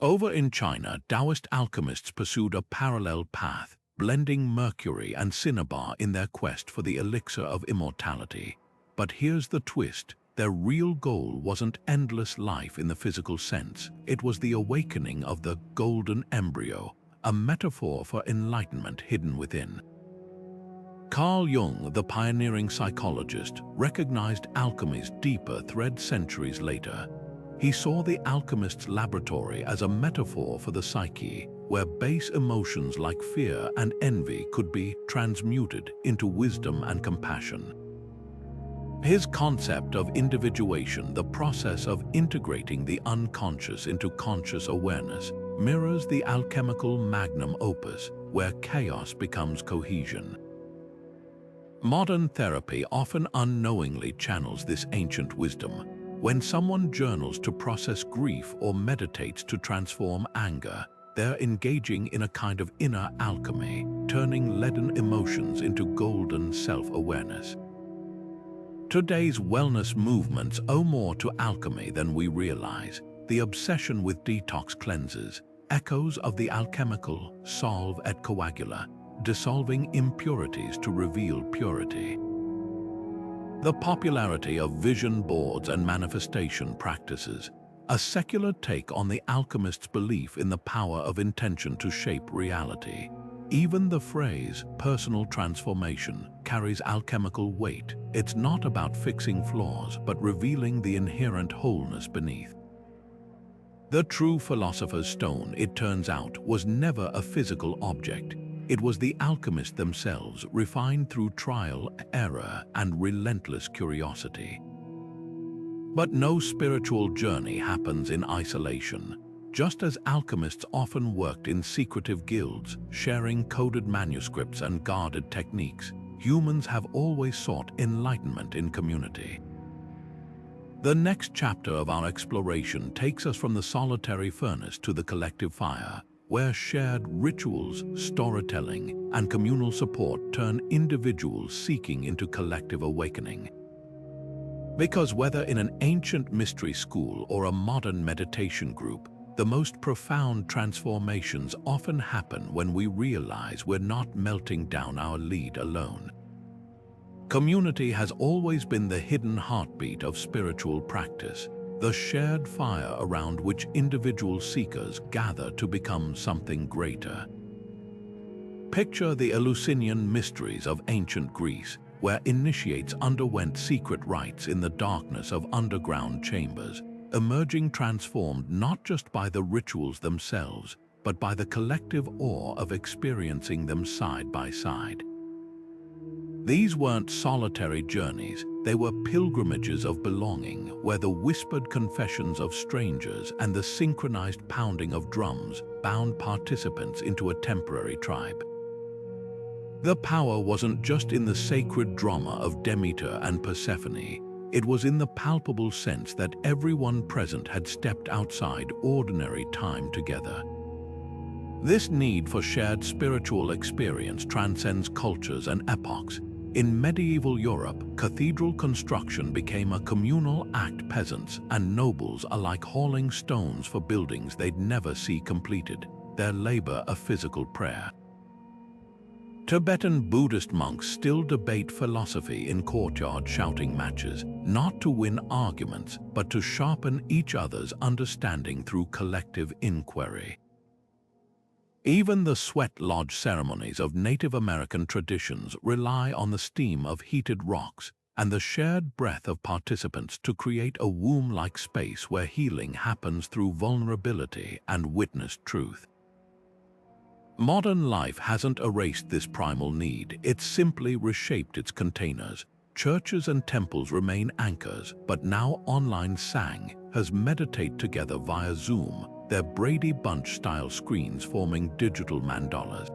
Over in China, Taoist alchemists pursued a parallel path, blending mercury and cinnabar in their quest for the elixir of immortality. But here's the twist. Their real goal wasn't endless life in the physical sense. It was the awakening of the golden embryo, a metaphor for enlightenment hidden within. Carl Jung, the pioneering psychologist, recognized alchemy's deeper thread centuries later. He saw the alchemist's laboratory as a metaphor for the psyche, where base emotions like fear and envy could be transmuted into wisdom and compassion. His concept of individuation, the process of integrating the unconscious into conscious awareness, mirrors the alchemical magnum opus, where chaos becomes cohesion. Modern therapy often unknowingly channels this ancient wisdom. When someone journals to process grief or meditates to transform anger, they're engaging in a kind of inner alchemy, turning leaden emotions into golden self-awareness. Today's wellness movements owe more to alchemy than we realize. The obsession with detox cleanses, echoes of the alchemical solve et coagula, dissolving impurities to reveal purity. The popularity of vision boards and manifestation practices, a secular take on the alchemist's belief in the power of intention to shape reality. Even the phrase personal transformation carries alchemical weight. It's not about fixing flaws, but revealing the inherent wholeness beneath. The true philosopher's stone, it turns out, was never a physical object. It was the alchemists themselves, refined through trial, error, and relentless curiosity. But no spiritual journey happens in isolation. Just as alchemists often worked in secretive guilds, sharing coded manuscripts and guarded techniques, humans have always sought enlightenment in community. The next chapter of our exploration takes us from the solitary furnace to the collective fire, where shared rituals, storytelling, and communal support turn individuals seeking into collective awakening. Because whether in an ancient mystery school or a modern meditation group, the most profound transformations often happen when we realize we're not melting down our lead alone. Community has always been the hidden heartbeat of spiritual practice, the shared fire around which individual seekers gather to become something greater. Picture the Eleusinian mysteries of ancient Greece, where initiates underwent secret rites in the darkness of underground chambers, emerging transformed not just by the rituals themselves, but by the collective awe of experiencing them side by side. These weren't solitary journeys, they were pilgrimages of belonging, where the whispered confessions of strangers and the synchronized pounding of drums bound participants into a temporary tribe. The power wasn't just in the sacred drama of Demeter and Persephone, it was in the palpable sense that everyone present had stepped outside ordinary time together. This need for shared spiritual experience transcends cultures and epochs. In medieval Europe, cathedral construction became a communal act, peasants and nobles alike hauling stones for buildings they'd never see completed, their labor a physical prayer. Tibetan Buddhist monks still debate philosophy in courtyard shouting matches, not to win arguments, but to sharpen each other's understanding through collective inquiry. Even the sweat lodge ceremonies of Native American traditions rely on the steam of heated rocks and the shared breath of participants to create a womb-like space where healing happens through vulnerability and witnessed truth. Modern life hasn't erased this primal need, it's simply reshaped its containers. Churches and temples remain anchors, but now online Sang has meditate together via Zoom, their Brady Bunch-style screens forming digital mandalas.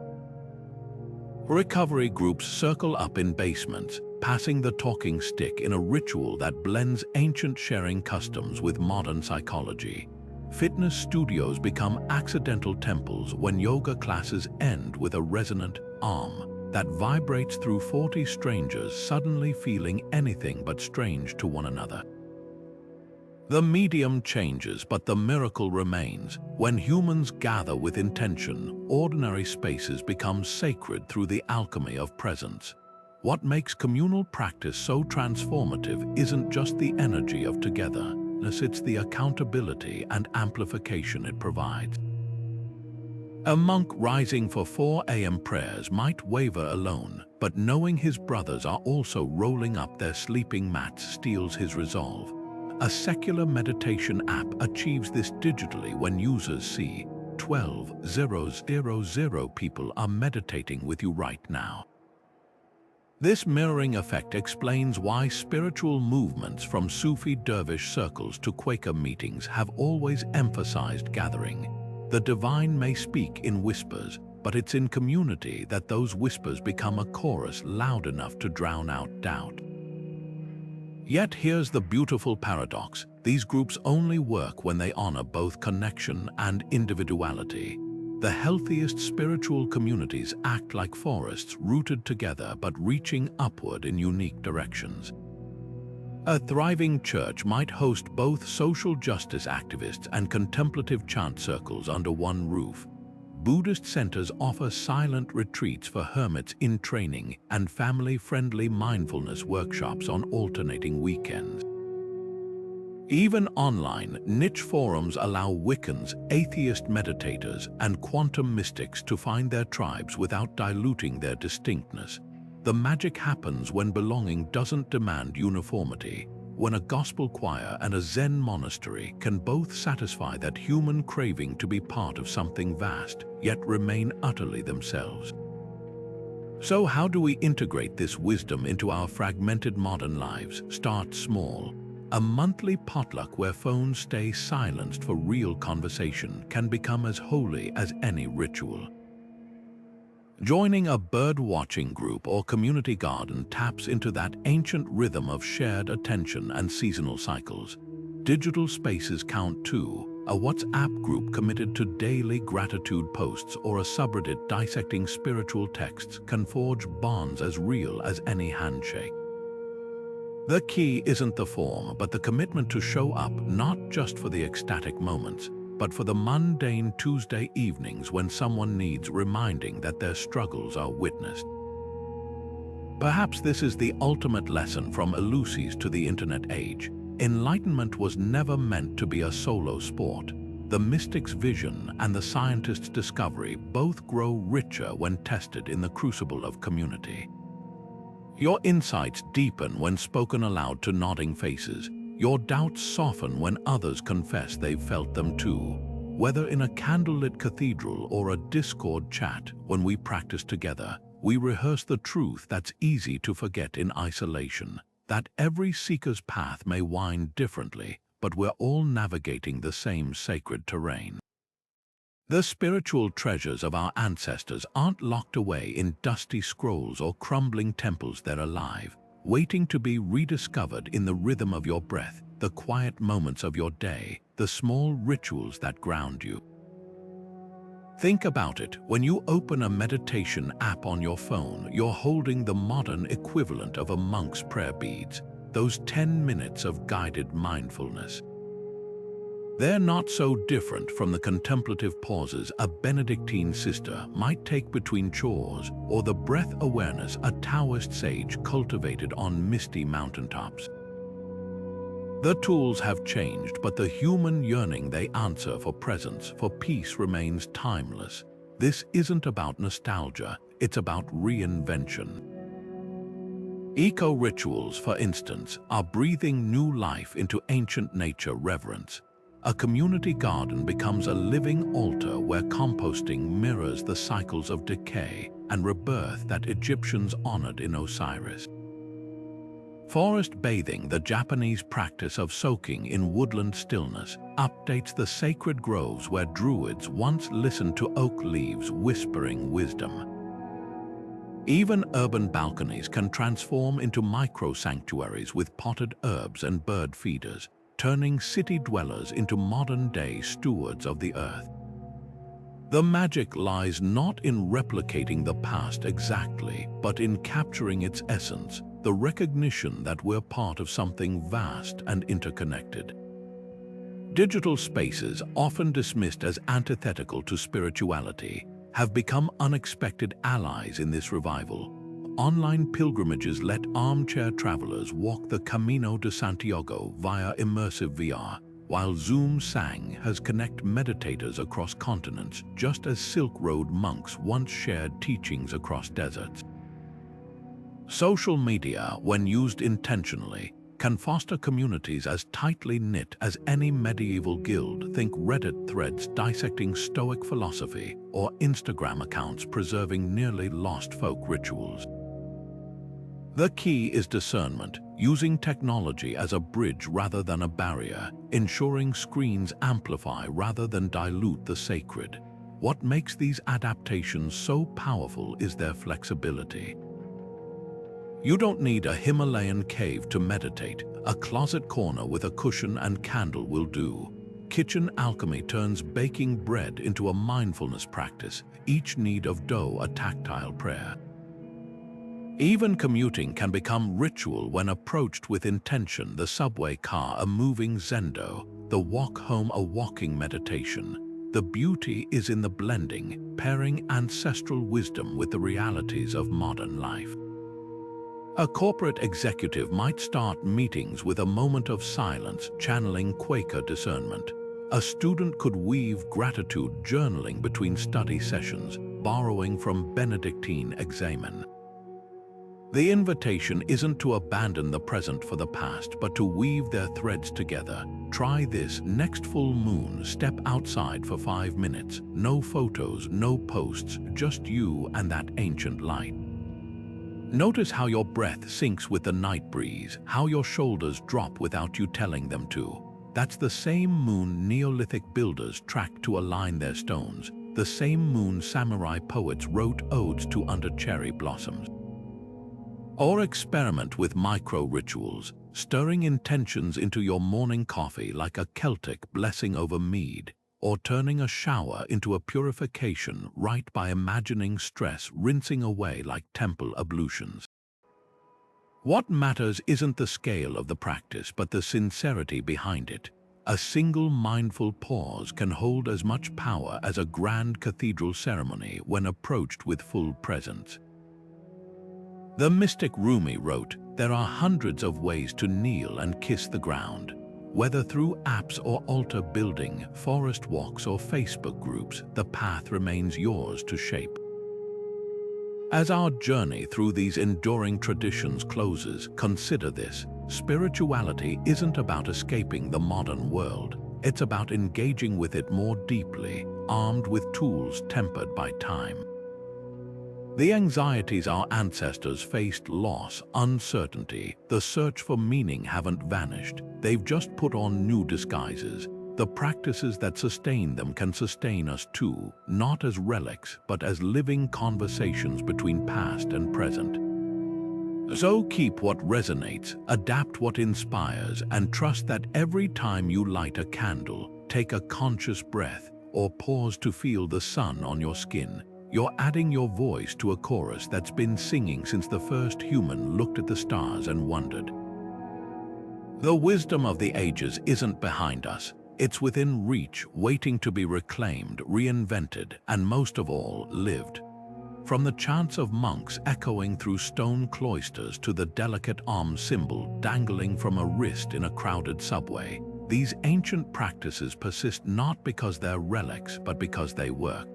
Recovery groups circle up in basements, passing the talking stick in a ritual that blends ancient sharing customs with modern psychology. Fitness studios become accidental temples when yoga classes end with a resonant that vibrates through 40 strangers suddenly feeling anything but strange to one another. The medium changes, but the miracle remains. When humans gather with intention, ordinary spaces become sacred through the alchemy of presence. What makes communal practice so transformative isn't just the energy of togetherness, it's the accountability and amplification it provides. A monk rising for 4 a.m. prayers might waver alone, but knowing his brothers are also rolling up their sleeping mats steels his resolve. A secular meditation app achieves this digitally when users see 12,000 people are meditating with you right now. This mirroring effect explains why spiritual movements from Sufi dervish circles to Quaker meetings have always emphasized gathering. The divine may speak in whispers, but it's in community that those whispers become a chorus loud enough to drown out doubt. Yet here's the beautiful paradox. These groups only work when they honor both connection and individuality. The healthiest spiritual communities act like forests rooted together but reaching upward in unique directions. A thriving church might host both social justice activists and contemplative chant circles under one roof. Buddhist centers offer silent retreats for hermits in training and family-friendly mindfulness workshops on alternating weekends. Even online, niche forums allow Wiccans, atheist meditators, and quantum mystics to find their tribes without diluting their distinctness. The magic happens when belonging doesn't demand uniformity, when a gospel choir and a Zen monastery can both satisfy that human craving to be part of something vast, yet remain utterly themselves. So how do we integrate this wisdom into our fragmented modern lives? Start small. A monthly potluck where phones stay silenced for real conversation can become as holy as any ritual. Joining a bird-watching group or community garden taps into that ancient rhythm of shared attention and seasonal cycles. Digital spaces count too. A WhatsApp group committed to daily gratitude posts or a subreddit dissecting spiritual texts can forge bonds as real as any handshake. The key isn't the form, but the commitment to show up not just for the ecstatic moments, but for the mundane Tuesday evenings when someone needs reminding that their struggles are witnessed. Perhaps this is the ultimate lesson from Ulysses to the internet age. Enlightenment was never meant to be a solo sport. The mystic's vision and the scientist's discovery both grow richer when tested in the crucible of community. Your insights deepen when spoken aloud to nodding faces. Your doubts soften when others confess they've felt them too. Whether in a candlelit cathedral or a Discord chat, when we practice together, we rehearse the truth that's easy to forget in isolation, that every seeker's path may wind differently, but we're all navigating the same sacred terrain. The spiritual treasures of our ancestors aren't locked away in dusty scrolls or crumbling temples. They're alive, waiting to be rediscovered in the rhythm of your breath, the quiet moments of your day, the small rituals that ground you. Think about it. When you open a meditation app on your phone, you're holding the modern equivalent of a monk's prayer beads, those 10 minutes of guided mindfulness. They're not so different from the contemplative pauses a Benedictine sister might take between chores, or the breath awareness a Taoist sage cultivated on misty mountaintops. The tools have changed, but the human yearning they answer for presence, for peace, remains timeless. This isn't about nostalgia, it's about reinvention. Eco-rituals, for instance, are breathing new life into ancient nature. Reverence. A community garden becomes a living altar where composting mirrors the cycles of decay and rebirth that Egyptians honored in Osiris. Forest bathing, the Japanese practice of soaking in woodland stillness, updates the sacred groves where druids once listened to oak leaves whispering wisdom. Even urban balconies can transform into micro-sanctuaries with potted herbs and bird feeders, turning city dwellers into modern-day stewards of the earth. The magic lies not in replicating the past exactly, but in capturing its essence, the recognition that we're part of something vast and interconnected. Digital spaces, often dismissed as antithetical to spirituality, have become unexpected allies in this revival. Online pilgrimages let armchair travelers walk the Camino de Santiago via immersive VR, while Zoom Sang has connected meditators across continents, just as Silk Road monks once shared teachings across deserts. Social media, when used intentionally, can foster communities as tightly knit as any medieval guild. Think Reddit threads dissecting Stoic philosophy, or Instagram accounts preserving nearly lost folk rituals. The key is discernment. using technology as a bridge rather than a barrier, ensuring screens amplify rather than dilute the sacred. What makes these adaptations so powerful is their flexibility. You don't need a Himalayan cave to meditate. A closet corner with a cushion and candle will do. Kitchen alchemy turns baking bread into a mindfulness practice, each knead of dough a tactile prayer. Even commuting can become ritual when approached with intention, the subway car a moving zendo, the walk home a walking meditation. The beauty is in the blending, pairing ancestral wisdom with the realities of modern life. A corporate executive might start meetings with a moment of silence, channeling Quaker discernment. A student could weave gratitude journaling between study sessions, borrowing from Benedictine examen. The invitation isn't to abandon the present for the past, but to weave their threads together. Try this next full moon. Step outside for 5 minutes. No photos, no posts, just you and that ancient light. Notice how your breath syncs with the night breeze, how your shoulders drop without you telling them to. That's the same moon Neolithic builders tracked to align their stones, the same moon samurai poets wrote odes to under cherry blossoms. Or experiment with micro-rituals, stirring intentions into your morning coffee like a Celtic blessing over mead, or turning a shower into a purification rite by imagining stress rinsing away like temple ablutions. What matters isn't the scale of the practice, but the sincerity behind it. A single mindful pause can hold as much power as a grand cathedral ceremony when approached with full presence. The mystic Rumi wrote, "There are hundreds of ways to kneel and kiss the ground. Whether through apps or altar building, forest walks or Facebook groups, the path remains yours to shape." As our journey through these enduring traditions closes, consider this. Spirituality isn't about escaping the modern world. It's about engaging with it more deeply, armed with tools tempered by time. The anxieties our ancestors faced, loss, uncertainty, the search for meaning, haven't vanished. They've just put on new disguises. The practices that sustain them can sustain us too, not as relics, but as living conversations between past and present. So keep what resonates, adapt what inspires, and trust that every time you light a candle, take a conscious breath, or pause to feel the sun on your skin, you're adding your voice to a chorus that's been singing since the first human looked at the stars and wondered. The wisdom of the ages isn't behind us. It's within reach, waiting to be reclaimed, reinvented, and most of all, lived. From the chants of monks echoing through stone cloisters to the delicate arm symbol dangling from a wrist in a crowded subway, these ancient practices persist not because they're relics, but because they work.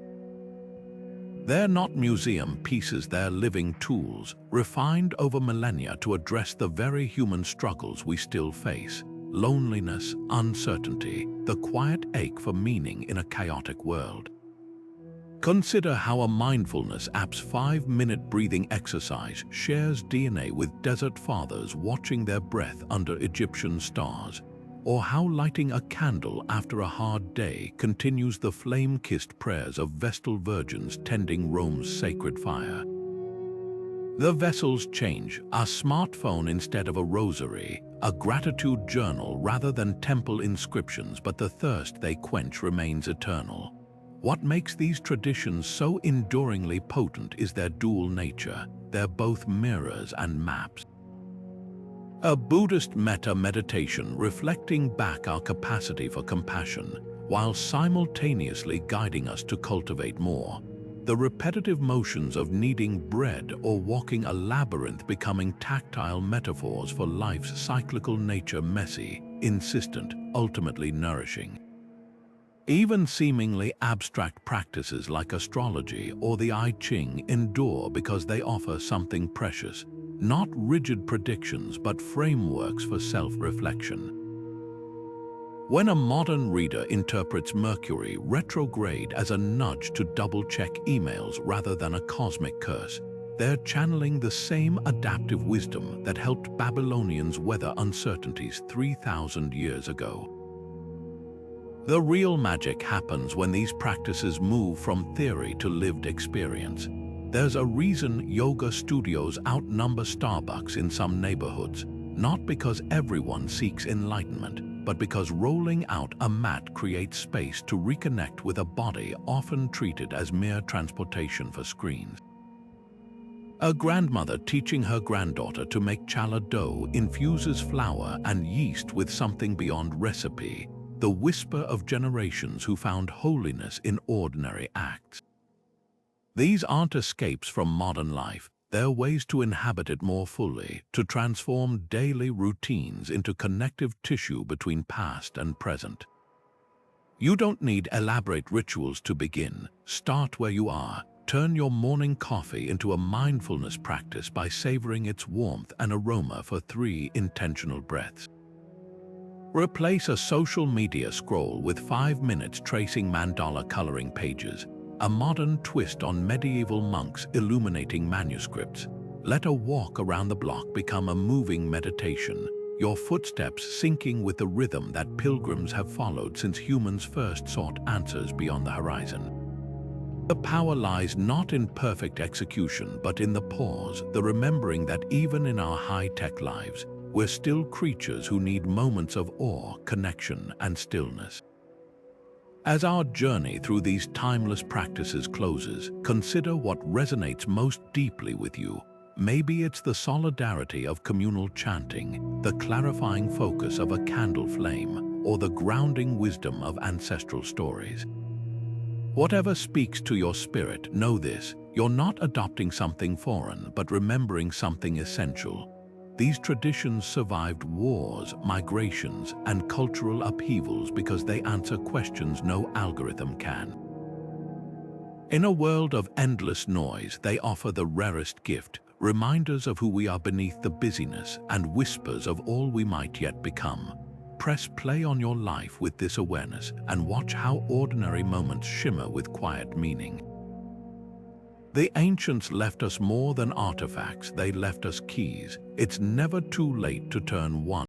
They're not museum pieces, they're living tools, refined over millennia to address the very human struggles we still face. Loneliness, uncertainty, the quiet ache for meaning in a chaotic world. Consider how a mindfulness app's 5-minute breathing exercise shares DNA with desert fathers watching their breath under Egyptian stars, or how lighting a candle after a hard day continues the flame-kissed prayers of Vestal virgins tending Rome's sacred fire. The vessels change, a smartphone instead of a rosary, a gratitude journal rather than temple inscriptions, but the thirst they quench remains eternal. What makes these traditions so enduringly potent is their dual nature. They're both mirrors and maps. A Buddhist metta meditation reflecting back our capacity for compassion, while simultaneously guiding us to cultivate more. The repetitive motions of kneading bread or walking a labyrinth becoming tactile metaphors for life's cyclical nature, messy, insistent, ultimately nourishing. Even seemingly abstract practices like astrology or the I Ching endure because they offer something precious, not rigid predictions but frameworks for self-reflection. When a modern reader interprets Mercury retrograde as a nudge to double-check emails rather than a cosmic curse, they're channeling the same adaptive wisdom that helped Babylonians weather uncertainties 3,000 years ago. The real magic happens when these practices move from theory to lived experience. There's a reason yoga studios outnumber Starbucks in some neighborhoods, not because everyone seeks enlightenment, but because rolling out a mat creates space to reconnect with a body often treated as mere transportation for screens. A grandmother teaching her granddaughter to make challah dough infuses flour and yeast with something beyond recipe, the whisper of generations who found holiness in ordinary acts. These aren't escapes from modern life, they're ways to inhabit it more fully, to transform daily routines into connective tissue between past and present. You don't need elaborate rituals to begin. Start where you are. Turn your morning coffee into a mindfulness practice by savoring its warmth and aroma for 3 intentional breaths. Replace a social media scroll with 5 minutes tracing mandala coloring pages, a modern twist on medieval monks illuminating manuscripts. Let a walk around the block become a moving meditation, your footsteps syncing with the rhythm that pilgrims have followed since humans first sought answers beyond the horizon. The power lies not in perfect execution, but in the pause, the remembering that even in our high-tech lives, we're still creatures who need moments of awe, connection, and stillness. As our journey through these timeless practices closes, consider what resonates most deeply with you. Maybe it's the solidarity of communal chanting, the clarifying focus of a candle flame, or the grounding wisdom of ancestral stories. Whatever speaks to your spirit, know this: you're not adopting something foreign, but remembering something essential. These traditions survived wars, migrations, and cultural upheavals because they answer questions no algorithm can. In a world of endless noise, they offer the rarest gift, reminders of who we are beneath the busyness and whispers of all we might yet become. Press play on your life with this awareness and watch how ordinary moments shimmer with quiet meaning. The ancients left us more than artifacts, they left us keys. It's never too late to turn one